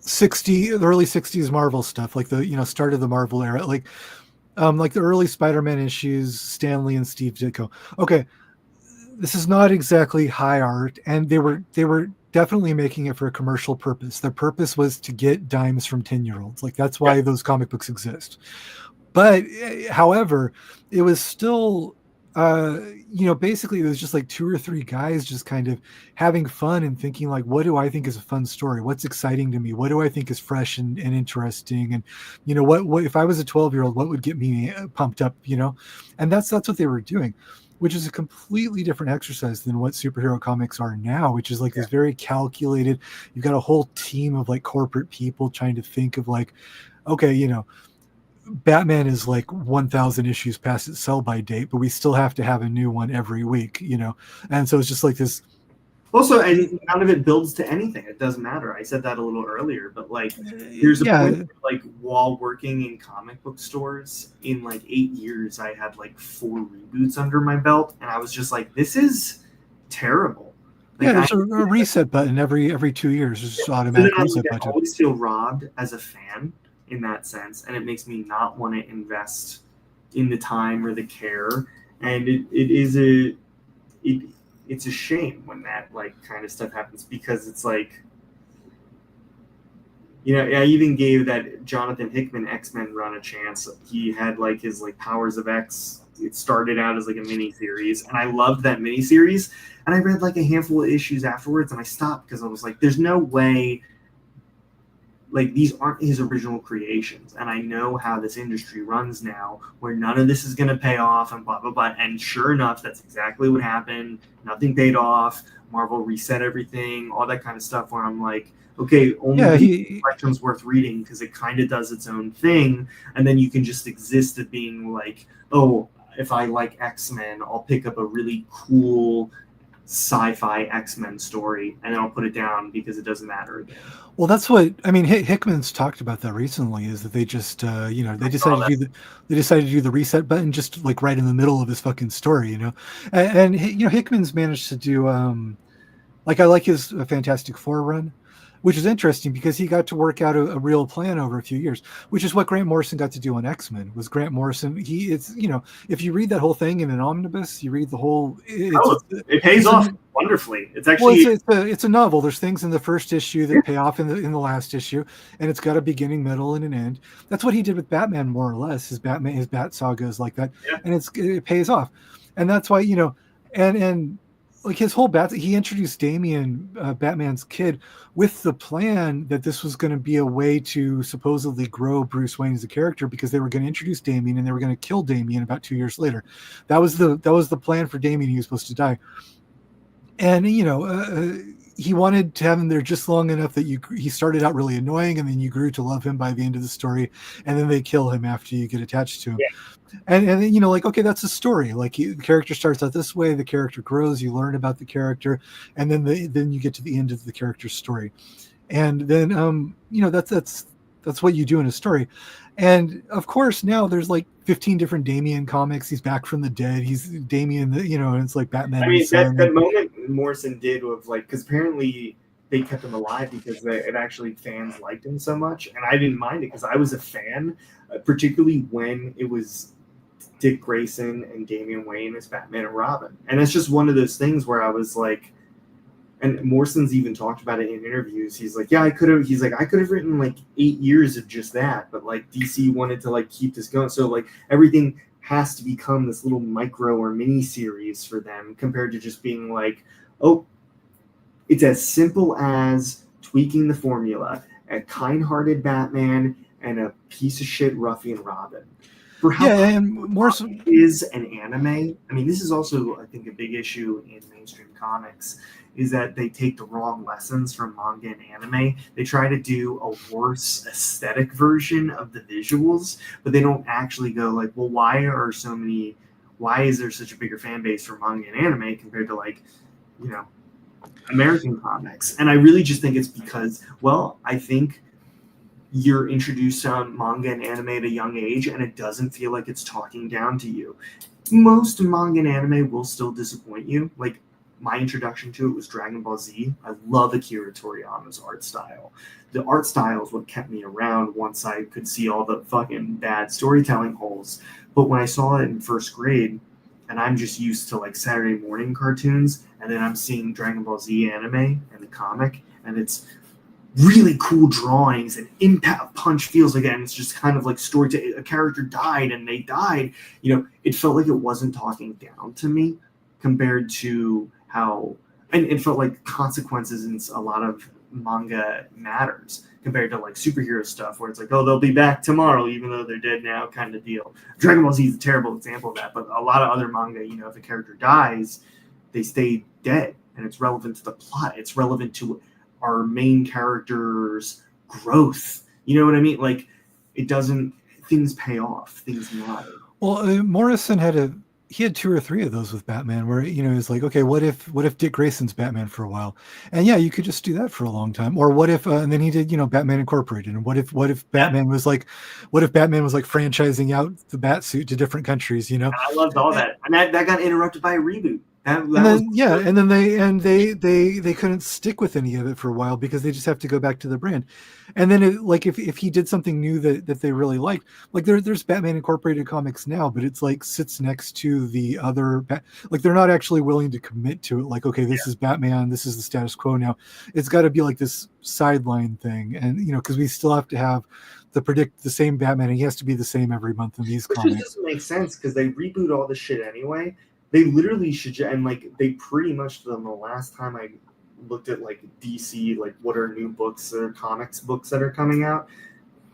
early 60s Marvel stuff, like the, start of the Marvel era, like the early Spider-Man issues, Stan Lee and Steve Ditko. Okay, this is not exactly high art, and they were definitely making it for a commercial purpose. Their purpose was to get dimes from 10-year-olds. Like that's why those comic books exist. But however, it was still basically it was just like 2 or 3 guys just kind of having fun and thinking like, what do I think is a fun story? What's exciting to me? What do I think is fresh and interesting? And what if I was a 12-year-old, what would get me pumped up? And that's what they were doing, which is a completely different exercise than what superhero comics are now, which is like this very calculated. You've got a whole team of like corporate people trying to think of like, okay, Batman is like 1,000 issues past its sell-by date, but we still have to have a new one every week, and so it's just like this. Also, and none of it builds to anything. It doesn't matter. I said that a little earlier, but like, here's a point where, like, while working in comic book stores in like 8 years, I had like 4 reboots under my belt, and I was just like, this is terrible. Like, there's a reset button every 2 years. There's just automatic reset button. I always feel robbed as a fan in that sense, and it makes me not want to invest in the time or the care, and it's a shame when that like kind of stuff happens, because it's like, I even gave that Jonathan Hickman X-Men run a chance. He had like his like Powers of X. It started out as like a mini series, and I loved that mini series, and I read like a handful of issues afterwards, and I stopped because I was like, there's no way. Like, these aren't his original creations, and I know how this industry runs now, where none of this is going to pay off, and blah, blah, blah. And sure enough, that's exactly what happened. Nothing paid off. Marvel reset everything, all that kind of stuff, where I'm like, okay, only collection's worth reading because it kind of does its own thing, and then you can just exist at being like, oh, if I like X-Men, I'll pick up a really cool sci-fi X-Men story, and then I'll put it down because it doesn't matter again. Well, that's what I mean. Hickman's talked about that recently. Is that they just they decided to do the reset button just like right in the middle of his fucking story, and Hickman's managed to do like, I like his Fantastic Four run, which is interesting because he got to work out a real plan over a few years, which is what Grant Morrison got to do on X-Men. Was Grant Morrison? If you read that whole thing in an omnibus, you read the whole. It pays off wonderfully. It's actually it's a novel. There's things in the first issue that pay off in the last issue, and it's got a beginning, middle, and an end. That's what he did with Batman, more or less. His Bat saga is like that, and it pays off, and that's why and like his whole he introduced Damian, Batman's kid, with the plan that this was going to be a way to supposedly grow Bruce Wayne as a character, because they were going to introduce Damian and they were going to kill Damian about 2 years later. That was the plan for Damian. He was supposed to die. And he wanted to have him there just long enough that he started out really annoying, and then you grew to love him by the end of the story, and then they kill him after you get attached to him. And then like, okay, that's a story. Like, the character starts out this way, the character grows, you learn about the character, and then you get to the end of the character's story, and then that's what you do in a story. And of course, now there's like 15 different Damian comics. He's back from the dead. He's Damian, and it's like Batman. I mean, that moment Morrison did of like, because apparently they kept him alive because it actually fans liked him so much, and I didn't mind it because I was a fan, particularly when it was Dick Grayson and Damian Wayne as Batman and Robin. And it's just one of those things where I was like, and Morrison's even talked about it in interviews. He's like, I could have written like 8 years of just that, but like DC wanted to like keep this going. So like everything has to become this little micro or mini series for them, compared to just being like, oh, it's as simple as tweaking the formula, a kind-hearted Batman and a piece of shit ruffian Robin. for how Yeah, and more so, it is an anime. I mean, this is also, I think, a big issue in mainstream comics is that they take the wrong lessons from manga and anime. They try to do a worse aesthetic version of the visuals, but they don't actually go like, well, why is there such a bigger fan base for manga and anime compared to like, you know, American comics? And I really just think it's because, well, I think you're introduced on manga and anime at a young age and it doesn't feel like it's talking down to you. Most manga and anime will still disappoint you. Like, my introduction to it was Dragon Ball Z. I love Akira Toriyama's art style. The art style is what kept me around once I could see all the fucking bad storytelling holes. But when I saw it in first grade, and I'm just used to like Saturday morning cartoons, and then I'm seeing Dragon Ball Z anime and the comic, and it's really cool drawings and impact punch feels like, and it's just kind of like a character died and they died. You know, it felt like it wasn't talking down to me compared to how, and it felt like consequences in a lot of manga matters compared to like superhero stuff where it's like, oh, they'll be back tomorrow even though they're dead now kind of deal. Dragon Ball Z is a terrible example of that, but a lot of other manga, you know, if a character dies, they stay dead and it's relevant to the plot. It's relevant to our main character's growth. You know what I mean? Like, it doesn't, things pay off, things matter. well, Morrison had 2 or 3 of those with Batman where, you know, it's like, okay, what if Dick Grayson's Batman for a while? And yeah, you could just do that for a long time. Or what if, and then he did, you know, Batman Incorporated. And what if Batman was like franchising out the Batsuit to different countries, you know? And I loved all that. And that got interrupted by a reboot. And then they couldn't stick with any of it for a while because they just have to go back to the brand. And then if he did something new that they really liked, like there's Batman Incorporated comics now, but it's like sits next to the other, like they're not actually willing to commit to it. Like, okay, this is Batman, this is the status quo now. It's got to be like this sideline thing, and you know, because we still have to have the same Batman, and he has to be the same every month in these comics. Which just doesn't make sense because they reboot all this shit anyway. They literally should, and like they pretty much, the last time I looked at like DC, like what are new books or comics books that are coming out,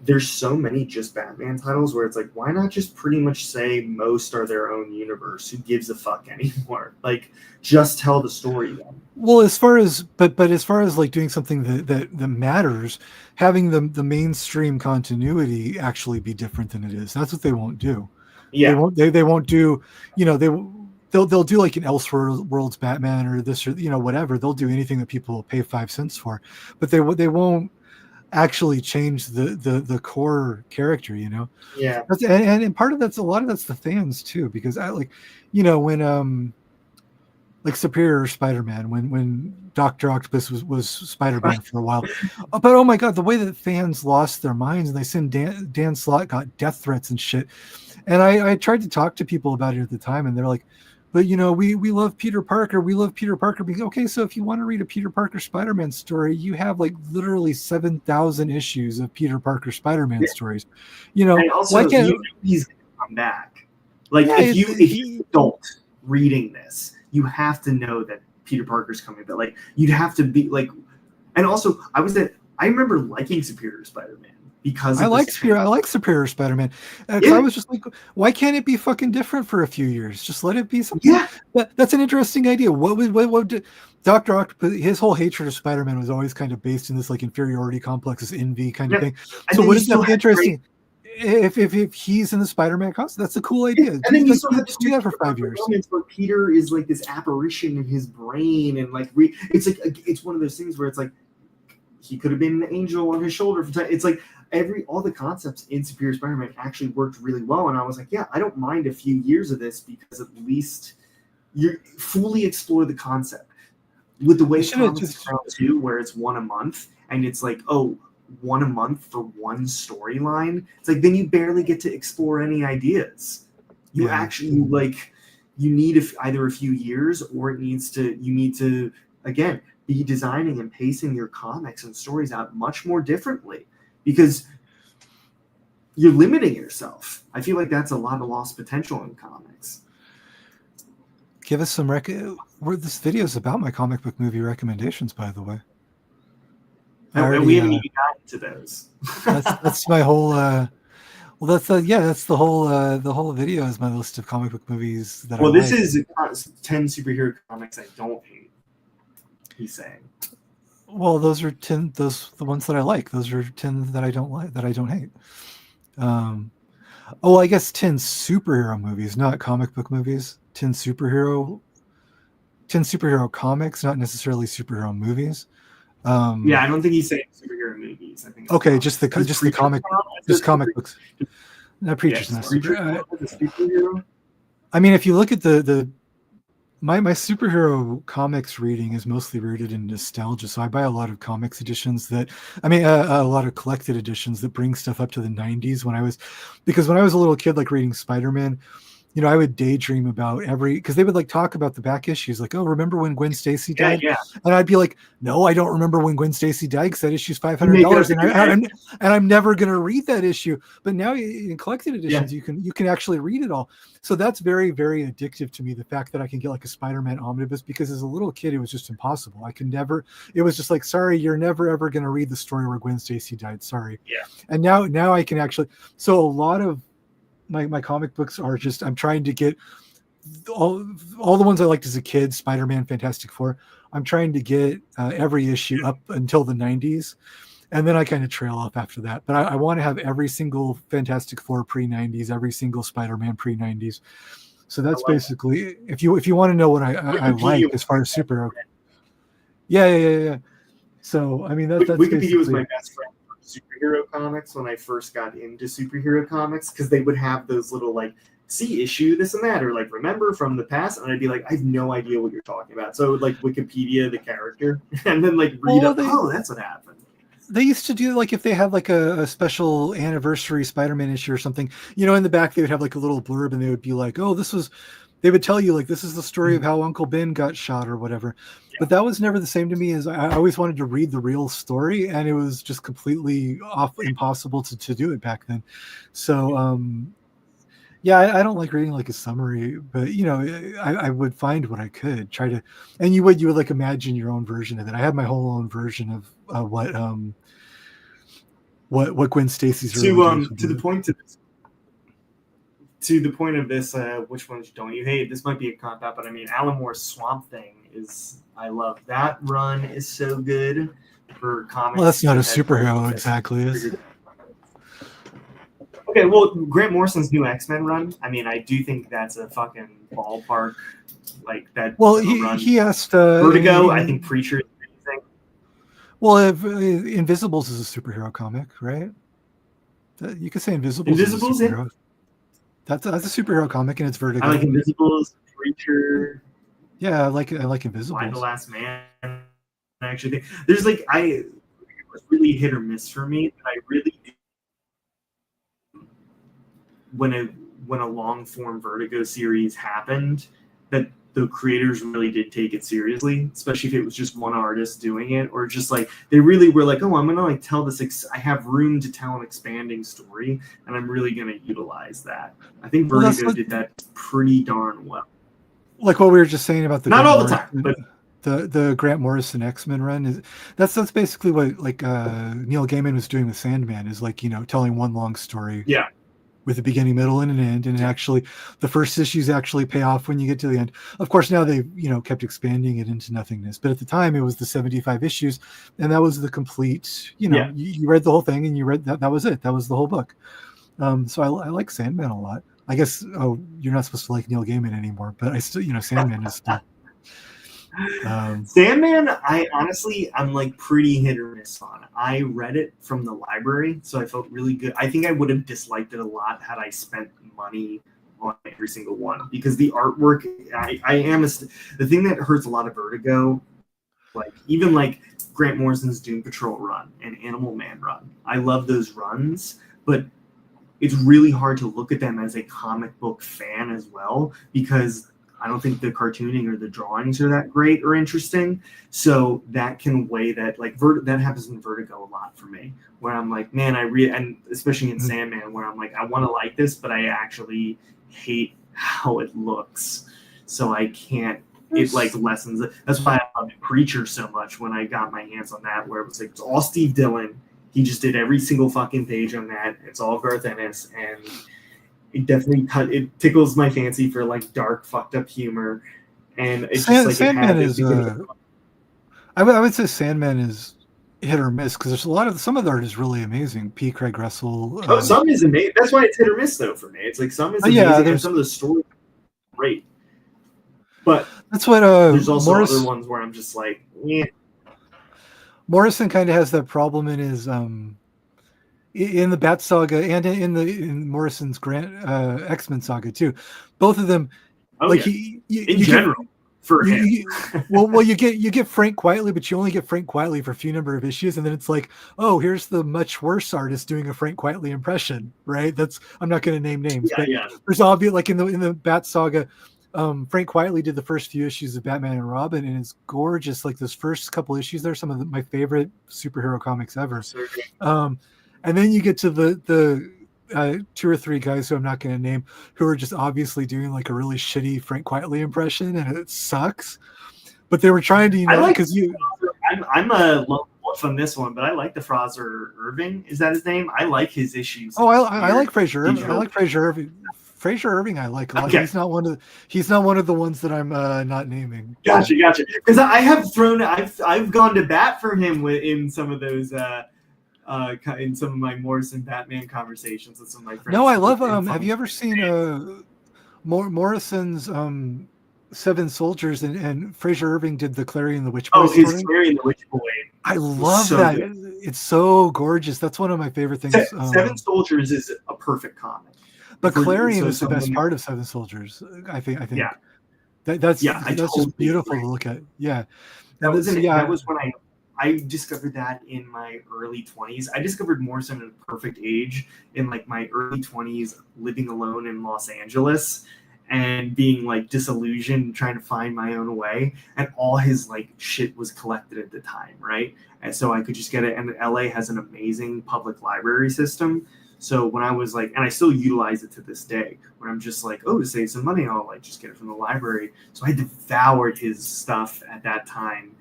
there's so many just Batman titles where it's like, why not just pretty much say most are their own universe? Who gives a fuck anymore? Like, just tell the story then. Well, as far as like doing something that matters, having the mainstream continuity actually be different than it is. That's what they won't do. Yeah, they won't do, you know, they'll do like an Elseworlds Batman or this or, you know, whatever. They'll do anything that people will pay 5 cents for, but they won't actually change the core character, you know. Yeah. And part of a lot of that's the fans too, because I like, you know, when like Superior Spider-Man, when Dr. Octopus was Spider-Man for a while. But oh my god, the way that fans lost their minds, and they sent Dan Slott got death threats and shit. And I tried to talk to people about it at the time, and they're like, but you know, we love Peter Parker. We love Peter Parker. Okay, so if you want to read a Peter Parker Spider-Man story, you have like literally 7,000 issues of Peter Parker Spider-Man stories. You know, and also, why can't he's gonna come back? Like, if you adult reading this, you have to know that Peter Parker's coming. But like, you'd have to be like, and also, I remember liking Superior Spider-Man. Because I like Superior Spider-Man. I was just like, why can't it be fucking different for a few years? Just let it be something. Yeah, that's an interesting idea. What did Dr. Octopus? His whole hatred of Spider-Man was always kind of based in this like inferiority complex, this envy kind of thing. So wouldn't that be interesting? If he's in the Spider-Man costume, that's a cool idea. And then you still have to do that for 5 years. Where Peter is like this apparition in his brain, and like it's one of those things where it's like he could have been an angel on his shoulder. It's like all the concepts in Superior Spider-Man actually worked really well, and I was like, yeah, I don't mind a few years of this because at least you fully explore the concept. With the way comics are too, where it's one a month, and it's like, oh, one a month for one storyline. It's like then you barely get to explore any ideas. You need either a few years, or you need to again be designing and pacing your comics and stories out much more differently. Because you're limiting yourself. I feel like that's a lot of lost potential in comics. Give us some this video is about my comic book movie recommendations, by the way. And we haven't even gotten to those. that's my whole Well, that's the whole video is my list of comic book movies that I Well, this like. is 10 superhero comics I don't hate. He's saying. Well, those are 10. Those the ones that I like. Those are 10 that I don't like, that I don't hate. Oh, I guess 10 superhero movies, not comic book movies. 10 superhero comics, not necessarily superhero movies. Yeah, I don't think he's saying superhero movies. I think it's Okay, comics. just the Preacher's comic, comics? just comic books. No, Yeah, Preacher's not Preacher's super. comics is a superhero. I mean, if you look at my superhero comics reading is mostly rooted in nostalgia. So I buy a lot of comics editions a lot of collected editions that bring stuff up to the 90s because when I was a little kid, like reading Spider-Man, I would daydream about because they would like talk about the back issues, like, oh, remember when Gwen Stacy Yeah, died? yeah. And I'd be like, no, I don't remember when Gwen Stacy died because that issue's Make $500, up in your and I'm never gonna read that issue. But now in collected editions, Yeah. you can actually read it all. So that's very, very addictive to me. The fact that I can get like a Spider-Man omnibus, because as a little kid, it was just impossible. I could never. It was just like, sorry, you're never ever gonna read the story where Gwen Stacy died. Sorry. Yeah. And now I can actually. So a lot of my comic books are just, I'm trying to get all the ones I liked as a kid, Spider-Man, Fantastic Four. I'm trying to get every issue up until the 90s, and then I kind of trail off after that. But I want to have every single Fantastic Four pre-90s, every single Spider-Man pre-90s. So that's basically, if you want to know what I like as far as superhero. Yeah. So I mean that's Wikipedia was my best friend for superhero comics when I first got into superhero comics, because they would have those little like, see issue this and that, or like, remember from the past, and I'd be like, I have no idea what you're talking about. So I would like Wikipedia the character and then like read that's what happened. They used to do, like, if they had like a special anniversary Spider-Man issue or something, in the back they would have like a little blurb, and they would be like, oh, they would tell you like, this is the story of how Uncle Ben got shot or whatever. Yeah. But that was never the same to me. As I always wanted to read the real story, and it was just completely impossible to do it back then. So I don't like reading like a summary, but I would find what I could try to, and you would like imagine your own version of it. I had my whole own version of what Gwen Stacy's to the point of this, which ones don't you hate? This might be a cop out, but I mean, Alan Moore's Swamp Thing I love that run, is so good for comics. Well, that's not a superhero exactly, is it? Okay, well, Grant Morrison's new X-Men run, I mean, I do think that's a fucking ballpark, like that. Well, he asked Vertigo. I think Preacher is amazing. Well, Invisibles is a superhero comic, right? You could say Invisibles is a superhero. That's a superhero comic, and it's Vertigo. I like Invisibles, Preacher. Yeah, I like Invisibles. Why the Last Man? I actually think there's like it was really hit or miss for me. But I really do. When a long form Vertigo series happened, that the creators really did take it seriously, especially if it was just one artist doing it, or just like they really were like, oh, I'm gonna like tell this. I have room to tell an expanding story, and I'm really gonna utilize that. I think Vertigo did that pretty darn well. Like what we were just saying about the not all the time, but the Grant Morrison X-Men run is that's basically what like Neil Gaiman was doing with Sandman, is like telling one long story. Yeah. With a beginning, middle, and an end, and actually, the first issues actually pay off when you get to the end. Of course, now they've kept expanding it into nothingness, but at the time it was the 75 issues, and that was the complete. You read the whole thing, and you read that. That was it. That was the whole book. So I like Sandman a lot. I guess. Oh, you're not supposed to like Neil Gaiman anymore, but I still, Sandman is still. Sandman, I'm like pretty hit or miss on. I read it from the library, so I felt really good. I think I would have disliked it a lot had I spent money on every single one, because the artwork, the thing that hurts a lot of Vertigo, like even like Grant Morrison's Doom Patrol run and Animal Man run. I love those runs, but it's really hard to look at them as a comic book fan as well, because I don't think the cartooning or the drawings are that great or interesting. So that can weigh that, like that happens in Vertigo a lot for me, where I'm like, man, and especially in Sandman, where I'm like, I want to like this, but I actually hate how it looks. So I can't, it like lessens it. That's why I love Preacher so much when I got my hands on that, where it was like, it's all Steve Dillon. He just did every single fucking page on that. It's all Garth Ennis, and it definitely it tickles my fancy for like dark, fucked up humor. And it's just like Sandman is. I would say Sandman is hit or miss because there's some of the art is really amazing. P. Craig Russell. Some is amazing. That's why it's hit or miss though for me. It's like some is amazing and some of the stories are great. But that's what there's also other ones where I'm just like, yeah. Morrison kind of has that problem in his in the Bat Saga and in Morrison's X-Men saga too. Both of them, in general. For him. Well, you get Frank Quietly, but you only get Frank Quietly for a few number of issues, and then it's like, oh, here's the much worse artist doing a Frank Quietly impression, right? I'm not going to name names, but there's obvious, like in the Bat Saga, Frank Quietly did the first few issues of Batman and Robin, and it's gorgeous. Like those first couple issues, they're some of my favorite superhero comics ever. And then you get to the 2 or 3 guys who I'm not going to name, who are just obviously doing like a really shitty Frank Quietly impression, and it sucks. But they were trying to, because I'm a lone wolf on this one, but I like the Fraser Irving. Is that his name? I like his issues. Oh, I like Fraser Irving. I like Fraser Irving. Fraser Irving, I like a lot. Okay. He's not one of the ones that I'm not naming. Gotcha. Because I've gone to bat for him in some of those. In some of my Morrison Batman conversations with some of my friends. No, I love. Have you ever seen Morrison's Seven Soldiers and Fraser Irving did the Clarion the Witch Boy? Oh, his Clarion the Witch Boy. I love that. Good. It's so gorgeous. That's one of my favorite things. Seven Soldiers is a perfect comic. But Clarion is the best part of Seven Soldiers. I think. Yeah. That's just beautiful to look at. Yeah. That was when I discovered that in my early 20s. I discovered Morrison at a perfect age in like my early 20s, living alone in Los Angeles and being like disillusioned, trying to find my own way. And all his like shit was collected at the time, right? And so I could just get it. And LA has an amazing public library system. So when I was like, and I still utilize it to this day, when I'm just like, oh, to save some money, I'll like just get it from the library. So I devoured his stuff at that time.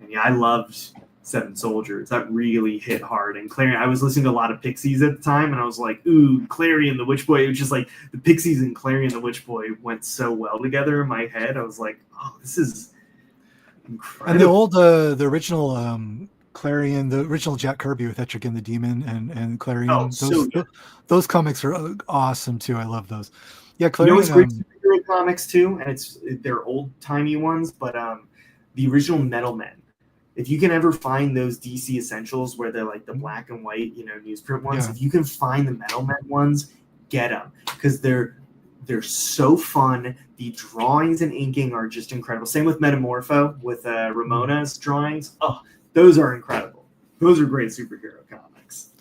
And yeah, I loved Seven Soldiers. That really hit hard. And Clarion, I was listening to a lot of Pixies at the time, and I was like, ooh, Clarion the Witch Boy. It was just like the Pixies and Clarion the Witch Boy went so well together in my head. I was like, oh, this is incredible. And the old, the original Clarion, the original Jack Kirby with Etrigan the Demon and Clarion, those comics are awesome too. I love those. Yeah, Clarion. It's great superhero comics too, and they're old timey ones, but the original Metal Men. If you can ever find those DC Essentials where they're like the black and white, newsprint ones, if you can find the Metal Men ones, get them because they're so fun. The drawings and inking are just incredible. Same with Metamorpho with Ramona's drawings. Oh, those are incredible. Those are great superhero comics.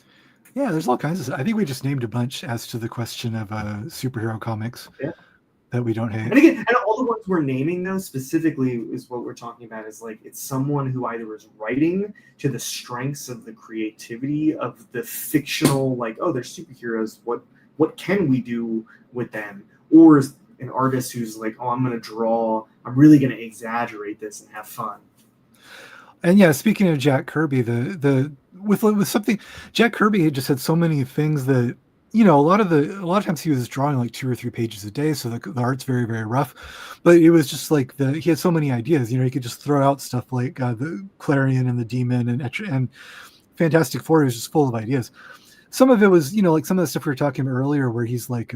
Yeah, there's all kinds of. I think we just named a bunch as to the question of superhero comics. Yeah. That we don't hate. And again, and all the ones we're naming though specifically is what we're talking about is like it's someone who either is writing to the strengths of the creativity of the fictional, like, oh, they're superheroes. What can we do with them? Or is an artist who's like, oh, I'm gonna draw, I'm really gonna exaggerate this and have fun. And yeah, speaking of Jack Kirby, with something Jack Kirby had just had so many things that a lot of times he was drawing like 2 or 3 pages a day, so the art's very, very rough. But it was just like he had so many ideas. He could just throw out stuff like the Clarion and the Demon and Fantastic Four. He was just full of ideas. Some of it was like some of the stuff we were talking about earlier, where he's like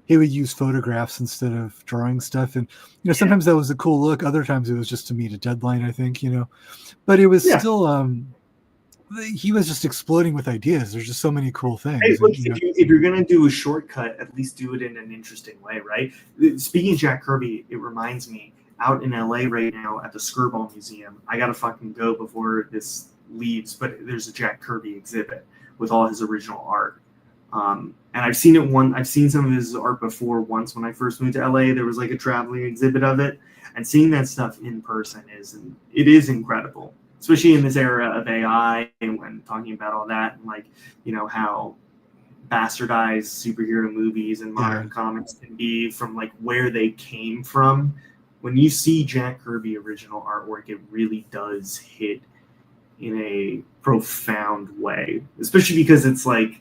he would use photographs instead of drawing stuff, and sometimes that was a cool look. Other times it was just to meet a deadline, I think. But it was still. He was just exploding with ideas. There's just so many cool things. Hey, look, if you're going to do a shortcut, at least do it in an interesting way, right? Speaking of Jack Kirby, it reminds me, out in LA right now at the Skirball Museum, I got to fucking go before this leaves, but there's a Jack Kirby exhibit with all his original art. And I've seen I've seen some of his art before once when I first moved to LA. There was like a traveling exhibit of it. And seeing that stuff in person is incredible. Especially in this era of AI and when talking about all that and like, how bastardized superhero movies and modern comics can be from like where they came from. When you see Jack Kirby original artwork, it really does hit in a profound way, especially because it's like,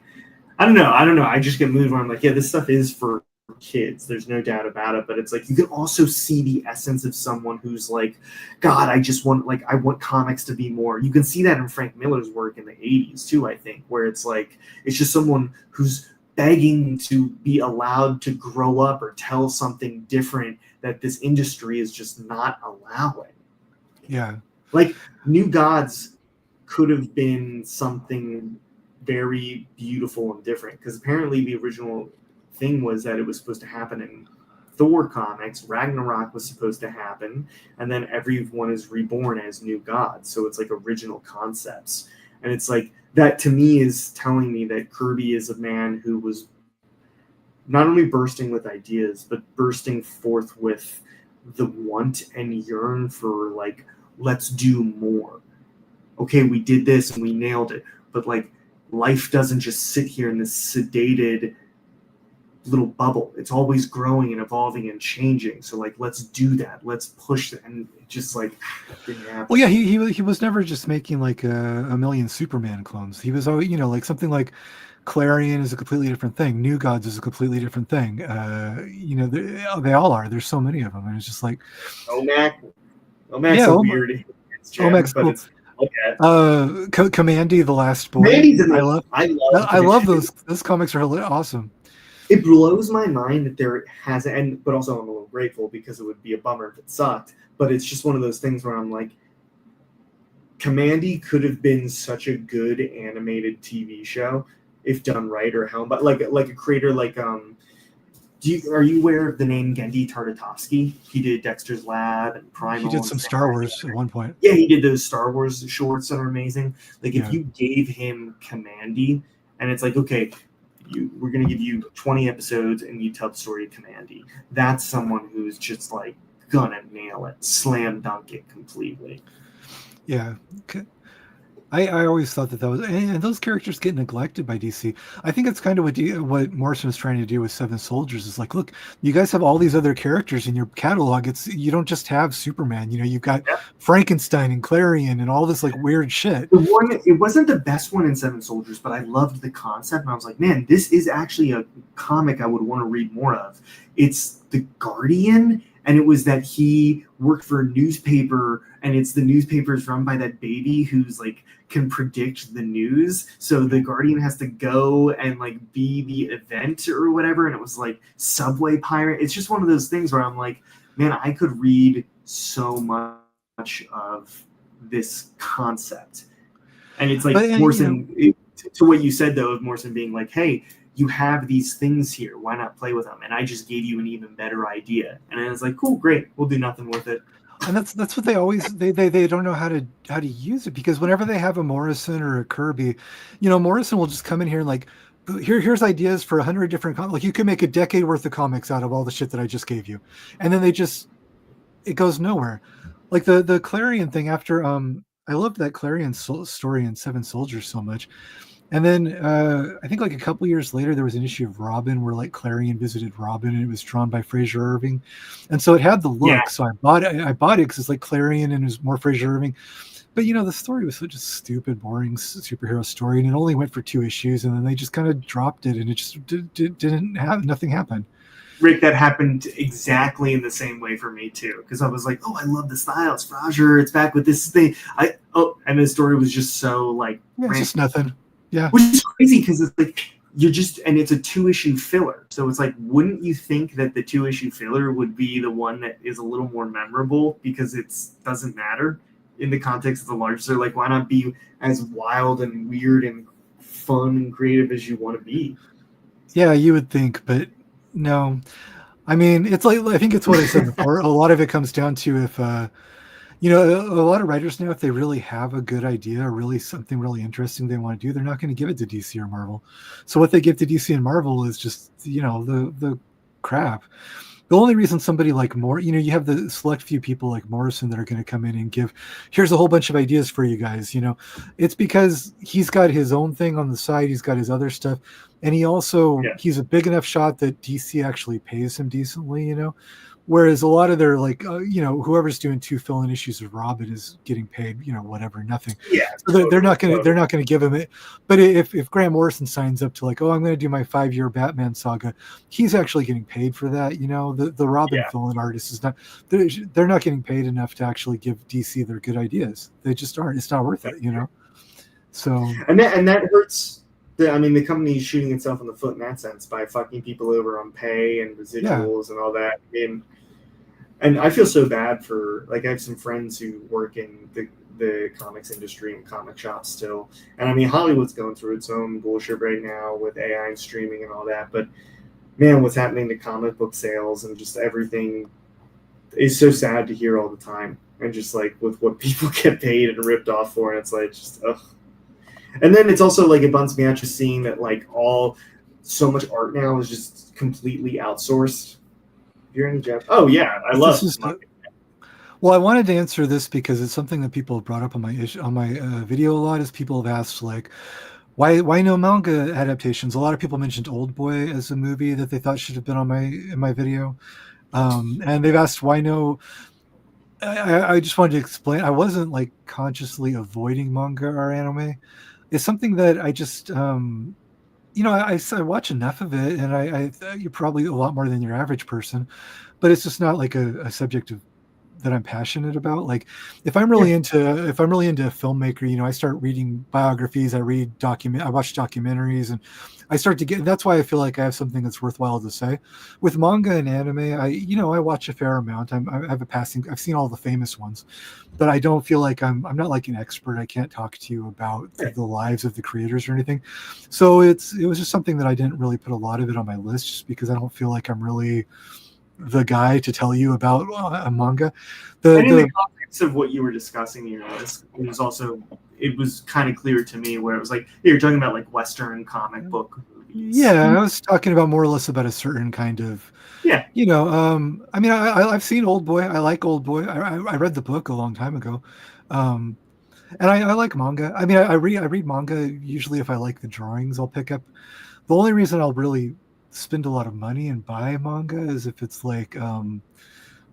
I don't know. I just get moved when I'm like, yeah, this stuff is for kids. There's no doubt about it. But it's like you can also see the essence of someone who's like, God, I want comics to be more. You can see that in Frank Miller's work in the 80s too, I think, where it's like it's just someone who's begging to be allowed to grow up or tell something different that this industry is just not allowing. Yeah. Like New Gods could have been something very beautiful and different, because apparently the original thing was that it was supposed to happen in Thor comics. Ragnarok was supposed to happen, and then everyone is reborn as new gods. So it's like original concepts. And it's like that to me is telling me that Kirby is a man who was not only bursting with ideas, but bursting forth with the want and yearn for like, let's do more. Okay, we did this and we nailed it. But like life doesn't just sit here in this sedated little bubble. It's always growing and evolving and changing. So like, let's do that. Let's push it. And it just like didn't happen. Well, yeah, he was never just making like a million Superman clones. He was always, like something like Clarion is a completely different thing. New Gods is a completely different thing. They all are. There's so many of them, and it's just like Omac's a weird. Omac's cool. It's okay. Commandy, the Last Boy. I love those. Those comics are awesome. It blows my mind that there hasn't, but also I'm a little grateful because it would be a bummer if it sucked. But it's just one of those things where I'm like, Commandy could have been such a good animated TV show if done right, or how, but like a creator like are you aware of the name Genndy Tartakovsky? He did Dexter's Lab and Primal. He did some Star Wars at one point. Yeah, he did those Star Wars shorts that are amazing. Like if you gave him Commandy, and it's like, okay, we're going to give you 20 episodes and you tell the story of Commandy. That's someone who's just like gonna nail it, slam dunk it completely. Yeah. I always thought that was, and those characters get neglected by DC. I think it's kind of what Morrison was trying to do with Seven Soldiers is like, look, you guys have all these other characters in your catalog. You don't just have Superman. You've got Frankenstein and Clarion and all this like weird shit. It wasn't the best one in Seven Soldiers, but I loved the concept, and I was like, man, this is actually a comic I would want to read more of. It's the Guardian. And it was that he worked for a newspaper, and it's the newspaper's run by that baby who's like can predict the news. So the Guardian has to go and like be the event or whatever. And it was like Subway Pirate. It's just one of those things where I'm like, man, I could read so much of this concept. And it's like Morrison, to what you said though, of Morrison being like, hey, you have these things here. Why not play with them? And I just gave you an even better idea. And I was like, cool, great. We'll do nothing with it. And that's what they always they don't know how to use it, because whenever they have a Morrison or a Kirby, Morrison will just come in here and like, here's ideas for 100 different comics. Like you could make a decade worth of comics out of all the shit that I just gave you, and then it goes nowhere. Like the Clarion thing after I loved that Clarion story in Seven Soldiers so much. And then I think like a couple years later, there was an issue of Robin where like Clarion visited Robin, and it was drawn by Fraser Irving. And so it had the look. Yeah. So I bought it because it's like Clarion and it was more Fraser Irving. But, the story was such a stupid, boring superhero story. And it only went for 2 issues. And then they just kind of dropped it. And it just nothing happened. Rick, that happened exactly in the same way for me too. Because I was like, oh, I love the style. It's Fraser. It's back with this thing. And the story was just so like. Yeah, it's just nothing. Yeah. Which is crazy because it's like and it's a 2-issue filler. So it's like, wouldn't you think that the 2-issue filler would be the one that is a little more memorable because it doesn't matter in the context of the larger? So like, why not be as wild and weird and fun and creative as you want to be? Yeah, you would think, but no. I mean, it's like, I think it's what I said before. A lot of it comes down to if, a lot of writers now, if they really have a good idea or really something really interesting they want to do, they're not going to give it to DC or Marvel. So what they give to DC and Marvel is just, the crap. The only reason somebody like you have the select few people like Morrison that are going to come in and here's a whole bunch of ideas for you guys, it's because he's got his own thing on the side. He's got his other stuff. And he also, he's a big enough shot that DC actually pays him decently, Whereas a lot of their like whoever's doing 2 fill-in issues of Robin is getting paid whatever, nothing. Yeah, So they're not totally. going to give him it. But if Grant Morrison signs up to like, oh, I'm going to do my 5-year Batman saga, he's actually getting paid for that. The Robin fill-in artist is not. They're not getting paid enough to actually give DC their good ideas. They just aren't. It's not worth it. So and that hurts. The company's shooting itself in the foot in that sense by fucking people over on pay and residuals and all that. And I feel so bad for, like, I have some friends who work in the comics industry and comic shops still. And Hollywood's going through its own bullshit right now with AI and streaming and all that. But man, what's happening to comic book sales and just everything is so sad to hear all the time. And just like with what people get paid and ripped off for, and it's like just ugh. And then it's also like it bums me out just seeing that like so much art now is just completely outsourced. You're in, Jeff? Oh yeah, I love. Well, I wanted to answer this because it's something that people have brought up on my video a lot. Is people have asked like, why no manga adaptations? A lot of people mentioned Old Boy as a movie that they thought should have been in my video, and they've asked why no. I just wanted to explain. I wasn't like consciously avoiding manga or anime. It's something that I just, I watch enough of it, and you're probably a lot more than your average person, but it's just not like a subject that I'm passionate about. Like if I'm really into a filmmaker, I start reading biographies, I watch documentaries, and I start to get, that's why I feel like I have something that's worthwhile to say. With manga and anime, I watch a fair amount. I've seen all the famous ones, but I don't feel like I'm not like an expert. I can't talk to you about the lives of the creators or anything. So it was just something that I didn't really put a lot of it on my list, just because I don't feel like I'm really the guy to tell you about a manga. And in the context of what you were discussing, it was kind of clear to me where it was like, you're talking about like Western comic book movies. Yeah, I was talking about more or less about a certain kind of. Yeah. I've seen Old Boy. I like Old Boy. I read the book a long time ago, and I like manga. I read manga usually if I like the drawings. I'll pick up. The only reason I'll really spend a lot of money and buy manga is if it's like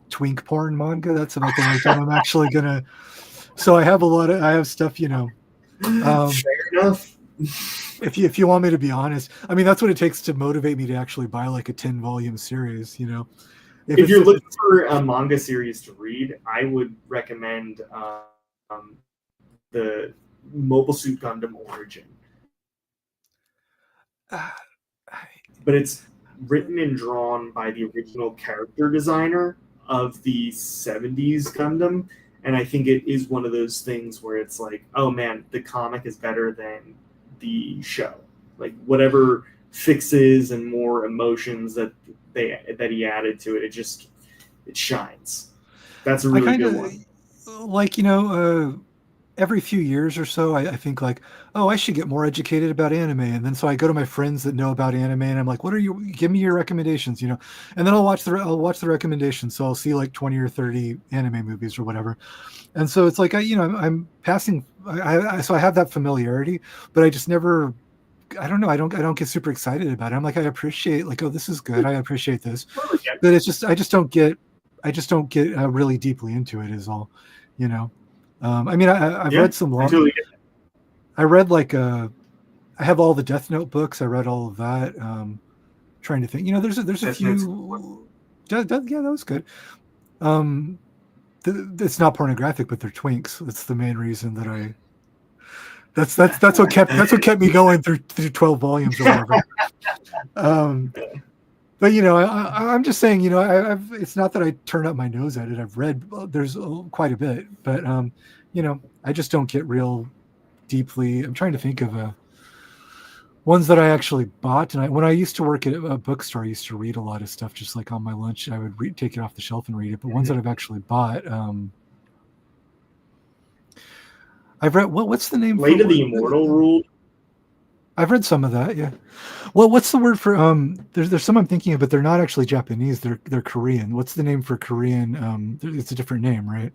twink porn manga. That's about the only time I'm actually gonna. So I have stuff, Fair enough. If you want me to be honest, that's what it takes to motivate me to actually buy like a 10-volume series. If you're looking for a manga series to read, I would recommend the Mobile Suit Gundam Origin. But it's written and drawn by the original character designer of the 70s Gundam. And I think it is one of those things where it's like, oh man, the comic is better than the show. Like whatever fixes and more emotions that he added to it, it shines. That's a really good one. Like, every few years or so, I think like, oh, I should get more educated about anime. And then so I go to my friends that know about anime and I'm like, give me your recommendations, and then I'll watch the recommendations. So I'll see like 20 or 30 anime movies or whatever. And so it's like, I'm passing, so I have that familiarity, but I just never, I don't know. I don't get super excited about it. I'm like, I appreciate like, oh, this is good. I appreciate this, but it's just, I just don't get really deeply into it is all, I've read some long. I read like I have all the Death Note books. I read all of that. Trying to think, there's a few. Yeah, that was good. It's not pornographic, but they're twinks. That's the main reason that I. That's what kept me going through 12 volumes or whatever. But I'm just saying, it's not that I turn up my nose at it. I've read there's quite a bit, but I just don't get real deeply. I'm trying to think of ones that I actually bought. And when I used to work at a bookstore, I used to read a lot of stuff. Just like on my lunch, I would take it off the shelf and read it. But ones that I've actually bought, I've read. What's the name? Blade of the Immortal ruled. I've read some of that, yeah. Well, what's the word for there's some I'm thinking of, but they're not actually Japanese, they're Korean. What's the name for Korean? It's a different name, right?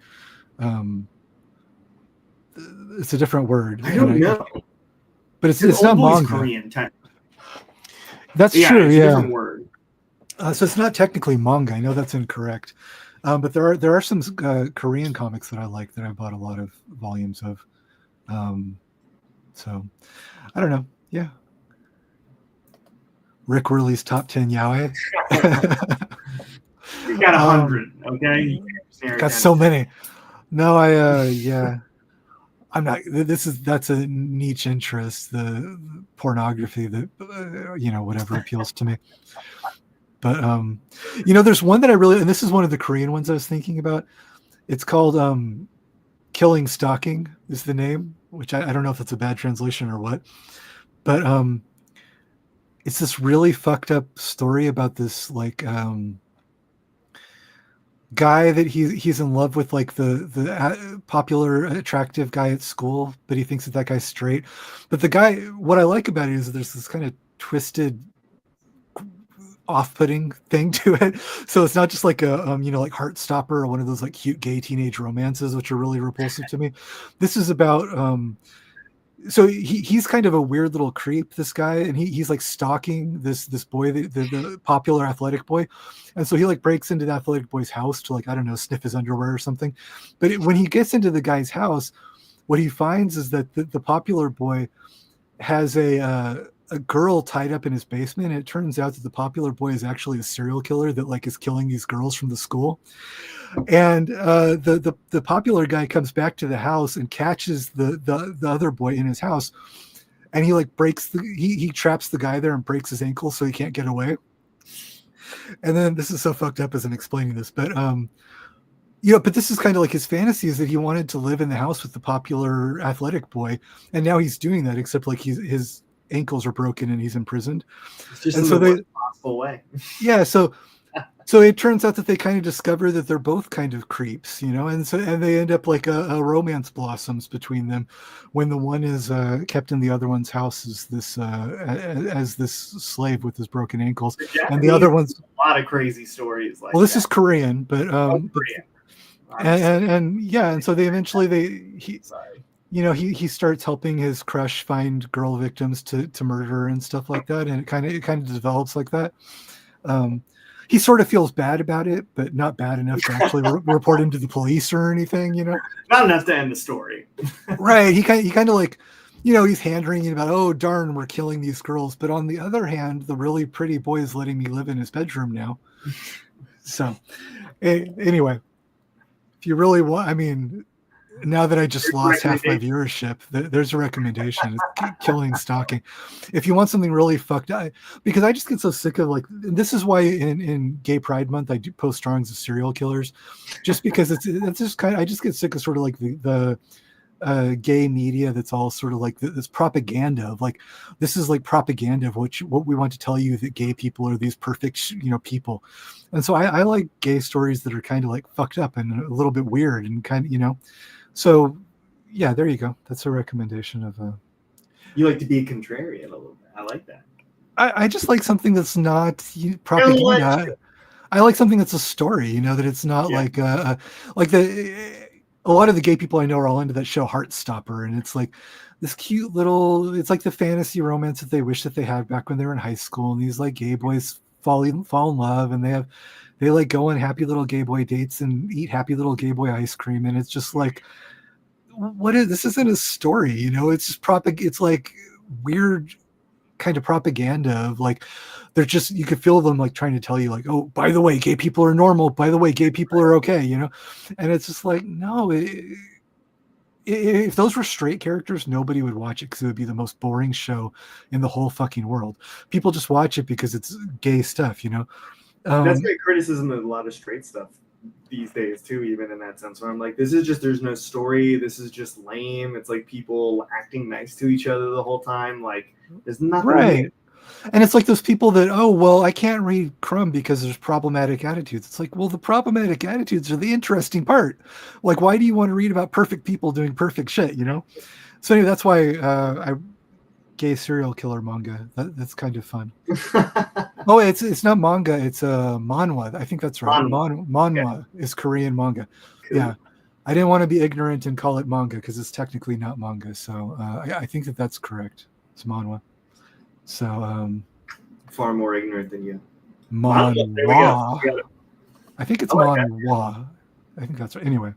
It's a different word. I don't know. But it's not manga. Korean. That's true, it's yeah. a different word. So it's not technically manga. I know that's incorrect, but there are some Korean comics that I like that I bought a lot of volumes of. So I don't know. Yeah, Rick Worley's top 10 yaoi. You got 100, okay? You can't narrow it Got down so to many. No, yeah. I'm not. That's a niche interest, the pornography that whatever appeals to me. But there's one that I really, and this is one of the Korean ones I was thinking about. It's called Killing Stalking is the name, which I don't know if it's a bad translation or what. But it's this really fucked up story about this like guy that he's in love with, like the popular attractive guy at school, but he thinks that guy's straight. But the guy, what I like about it is that there's this kind of twisted, off-putting thing to it. So it's not just like a like Heartstopper or one of those like cute gay teenage romances, which are really repulsive to me. This is about so he's kind of a weird little creep, this guy, and he's like stalking this boy, the popular athletic boy. And so he like breaks into the athletic boy's house to, like, I don't know, sniff his underwear or something. But when he gets into the guy's house, what he finds is that the popular boy has a girl tied up in his basement, and it turns out that the popular boy is actually a serial killer that like is killing these girls from the school. And the popular guy comes back to the house and catches the other boy in his house, and he like he traps the guy there and breaks his ankle so he can't get away. And then this is so fucked up as I'm explaining this, but but this is kind of like his fantasy, is that he wanted to live in the house with the popular athletic boy, and now he's doing that, except like his ankles are broken and he's imprisoned. it's just And in so the worst possible way. yeah, so it turns out that they kind of discover that they're both kind of creeps, and they end up like a romance blossoms between them, when the one is kept in the other one's house as this slave with his broken ankles, and the other one's a lot of crazy stories like this that. is Korean, but Korean. and so they eventually Sorry. he starts helping his crush find girl victims to murder and stuff like that, and it kind of develops like that. He sort of feels bad about it, but not bad enough to actually report him to the police or anything, Not enough to end the story. Right? He kind of like, he's hand wringing about, oh darn, we're killing these girls, but on the other hand, the really pretty boy is letting me live in his bedroom now. So, anyway, if you really want, I mean, now that I just lost half my viewership, there's a recommendation. It's Killing Stalking. If you want something really fucked up, because I just get so sick of, like, this is why in Gay Pride Month I do post drawings of serial killers, just because it's just kind of, I just get sick of sort of like the gay media that's all sort of like this propaganda of like, this is like propaganda of what we want to tell you, that gay people are these perfect people. And so I like gay stories that are kind of like fucked up and a little bit weird and kind of so yeah, there you go. That's a recommendation of You like to be contrarian a little bit. I like that. I just like something that's not propaganda. I like something that's a story, that it's not like a lot of the gay people I know are all into that show Heartstopper, and it's like this cute little, it's like the fantasy romance that they wish that they had back when they were in high school, and these like gay boys fall in love, and they like go on happy little gay boy dates and eat happy little gay boy ice cream, and it's just like, this isn't a story, it's just it's like weird kind of propaganda of like, they're just, you could feel them like trying to tell you like, oh, by the way, gay people are normal, by the way, gay people are okay, and it's just like, no, if those were straight characters, nobody would watch it because it would be the most boring show in the whole fucking world. People just watch it because it's gay stuff, That's my criticism of a lot of straight stuff these days too, even in that sense, where I'm like, there's no story, this is just lame. It's like people acting nice to each other the whole time, like there's nothing right. And it's like those people that, oh, well, I can't read Crumb because there's problematic attitudes. It's like, well, the problematic attitudes are the interesting part. Like, why do you want to read about perfect people doing perfect shit, So anyway, that's why gay serial killer manga. That's kind of fun. Oh, it's not manga. It's manhwa. I think that's right. Manhwa is Korean manga. Cool. Yeah. I didn't want to be ignorant and call it manga because it's technically not manga. So I think that's correct. It's manhwa. So far more ignorant than you. Manhwa. There we go. I think it's I like that. Manhwa. I think that's right. Anyway.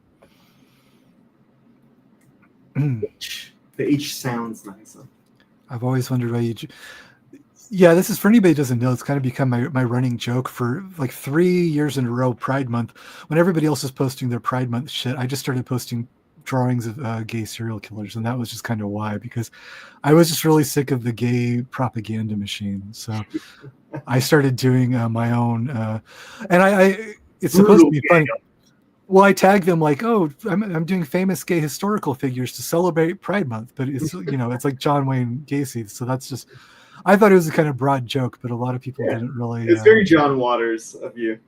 The H sounds nice. I've always wondered why you. Yeah, this is for anybody who doesn't know. It's kind of become my running joke for like 3 years in a row. Pride Month, when everybody else is posting their Pride Month shit, I just started posting drawings of gay serial killers, and that was just kind of why, because I was just really sick of the gay propaganda machine. So I started doing my own, and I it's supposed to be funny. Well, I tag them like, oh, I'm doing famous gay historical figures to celebrate Pride Month, but it's it's like John Wayne Gacy, so that's just. I thought it was a kind of broad joke, but a lot of people didn't really. It's very John Waters of you.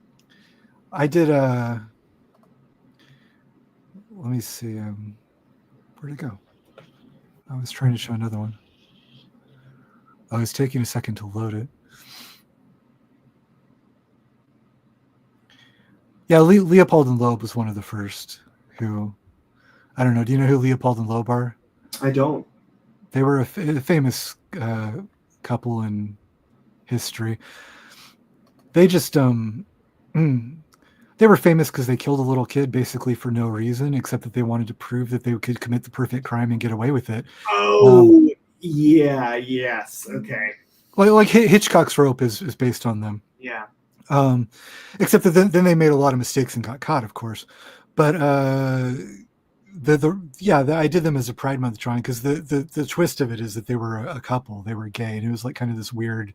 I did. Let me see. Where'd it go? I was trying to show another one. I was taking a second to load it. Yeah, Leopold and Loeb was one of the first who. I don't know. Do you know who Leopold and Loeb are? I don't. They were a famous couple in history. They just they were famous because they killed a little kid basically for no reason, except that they wanted to prove that they could commit the perfect crime and get away with it. Oh, yeah, yes, okay. Like Hitchcock's Rope is based on them. Yeah. Except that then they made a lot of mistakes and got caught, of course. But I did them as a Pride Month drawing because the twist of it is that they were a couple, they were gay, and it was like kind of this weird,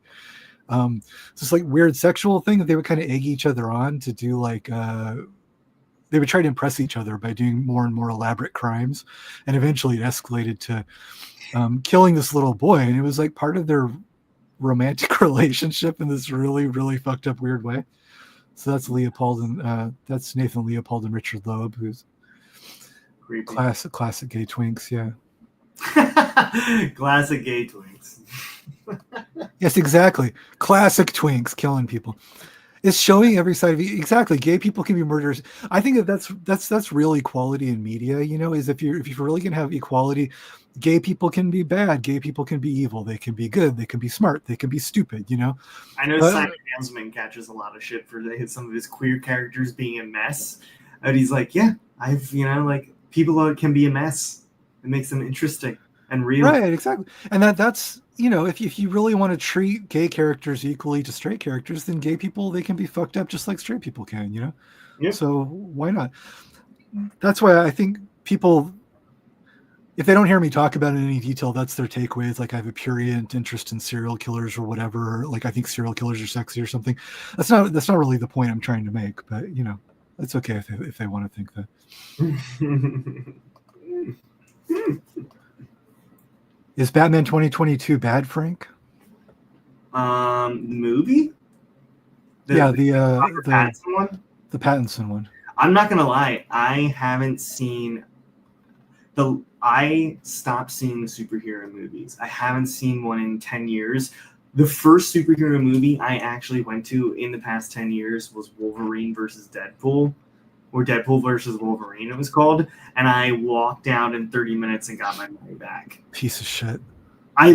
this like weird sexual thing that they would kind of egg each other on to do, like they would try to impress each other by doing more and more elaborate crimes, and eventually it escalated to killing this little boy, and it was like part of their romantic relationship in this really, really fucked up weird way. So that's Leopold and that's Nathan Leopold and Richard Loeb, who's classic gay twinks, yeah. Classic gay twinks. Yes, exactly. Classic twinks killing people. It's showing every side of you. Exactly. Gay people can be murderers. I think that's real equality in media, is if you're really gonna have equality, gay people can be bad, gay people can be evil, they can be good, they can be smart, they can be stupid, I know Simon Hansman catches a lot of shit for some of his queer characters being a mess. And he's like, yeah, I've like people can be a mess. It makes them interesting and real. Right, exactly. And that's if you really want to treat gay characters equally to straight characters, then gay people, they can be fucked up just like straight people can, Yeah. So why not? That's why I think people, if they don't hear me talk about it in any detail, that's their takeaway. It's like I have a prurient interest in serial killers or whatever. Or like I think serial killers are sexy or something. That's not really the point I'm trying to make. But it's okay if they want to think that. Is Batman 2022 bad, Frank? The movie? The Pattinson one? The Pattinson one. I'm not gonna lie, I haven't seen I stopped seeing the superhero movies. I haven't seen one in 10 years. The first superhero movie I actually went to in the past 10 years was Wolverine versus Deadpool, or Deadpool versus Wolverine it was called, and I walked out in 30 minutes and got my money back. Piece of shit. I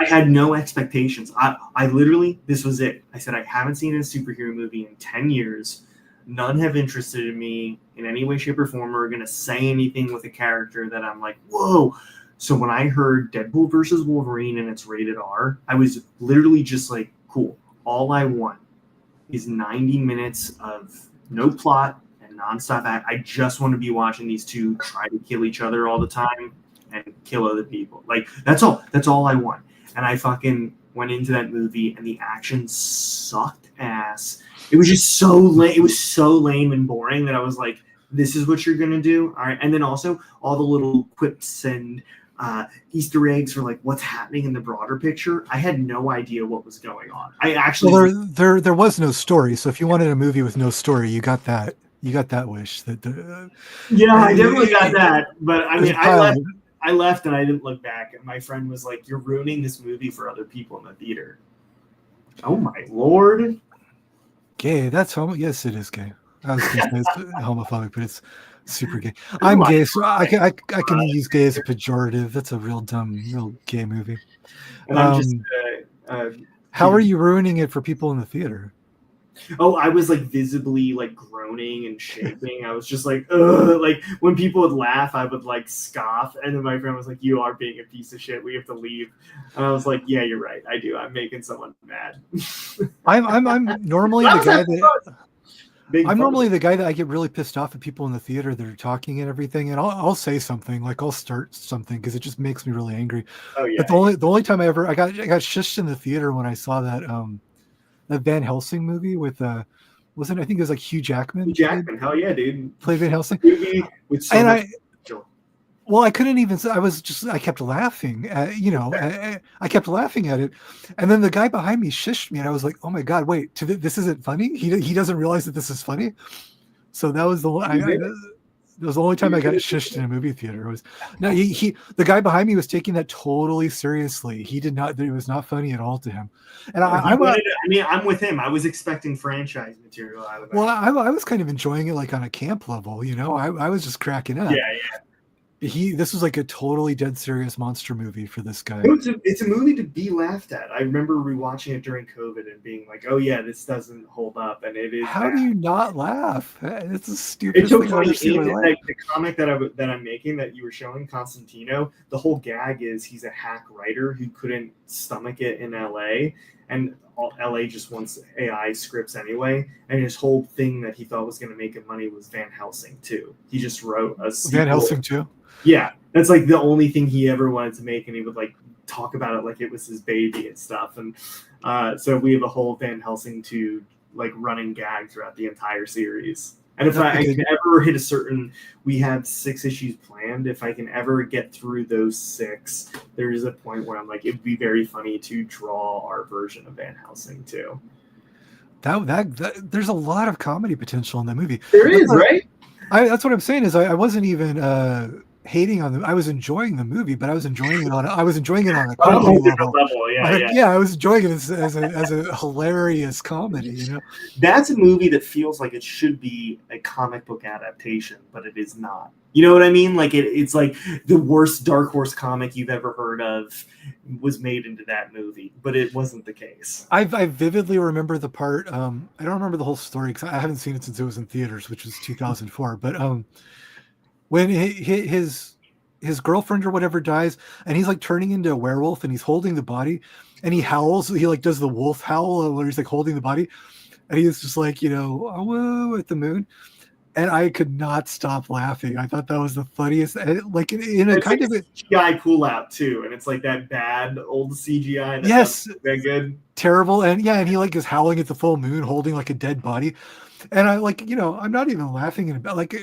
had no expectations. I literally, this was it. I said, I haven't seen a superhero movie in 10 years. None have interested me in any way, shape, or form, or are going to say anything with a character that I'm like, whoa. So when I heard Deadpool versus Wolverine and it's rated R, I was literally just like, cool. All I want is 90 minutes of no plot and nonstop act. I just want to be watching these two try to kill each other all the time and kill other people. Like, that's all. That's all I want. And I fucking went into that movie and the action sucked ass. It was just so lame. It was so lame and boring that I was like, this is what you're going to do? All right. And then also all the little quips and Easter eggs for like what's happening in the broader picture. I had no idea what was going on. I actually... Well, there was no story. So if you wanted a movie with no story, you got that. You got that wish. Yeah, I definitely got that. But I mean, I left and I didn't look back. And my friend was like, you're ruining this movie for other people in the theater. Oh my Lord. Gay. That's yes, it is gay. I was going to say it's homophobic, but it's super gay. I'm gay, so I can use gay as a pejorative. That's a real dumb, real gay movie. And I'm just how are you ruining it for people in the theater? Oh, I was like visibly like groaning and shaking. I was just like, ugh. Like when people would laugh, I would like scoff, and then my friend was like, "You are being a piece of shit. We have to leave." And I was like, "Yeah, you're right. I do. I'm making someone mad." I'm normally the I was guy having that fun. Big I'm fun. normally the guy that I get really pissed off at people in the theater that are talking and everything, and I'll say something, like I'll start something because it just makes me really angry. Oh yeah, But the only time I got shushed in the theater when I saw that Van Helsing movie with wasn't I think it was like Hugh Hugh Jackman Jackman. Hell yeah, dude. played Van Helsing, Movie with so and much. well, I couldn't even. I kept laughing. I kept laughing at it, and then the guy behind me shushed me, and I was like, "Oh my god, wait! This isn't funny. He doesn't realize that this is funny." So that was that was the only time I got shushed in a movie theater. Was no, the guy behind me was taking that totally seriously. He did not. It was not funny at all to him, and I mean, I'm with him. I was expecting franchise material out of that. well, I was kind of enjoying it like on a camp level. I was just cracking up. Yeah. This was like a totally dead serious monster movie for this guy. It's a movie to be laughed at. I remember rewatching it during COVID and being like, "Oh yeah, this doesn't hold up," and it is. How do you not laugh? It's a stupid It's so thing I've funny. ever seen in my life. Like the comic that I'm making that you were showing, Constantino. The whole gag is he's a hack writer who couldn't stomach it in LA, and LA just wants AI scripts anyway. And his whole thing that he thought was going to make him money was Van Helsing too. He just wrote a sequel. Van Helsing too. Yeah, that's like the only thing he ever wanted to make, and he would like talk about it like it was his baby and stuff. And so we have a whole Van Helsing 2 like running gag throughout the entire series. And if I can ever hit a certain, we have 6 issues planned. If I can ever get through those 6, there is a point where I'm like, it'd be very funny to draw our version of Van Helsing too. That there's a lot of comedy potential in that movie. There is, right? That's what I'm saying is I wasn't even hating on I was enjoying the movie, but I was enjoying it on a comedy level. Yeah, I was enjoying it as a hilarious comedy. That's a movie that feels like it should be a comic book adaptation, but it is not. You know what I mean? Like it's like the worst Dark Horse comic you've ever heard of was made into that movie, but it wasn't the case. I vividly remember the part. I don't remember the whole story because I haven't seen it since it was in theaters, which was 2004. But when his girlfriend or whatever dies, and he's like turning into a werewolf, and he's holding the body, and he howls. He like does the wolf howl where he's like holding the body, and he's just like oh, whoa, at the moon. And I could not stop laughing. I thought that was the funniest. Like in a kind of a CGI pull out too, and it's like that bad old CGI. Yes, that good, terrible, and yeah, and he like is howling at the full moon, holding like a dead body, and I like I'm not even laughing about like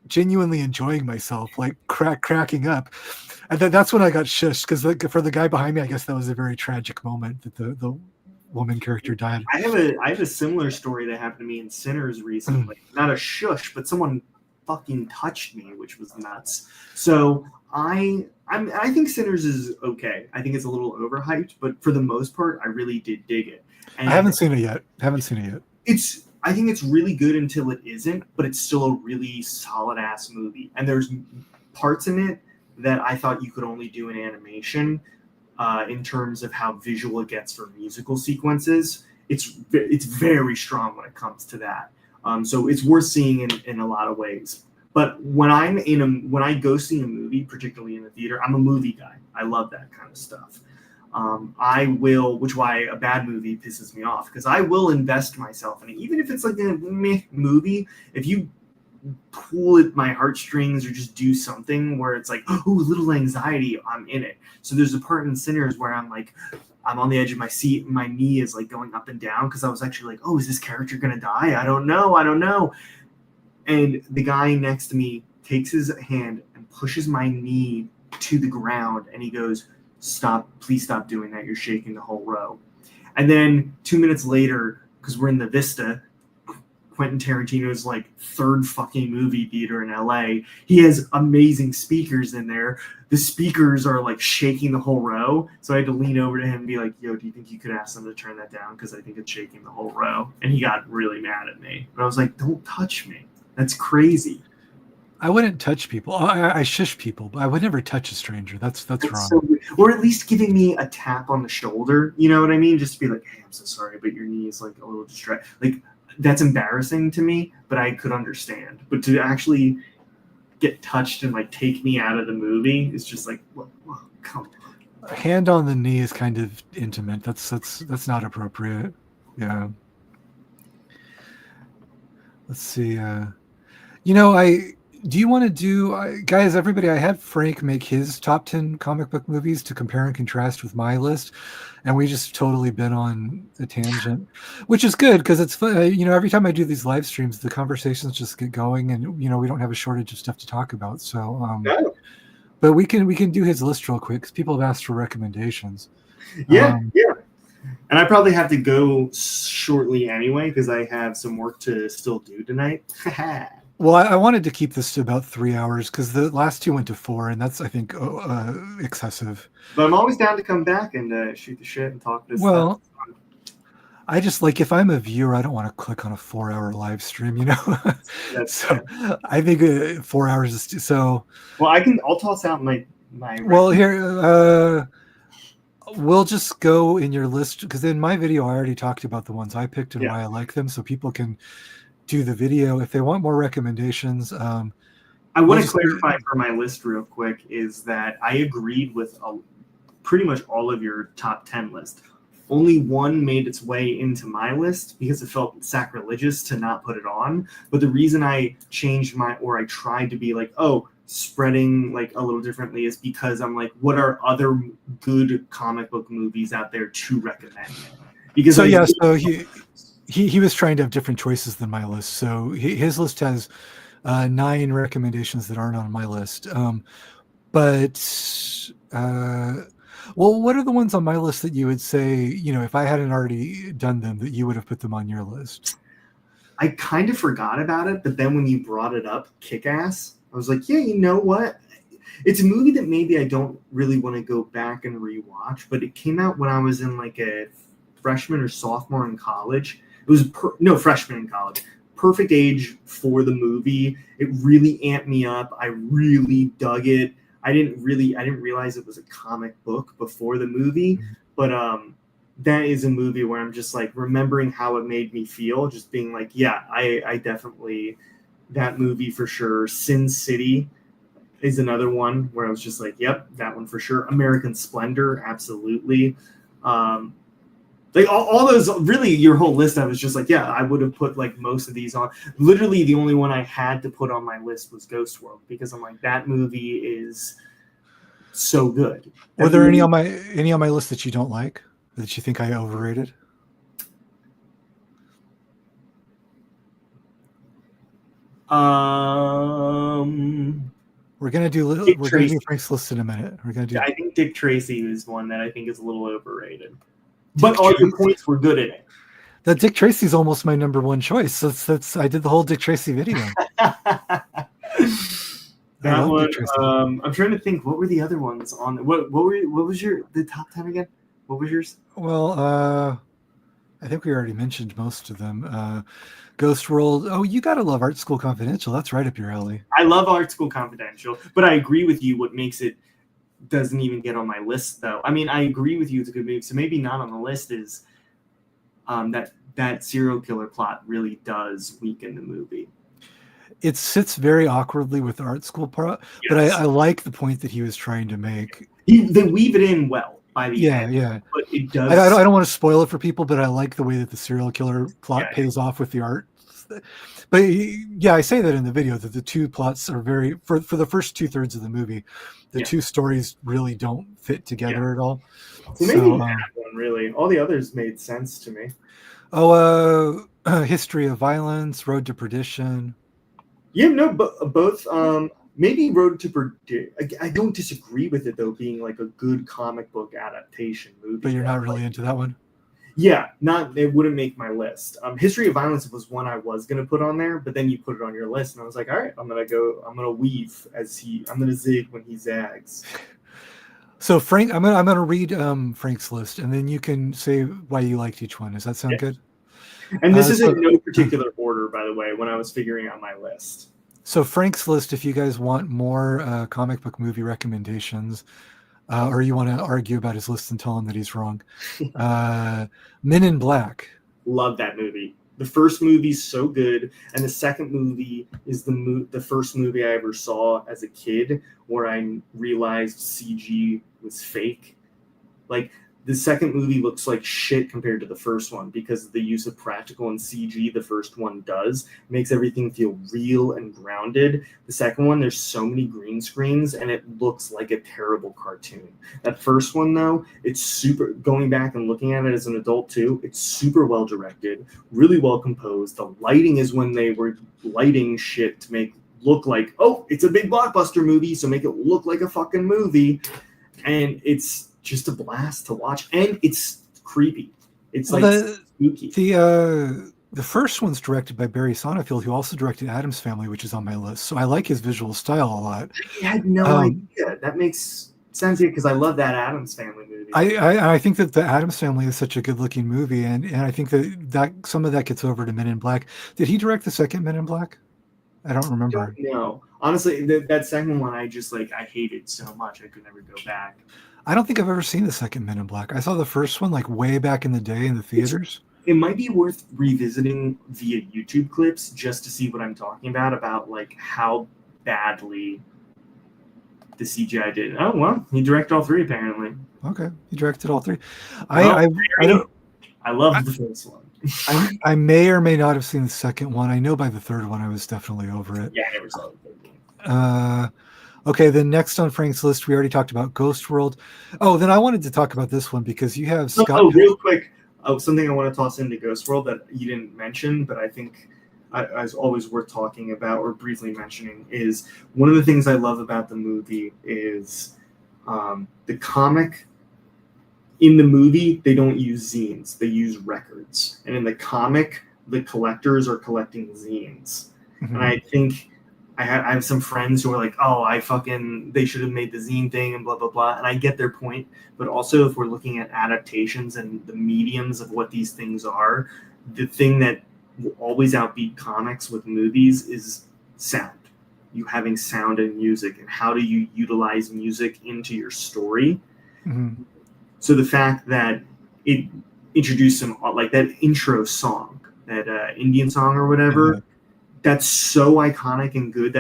genuinely enjoying myself, like cracking up, and that's when I got shushed because for the guy behind me, I guess that was a very tragic moment that the woman character died. I have a similar story that happened to me in Sinners recently. Not a shush, but someone fucking touched me, which was nuts. So I think Sinners is okay. I think it's a little overhyped, but for the most part, I really did dig it. And I haven't seen it yet. I think it's really good until it isn't, but it's still a really solid ass movie. And there's parts in it that I thought you could only do in animation. In terms of how visual it gets for musical sequences, it's very strong when it comes to that. So it's worth seeing in a lot of ways. But when I go see a movie, particularly in the theater, I'm a movie guy. I love that kind of stuff. Why a bad movie pisses me off, because I will invest myself in it, even if it's like a meh movie. If you pull at my heartstrings or just do something where it's like, oh, a little anxiety, I'm in it. So there's a part in Sinners where I'm on the edge of my seat and my knee is like going up and down because I was actually like, oh, is this character gonna die? I don't know. And the guy next to me takes his hand and pushes my knee to the ground, and he goes, stop, please stop doing that. You're shaking the whole row. And then 2 minutes later, because we're in the Vista, Quentin Tarantino's like third fucking movie theater in LA. He has amazing speakers in there. The speakers are like shaking the whole row. So I had to lean over to him and be like, yo, do you think you could ask them to turn that down? Because I think it's shaking the whole row. And he got really mad at me. But I was like, don't touch me. That's crazy. I wouldn't touch people. I shush people, but I would never touch a stranger. That's wrong. So weird. Or at least giving me a tap on the shoulder. You know what I mean? Just to be like, hey, I'm so sorry, but your knee is like a little distracted. Like that's embarrassing to me, but I could understand. But to actually get touched and like take me out of the movie is just like, whoa, come on. Hand on the knee is kind of intimate. That's not appropriate. Yeah. Let's see. Do you want to do, guys, everybody, I had Frank make his top 10 comic book movies to compare and contrast with my list. And we just totally been on a tangent, which is good because it's fun. Every time I do these live streams, the conversations just get going and, we don't have a shortage of stuff to talk about. So, No. but we can do his list real quick because people have asked for recommendations. Yeah. And I probably have to go shortly anyway because I have some work to still do tonight. Well, I wanted to keep this to about 3 hours because the last two went to 4, and that's, I think, excessive. But I'm always down to come back and shoot the shit and talk this Well, stuff. I just if I'm a viewer, I don't want to click on a 4-hour live stream, So I think 4 hours is so. Well, I'll toss out my. Well, here, we'll just go in your list because in my video I already talked about the ones I picked and why I like them, so people can do the video if they want more recommendations. I want to clarify for my list real quick is that I agreed with pretty much all of your top 10 list. Only one made its way into my list because it felt sacrilegious to not put it on. But the reason I changed I tried to be like, spreading like a little differently is because I'm like, what are other good comic book movies out there to recommend? Because so he was trying to have different choices than my list. So his list has 9 recommendations that aren't on my list. Well, what are the ones on my list that you would say, if I hadn't already done them, that you would have put them on your list? I kind of forgot about it, but then when you brought it up, Kick-Ass, I was like, yeah, you know what? It's a movie that maybe I don't really want to go back and rewatch, but it came out when I was in like a freshman or sophomore in college. It was freshman in college. Perfect age for the movie. It really amped me up. I really dug it. I didn't realize it was a comic book before the movie, but that is a movie where I'm just like remembering how it made me feel, just being like, yeah, I definitely, that movie for sure. Sin City is another one where I was just like, yep, that one for sure. American Splendor, absolutely. Like all those, really, your whole list, I was just like, yeah, I would have put like most of these on. Literally, the only one I had to put on my list was Ghost World because I'm like, that movie is so good. Were there any on my list that you don't like, that you think I overrated? We're gonna do Frank's list in a minute. I think Dick Tracy is one that I think is a little overrated. But all your points were good in it. That Dick Tracy's almost my number one choice. That's I did the whole Dick Tracy video. That one. I'm trying to think. What were the other ones on? What was the top 10 again? What was yours? Well, I think we already mentioned most of them. Ghost World. Oh, you gotta love Art School Confidential. That's right up your alley. I love Art School Confidential, but I agree with you. What makes it doesn't even get on my list, though. I mean, I agree with you. It's a good movie. So maybe not on the list is that serial killer plot really does weaken the movie. It sits very awkwardly with the art school part, yes. But I like the point that he was trying to make. They weave it in well by the end. Yeah. But it does. I don't want to spoil it for people, but I like the way that the serial killer plot pays off with the art. But yeah, I say that in the video that the two plots are very for the first 2/3 of the movie, the two stories really don't fit together at all. So maybe that one really. All the others made sense to me. History of Violence, Road to Perdition. Yeah, no, but both. Maybe Road to Perdition. I don't disagree with it though, being like a good comic book adaptation movie. But you're not really into that one. Yeah, it wouldn't make my list. History of Violence was one I was gonna put on there, but then you put it on your list, and I was like, all right, I'm gonna weave I'm gonna zig when he zags. So Frank, I'm gonna read Frank's list, and then you can say why you liked each one. Does that sound good? And this is in no particular order, by the way, when I was figuring out my list. So Frank's list, if you guys want more comic book movie recommendations, or you want to argue about his list and tell him that he's wrong, Men in Black. Love that movie. The first movie's so good, and the second movie is the first movie I ever saw as a kid where I realized CG was fake. Like, the second movie looks like shit compared to the first one because of the use of practical and CG the first one does. It makes everything feel real and grounded. The second one, there's so many green screens and it looks like a terrible cartoon. That first one, though, it's super, going back and looking at it as an adult too, it's super well directed, really well composed. The lighting is when they were lighting shit to make look like, oh, it's a big blockbuster movie, so make it look like a fucking movie. And it's just a blast to watch, and it's creepy. It's like spooky. The first one's directed by Barry Sonnenfeld, who also directed Addams Family, which is on my list. So I like his visual style a lot. I had no idea. That makes sense here because I love that Addams Family movie. I think that the Addams Family is such a good-looking movie, and I think that some of that gets over to Men in Black. Did he direct the second Men in Black? I don't remember. No, honestly, that second one I just I hated so much I could never go back. I don't think I've ever seen the second Men in Black. I saw the first one way back in the day in the theaters. It might be worth revisiting via YouTube clips just to see what I'm talking about how badly the CGI did. Oh, well, he directed all three apparently. Okay, he directed all three. I love the first one. I may or may not have seen the second one. I know by the third one I was definitely over it. Yeah, I never saw the third one. Okay, then next on Frank's list, we already talked about Ghost World. Oh, then I wanted to talk about this one because you have Scott. Real quick. Something I want to toss into Ghost World that you didn't mention, but I think is always worth talking about or briefly mentioning is one of the things I love about the movie is the comic. In the movie, they don't use zines; they use records. And in the comic, the collectors are collecting zines. Mm-hmm. And I think I have some friends who are like, "Oh, they should have made the zine thing and blah blah blah." And I get their point, but also if we're looking at adaptations and the mediums of what these things are, the thing that will always outbeat comics with movies is sound. You having sound and music, and how do you utilize music into your story? Mm-hmm. So the fact that it introduced some that intro song, that Indian song or whatever. Mm-hmm. That's so iconic and good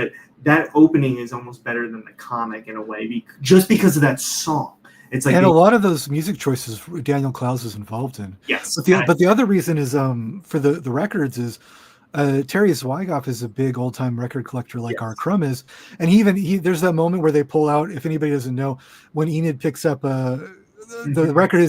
that opening is almost better than the comic in a way, just because of that song. It's and a lot of those music choices Daniel Clowes is involved in. Yes, but the other reason is for the records is Terry Zwigoff is a big old time record collector like our Crumb is, and there's that moment where they pull out, if anybody doesn't know, when Enid picks up the record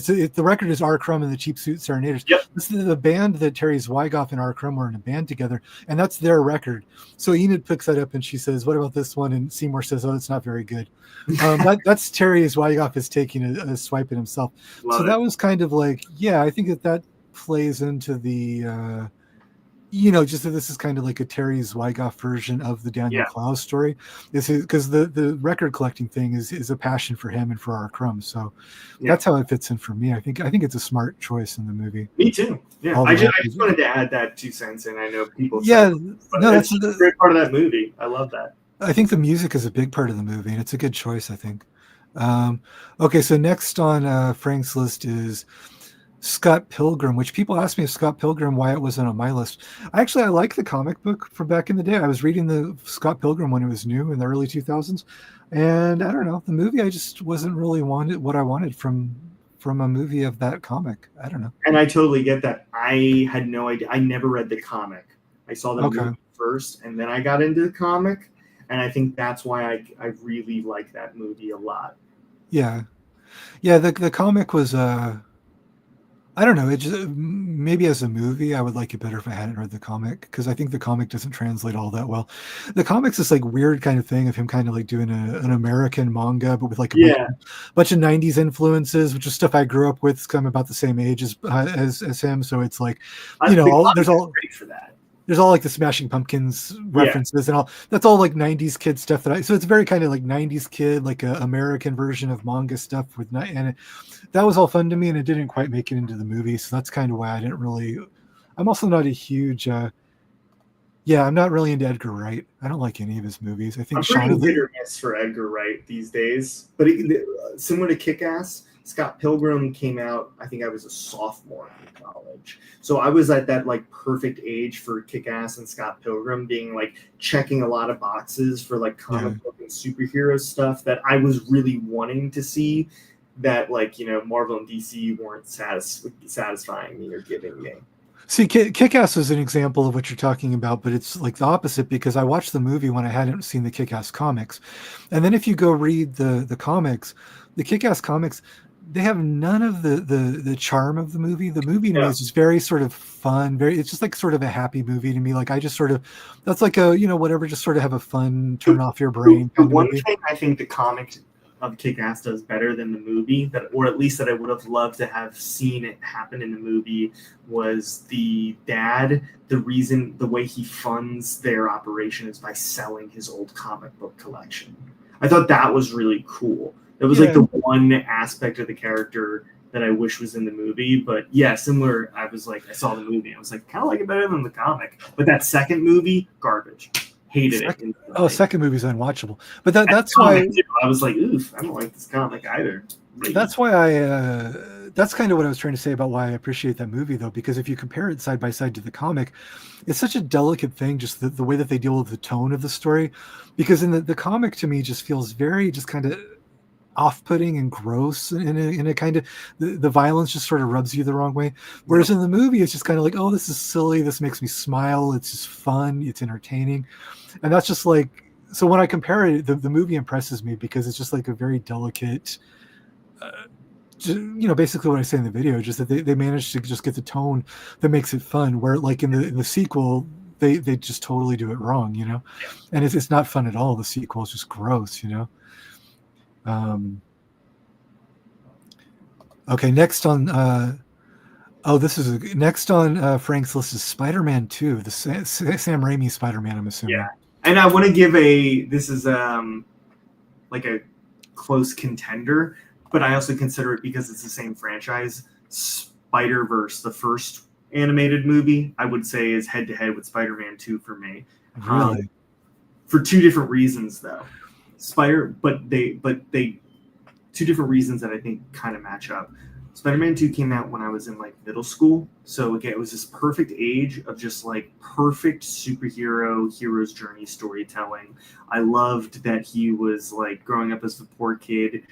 is R. Crumb and the Cheap Suit Serenaders. Yep. This is the band that Terry Zwigoff and R. Crumb were in a band together, and that's their record. So Enid picks that up and she says, "What about this one?" And Seymour says, "Oh, it's not very good." That's Terry Zwigoff is taking a swipe at himself. That was kind of I think that plays into the just that this is kind of like a Terry Zwigoff version of the Daniel Clowes story, because the record collecting thing is a passion for him and for R. Crumb. So that's how it fits in for me. I think it's a smart choice in the movie. Me too. Yeah, I just wanted to add that 2 cents in. I know people. That's a great part of that movie. I love that. I think the music is a big part of the movie, and it's a good choice, I think. Okay, so next on Frank's list is Scott Pilgrim, which people ask me if Scott Pilgrim, why it wasn't on my list. I like the comic book from back in the day. I was reading the Scott Pilgrim when it was new in the early 2000s. And I don't know, the movie, I just wasn't really what I wanted from a movie of that comic. I don't know. And I totally get that. I had no idea. I never read the comic. I saw the movie first, and then I got into the comic. And I think that's why I really like that movie a lot. Yeah. Yeah, the comic was... I don't know. It just maybe as a movie, I would like it better if I hadn't read the comic, because I think the comic doesn't translate all that well. The comic's this weird kind of thing of him kind of doing an American manga, but with a bunch of 90s influences, which is stuff I grew up with, because I'm about the same age as him. So it's there's all great for that. There's all the Smashing Pumpkins references and all. That's all 90s kid stuff so it's very kind of 90s kid, a American version of manga stuff that was all fun to me, and it didn't quite make it into the movie. So that's kind of why I didn't really. I'm also not a huge Yeah, I'm not really into Edgar Wright. I don't like any of his movies. I think I'm Shaun pretty of the hit or miss for Edgar Wright these days. But similar to Kick-Ass, Scott Pilgrim came out, I think I was a sophomore in college. So I was at that like perfect age for Kick-Ass and Scott Pilgrim, being like checking a lot of boxes for like comic book and superhero stuff that I was really wanting to see, that like, Marvel and DC weren't satisfying me or giving me. See, Kick-Ass is an example of what you're talking about, but it's like the opposite, because I watched the movie when I hadn't seen the Kick-Ass comics. And then if you go read the comics, the Kick-Ass comics, they have none of the charm of the movie. The movie to me Yeah. is just very sort of fun, it's just like sort of a happy movie to me. Like I just sort of, that's like a, whatever, just sort of have a fun, turn off your brain The kind of one movie. thing I think the comic of Kick-Ass does better than the movie, or at least that I would have loved to have seen it happen in the movie, was the dad. The way he funds their operation is by selling his old comic book collection. I thought that was really cool. It was like the one aspect of the character that I wish was in the movie. But yeah, similar. I saw the movie. I was like, kind of like it better than the comic. But that second movie, garbage. Hated it. Oh, second movie's unwatchable. But that's why I was like, oof, I don't like this comic either. That's why that's kind of what I was trying to say about why I appreciate that movie, though, because if you compare it side by side to the comic, it's such a delicate thing, just the way that they deal with the tone of the story. Because in the comic, to me, just feels very just kind of off-putting and gross in a kind of, the violence just sort of rubs you the wrong way. Whereas in the movie, it's just kind of like, oh, this is silly. This makes me smile. It's just fun. It's entertaining. And that's just like, so when I compare it, the movie impresses me because it's just like a very delicate, basically what I say in the video, just that they managed to just get the tone that makes it fun, where like in the sequel, they just totally do it wrong, and it's not fun at all. The sequel is just gross, Okay, next on next on Frank's list is Spider-Man 2, the Sam Raimi Spider-Man, I'm assuming. Yeah, and I want to give this is like a close contender, but I also consider it, because it's the same franchise, Spider-Verse, the first animated movie, I would say is head-to-head with Spider-Man 2 for me. Really? For two different reasons, though. But they two different reasons that I think kind of match up. Spider-Man 2 came out when I was in like middle school. So again, it was this perfect age of just like perfect hero's journey storytelling. I loved that he was like growing up as the poor kid.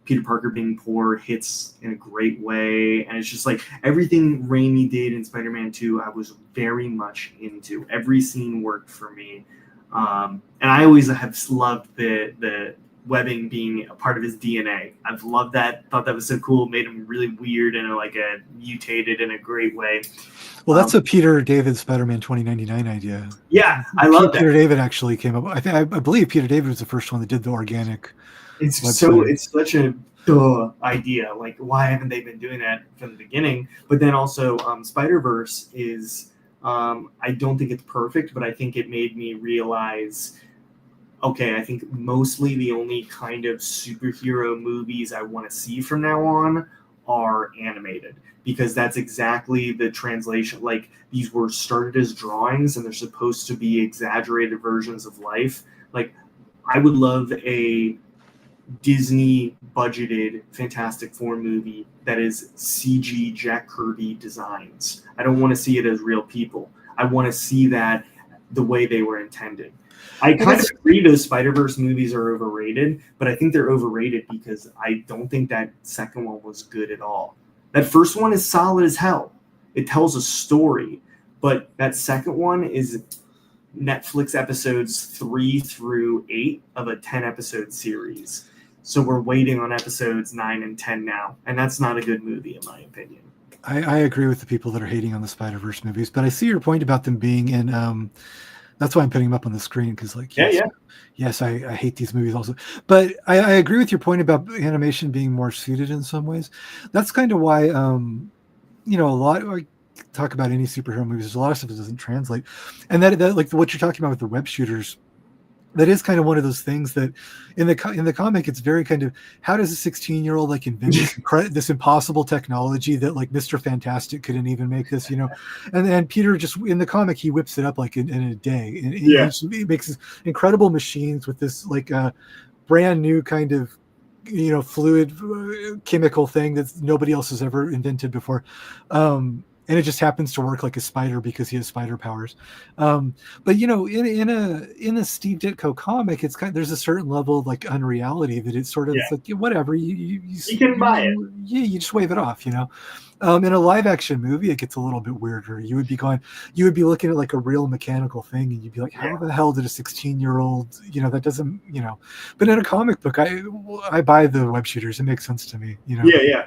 Peter Parker being poor hits in a great way. And it's just like everything Raimi did in Spider-Man 2, I was very much into. Every scene worked for me. And I always have loved the webbing being a part of his DNA. I've loved that. Thought that was so cool. Made him really weird and like a mutated in a great way. Well, that's a Peter David Spider-Man 2099 idea. Yeah, I love that. Peter David actually came up. I believe Peter David was the first one that did the organic. It's such a duh idea. Like, why haven't they been doing that from the beginning? But then also, Spider-Verse is. I don't think it's perfect, but I think it made me realize, okay, I think mostly the only kind of superhero movies I want to see from now on are animated, because that's exactly the translation. Like, these were started as drawings and they're supposed to be exaggerated versions of life. Like, I would love a Disney budgeted Fantastic Four movie that is CG Jack Kirby designs. I don't want to see it as real people. I want to see that the way they were intended. I kind of agree those Spider-Verse movies are overrated, but I think they're overrated because I don't think that second one was good at all. That first one is solid as hell. It tells a story, but that second one is Netflix episodes 3 through 8 of a 10-episode series. So we're waiting on episodes 9 and 10 now, and that's not a good movie in my opinion. I agree with the people that are hating on the Spider-Verse movies, but I see your point about them being in. That's why I'm putting them up on the screen, because, like, yes, I hate these movies also. But I agree with your point about animation being more suited in some ways. That's kind of why, a lot. I talk about any superhero movies. There's a lot of stuff that doesn't translate, and that like what you're talking about with the web shooters. that is kind of one of those things that in the comic, it's very kind of, how does a 16-year-old like invent this impossible technology that like Mr. Fantastic couldn't even make this, and then Peter just in the comic, he whips it up like in a day, and he makes this incredible machines with this like brand new kind of fluid chemical thing that nobody else has ever invented before. And it just happens to work like a spider because he has spider powers. But in a Steve Ditko comic, it's there's a certain level of like unreality that it's sort of it's like whatever you can buy it. Yeah, you just wave it off. In a live action movie, it gets a little bit weirder. You would be looking at like a real mechanical thing, and you'd be like, how the hell did a 16-year-old, that doesn't, But in a comic book, I buy the web shooters. It makes sense to me. Yeah.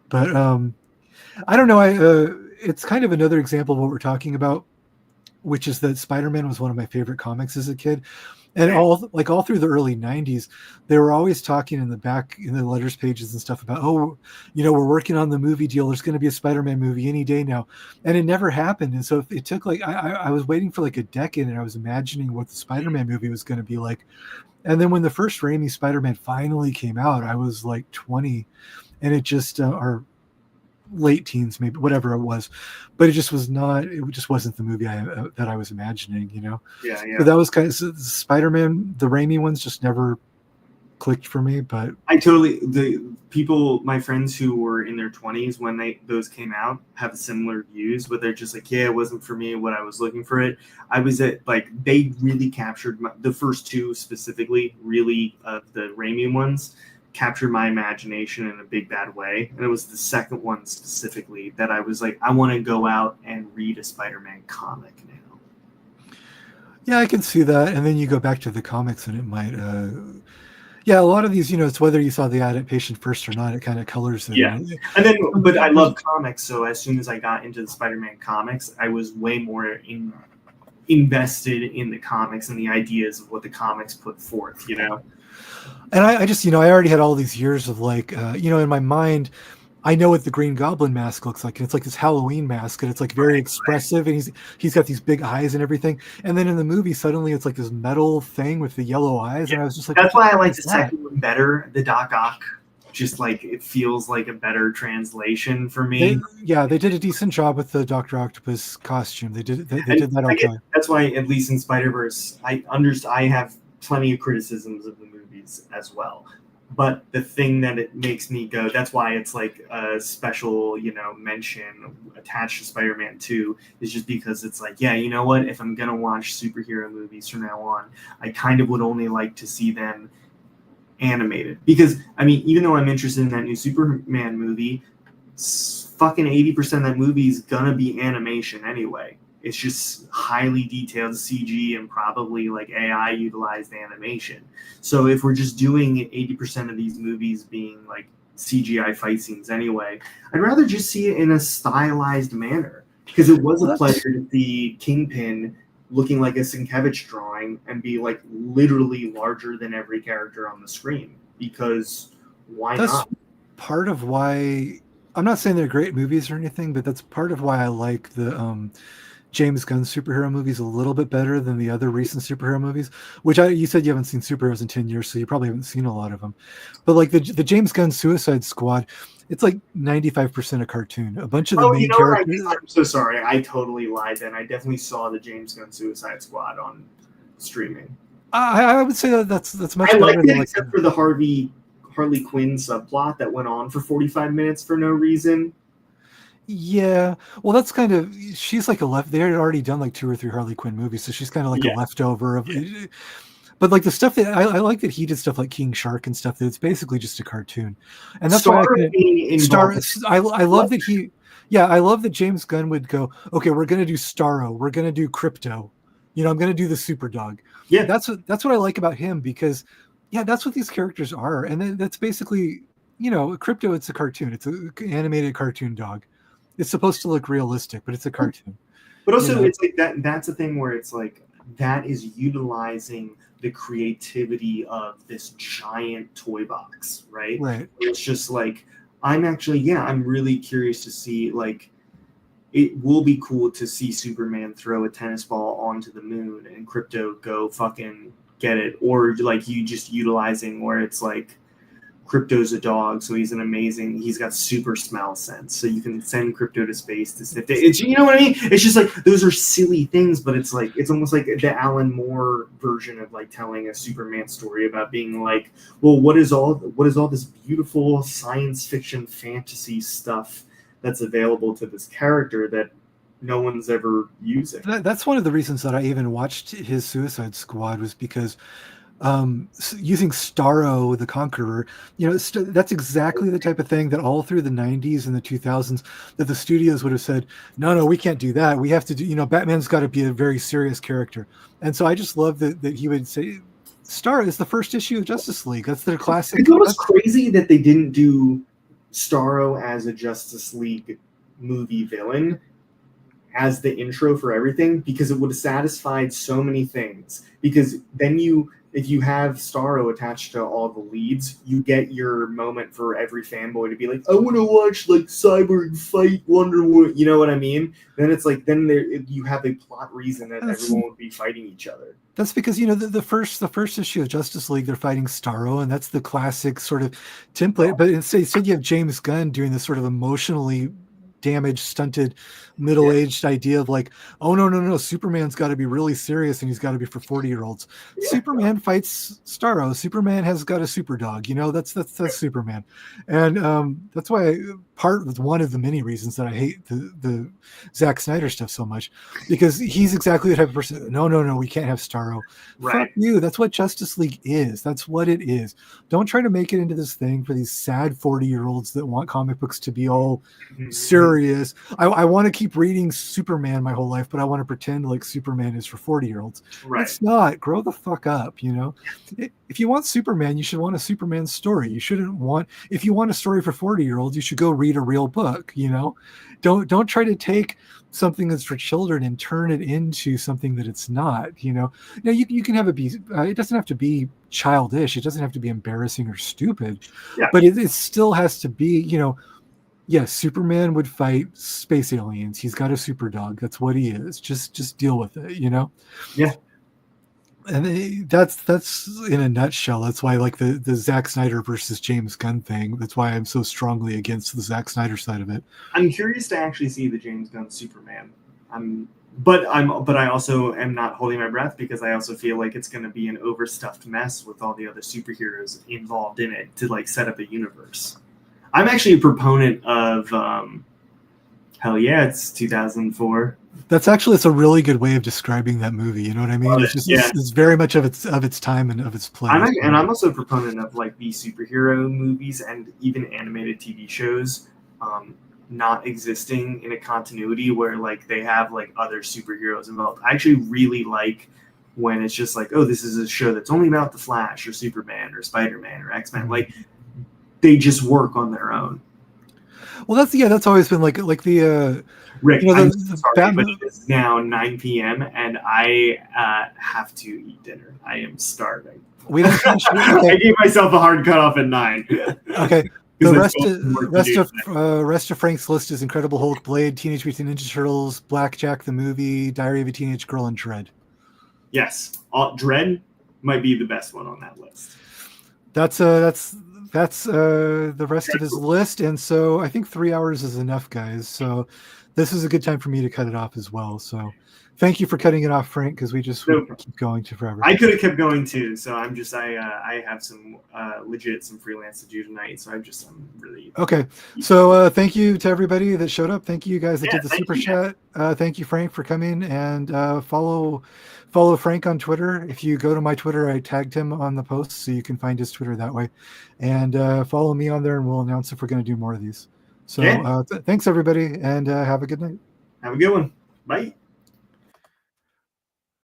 But I don't know. It's kind of another example of what we're talking about, which is that Spider-Man was one of my favorite comics as a kid. And all through the early 90s, they were always talking in the back in the letters pages and stuff about, we're working on the movie deal. There's going to be a Spider-Man movie any day now. And it never happened. And so it took I was waiting for like a decade, and I was imagining what the Spider-Man movie was going to be like. And then when the first Raimi Spider-Man finally came out, I was like 20, and it just, or late teens, maybe, whatever it was, but it just wasn't the movie that I was imagining, Yeah. But that was kind of Spider-Man, the Raimi ones just never clicked for me. But my friends who were in their 20s when those came out have similar views, but they're just like, it wasn't for me what I was looking for it. I was at they really captured the first two specifically, really, of the Raimi ones captured my imagination in a big bad way, and it was the second one specifically that I was like, I want to go out and read a Spider-Man comic now. Yeah, I can see that. And then you go back to the comics, and it might a lot of these, it's whether you saw the adaptation first or not, it kind of colors it. And then, but I love comics, so as soon as I got into the Spider-Man comics, I was way more invested in the comics and the ideas of what the comics put forth, And I just, I already had all these years of in my mind, I know what the Green Goblin mask looks like. And it's like this Halloween mask, and it's like very expressive, and he's got these big eyes and everything. And then in the movie, suddenly it's like this metal thing with the yellow eyes. And I was just like, that's why I like the second one better, the Doc Ock. Just like it feels like a better translation for me. They did a decent job with the Dr. Octopus costume. They did that okay. That's why, at least in Spider-Verse, I have plenty of criticisms of the movies as well. But the thing that it makes me go, that's why it's like a special, mention attached to Spider-Man 2, is just because it's like, you know what? If I'm going to watch superhero movies from now on, I kind of would only like to see them animated. Because, even though I'm interested in that new Superman movie, fucking 80% of that movie is going to be animation anyway. It's just highly detailed CG and probably like AI utilized animation. So if we're just doing 80% of these movies being like CGI fight scenes anyway, I'd rather just see it in a stylized manner. Because it was a pleasure to see Kingpin looking like a Sienkiewicz drawing and be like literally larger than every character on the screen. Because why not? That's part of why, I'm not saying they're great movies or anything, but that's part of why I like the James Gunn superhero movies a little bit better than the other recent superhero movies, which you said you haven't seen superheroes in 10 years, so you probably haven't seen a lot of them. But like the James Gunn Suicide Squad, it's like 95% a cartoon. A bunch of the main characters. I'm so sorry. I totally lied then. I definitely saw the James Gunn Suicide Squad on streaming. I would say that's much better. I liked it, except for the Harley Quinn subplot that went on for 45 minutes for no reason. Yeah, well, that's kind of, she's like they had already done like 2 or 3 Harley Quinn movies, so she's kind of like a leftover of. But like the stuff that I like that he did stuff like King Shark and stuff that it's basically just a cartoon, and that's why I love that he. Yeah, I love that James Gunn would go, okay, we're gonna do Starro, we're gonna do Crypto, I'm gonna do the Super Dog. Yeah, that's what I like about him, because that's what these characters are, and then that's basically Crypto. It's a cartoon. It's an animated cartoon dog. It's supposed to look realistic, but it's a cartoon. But also, it's like that. That's a thing where it's like that is utilizing the creativity of this giant toy box, right? Right. It's just like I'm really curious to see. Like, it will be cool to see Superman throw a tennis ball onto the moon and Crypto go fucking get it, or like you just utilizing where it's like Crypto's a dog, so he's got super smell sense, so you can send Crypto to space to sniff it. It's, you know what I mean? It's just like those are silly things, but it's like it's almost like the Alan Moore version of like telling a Superman story about being like, well, what is all this beautiful science fiction fantasy stuff that's available to this character that no one's ever using. That's one of the reasons that I even watched his Suicide Squad, was because using Starro the Conqueror, that's exactly the type of thing that all through the 90s and the 2000s that the studios would have said, no, we can't do that. We have to do, Batman's got to be a very serious character. And so I just love that he would say, Starro is the first issue of Justice League. That's their classic. It's almost crazy that they didn't do Starro as a Justice League movie villain as the intro for everything, because it would have satisfied so many things. Because then if you have Starro attached to all the leads, you get your moment for every fanboy to be like, I want to watch like Cyborg fight Wonder Woman. You know what I mean? Then it's like, you have a plot reason that everyone would be fighting each other. That's because the first issue of Justice League, they're fighting Starro, and that's the classic sort of template. But instead you have James Gunn doing this sort of emotionally damaged, stunted, middle-aged idea of like, oh no, Superman's got to be really serious and he's got to be for 40-year-olds. Yeah. Superman fights Starro. Superman has got a super dog. That's Superman, and that's why one of the many reasons that I hate the Zack Snyder stuff so much, because he's exactly the type of person. No, we can't have Starro. Right. Fuck you. That's what Justice League is. That's what it is. Don't try to make it into this thing for these sad 40-year-olds that want comic books to be all serious. I want to keep reading Superman my whole life, but I want to pretend like Superman is for 40-year-olds. Right. It's not. Grow the fuck up, If you want Superman, you should want a Superman story. You shouldn't want, if you want a story for 40-year-olds, you should go read a real book, Don't try to take something that's for children and turn it into something that it's not, Now you can have it doesn't have to be childish. It doesn't have to be embarrassing or stupid, but it still has to be, yes, Superman would fight space aliens. He's got a super dog. That's what he is. Just deal with it, Yeah. And that's in a nutshell. That's why I like the Zack Snyder versus James Gunn thing. That's why I'm so strongly against the Zack Snyder side of it. I'm curious to actually see the James Gunn Superman. But I also am not holding my breath, because I also feel like it's going to be an overstuffed mess with all the other superheroes involved in it to like set up a universe. I'm actually a proponent of hell yeah, it's 2004. It's a really good way of describing that movie. You know what I mean? It's very much of its time and of its place. I'm also a proponent of like these superhero movies and even animated TV shows not existing in a continuity where like they have like other superheroes involved. I actually really like when it's just like, oh, this is a show that's only about the Flash or Superman or Spider-Man or X-Men. Mm-hmm. Like they just work on their own. Well, that's always been like the Rick, I'm sorry, but it is now 9 p.m. and I have to eat dinner. I am starving. I gave myself a hard cutoff at 9. Okay. The rest of Frank's list is Incredible Hulk, Blade, Teenage Mutant Ninja Turtles, Blackjack the movie, Diary of a Teenage Girl, and Dread. Yes, Dread might be the best one on that list. That's the rest of his list, and so I think 3 hours is enough, guys. So this is a good time for me to cut it off as well. So thank you for cutting it off, Frank, because we keep going to forever. I could have kept going too. So I have some some freelance to do tonight. So I'm really okay. So thank you to everybody that showed up. Thank you guys that did the super chat. Thank you, Frank, for coming, and follow Frank on Twitter. If you go to my Twitter, I tagged him on the post, so you can find his Twitter that way. And follow me on there, and we'll announce if we're going to do more of these. So thanks, everybody, and have a good night. Have a good one. Bye.